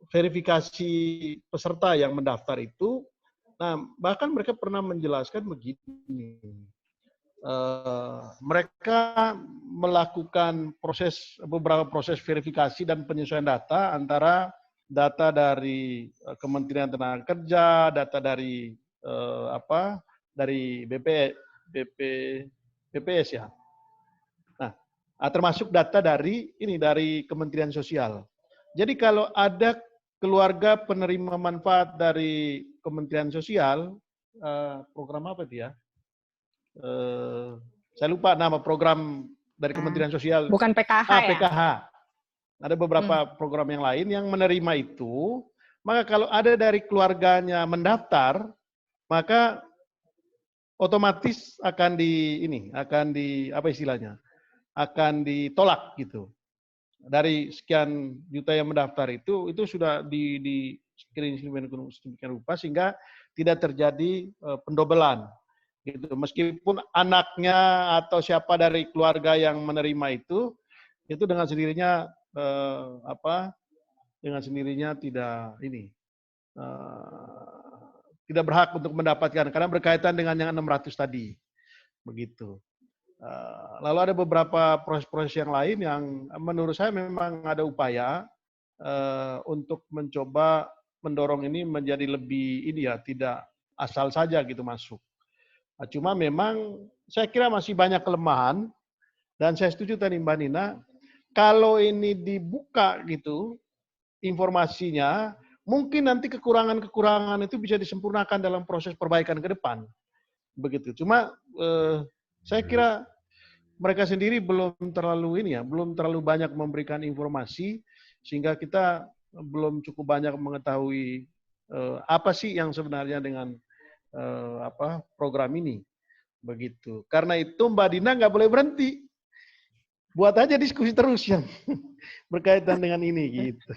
verifikasi peserta yang mendaftar itu, nah bahkan mereka pernah menjelaskan begini, mereka melakukan beberapa proses verifikasi dan penyesuaian data antara data dari Kementerian Tenaga Kerja, data dari dari BPS ya. Termasuk data dari Kementerian Sosial. Jadi kalau ada keluarga penerima manfaat dari Kementerian Sosial, program apa itu ya? Saya lupa nama program dari Kementerian Sosial. Bukan PKH ya? PKH. Ada beberapa program yang lain yang menerima itu, maka kalau ada dari keluarganya mendaftar, maka otomatis akan akan ditolak gitu. Dari sekian juta yang mendaftar itu sudah di screening sedemikian rupa sehingga tidak terjadi pendobelan gitu. Meskipun anaknya atau siapa dari keluarga yang menerima itu dengan sendirinya tidak berhak untuk mendapatkan karena berkaitan dengan yang 600 tadi. Begitu. Lalu ada beberapa proses-proses yang lain yang menurut saya memang ada upaya untuk mencoba mendorong ini menjadi lebih tidak asal saja gitu masuk. Cuma memang saya kira masih banyak kelemahan dan saya setuju tadi Mbak Nina, kalau ini dibuka gitu informasinya, mungkin nanti kekurangan-kekurangan itu bisa disempurnakan dalam proses perbaikan ke depan. Begitu. Cuma saya kira mereka sendiri belum terlalu banyak memberikan informasi sehingga kita belum cukup banyak mengetahui apa sih yang sebenarnya dengan program ini. Begitu. Karena itu Mbak Dina nggak boleh berhenti. Buat aja diskusi terus yang berkaitan dengan ini gitu.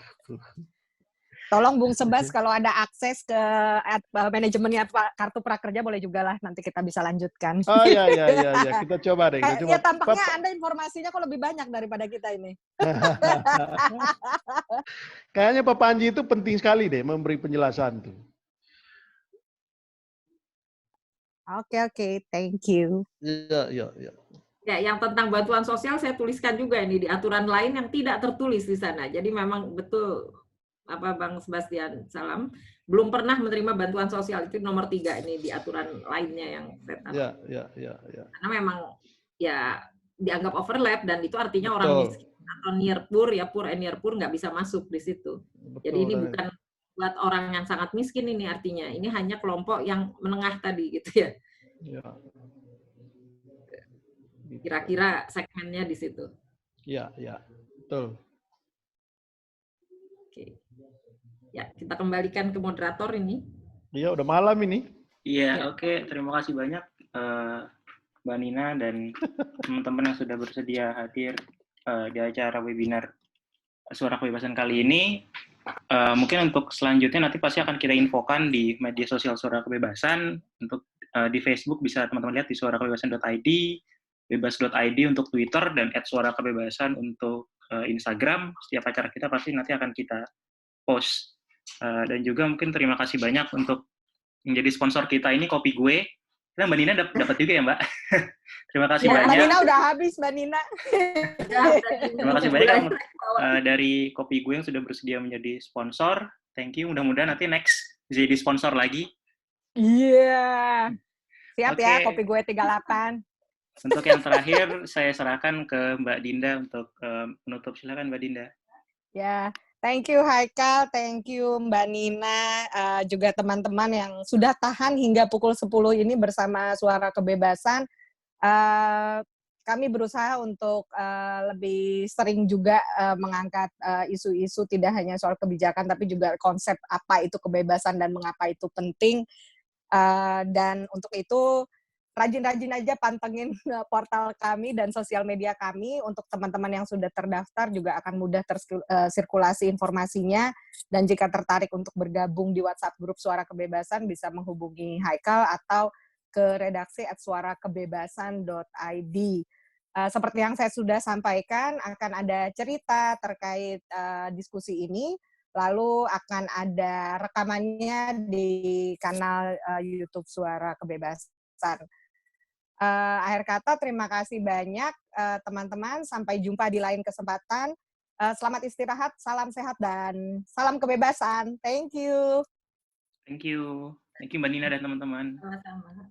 Tolong Bung Sebas kalau ada akses ke manajemennya Kartu Prakerja boleh juga lah, nanti kita bisa lanjutkan. Oh ya, kita coba deh. Kita coba. Ya tampaknya Anda informasinya kok lebih banyak daripada kita ini. Kayaknya Pak Panji itu penting sekali deh memberi penjelasan tuh. Oke, thank you. Iya. Ya, yang tentang bantuan sosial saya tuliskan juga ini di aturan lain yang tidak tertulis di sana. Jadi memang betul apa Bang Sebastian Salam belum pernah menerima bantuan sosial, itu nomor 3 ini di aturan lainnya yang saya tahu. Iya. Karena memang ya dianggap overlap dan itu artinya Betul. orang miskin atau near poor ya poor and near poor nggak bisa masuk di situ. Betul, jadi ini bukan buat orang yang sangat miskin, ini artinya ini hanya kelompok yang menengah tadi gitu ya. Iya. Kira-kira segmennya di situ. Iya, betul. Oke. Ya, kita kembalikan ke moderator ini. Iya, udah malam ini. Iya, oke. Terima kasih banyak Mbak Nina dan teman-teman yang sudah bersedia hadir di acara webinar Suara Kebebasan kali ini. Mungkin untuk selanjutnya nanti pasti akan kita infokan di media sosial Suara Kebebasan. Untuk di Facebook bisa teman-teman lihat di suarakebebasan.id, bebas.id untuk Twitter, dan @suarakebebasan untuk Instagram. Setiap acara kita pasti nanti akan kita post. Dan juga mungkin terima kasih banyak untuk menjadi sponsor kita ini, Kopi Gue. Nah, Mbak Nina dapat juga ya, Mbak? Terima kasih banyak. Mbak Nina udah habis, Mbak Nina. Terima kasih banyak dari Kopi Gue yang sudah bersedia menjadi sponsor. Thank you. Mudah-mudahan nanti next bisa jadi sponsor lagi. Iya. Siap ya, Kopi Gue 38. Untuk yang terakhir, saya serahkan ke Mbak Dinda untuk menutup. Silakan Mbak Dinda. Ya, thank you Haikal, thank you Mbak Nina, juga teman-teman yang sudah tahan hingga pukul 10 ini bersama Suara Kebebasan. Kami berusaha untuk lebih sering juga mengangkat isu-isu tidak hanya soal kebijakan, tapi juga konsep apa itu kebebasan dan mengapa itu penting. Dan untuk itu, rajin-rajin aja pantengin portal kami dan sosial media kami. Untuk teman-teman yang sudah terdaftar juga akan mudah tersirkulasi informasinya. Dan jika tertarik untuk bergabung di WhatsApp grup Suara Kebebasan, bisa menghubungi Haikal atau ke redaksi @suarakebebasan.id. Seperti yang saya sudah sampaikan, akan ada cerita terkait diskusi ini. Lalu akan ada rekamannya di kanal YouTube Suara Kebebasan. Akhir kata, terima kasih banyak teman-teman. Sampai jumpa di lain kesempatan. Selamat istirahat, salam sehat, dan salam kebebasan. Thank you. Thank you. Thank you Mbak Nina dan teman-teman. Sama-sama.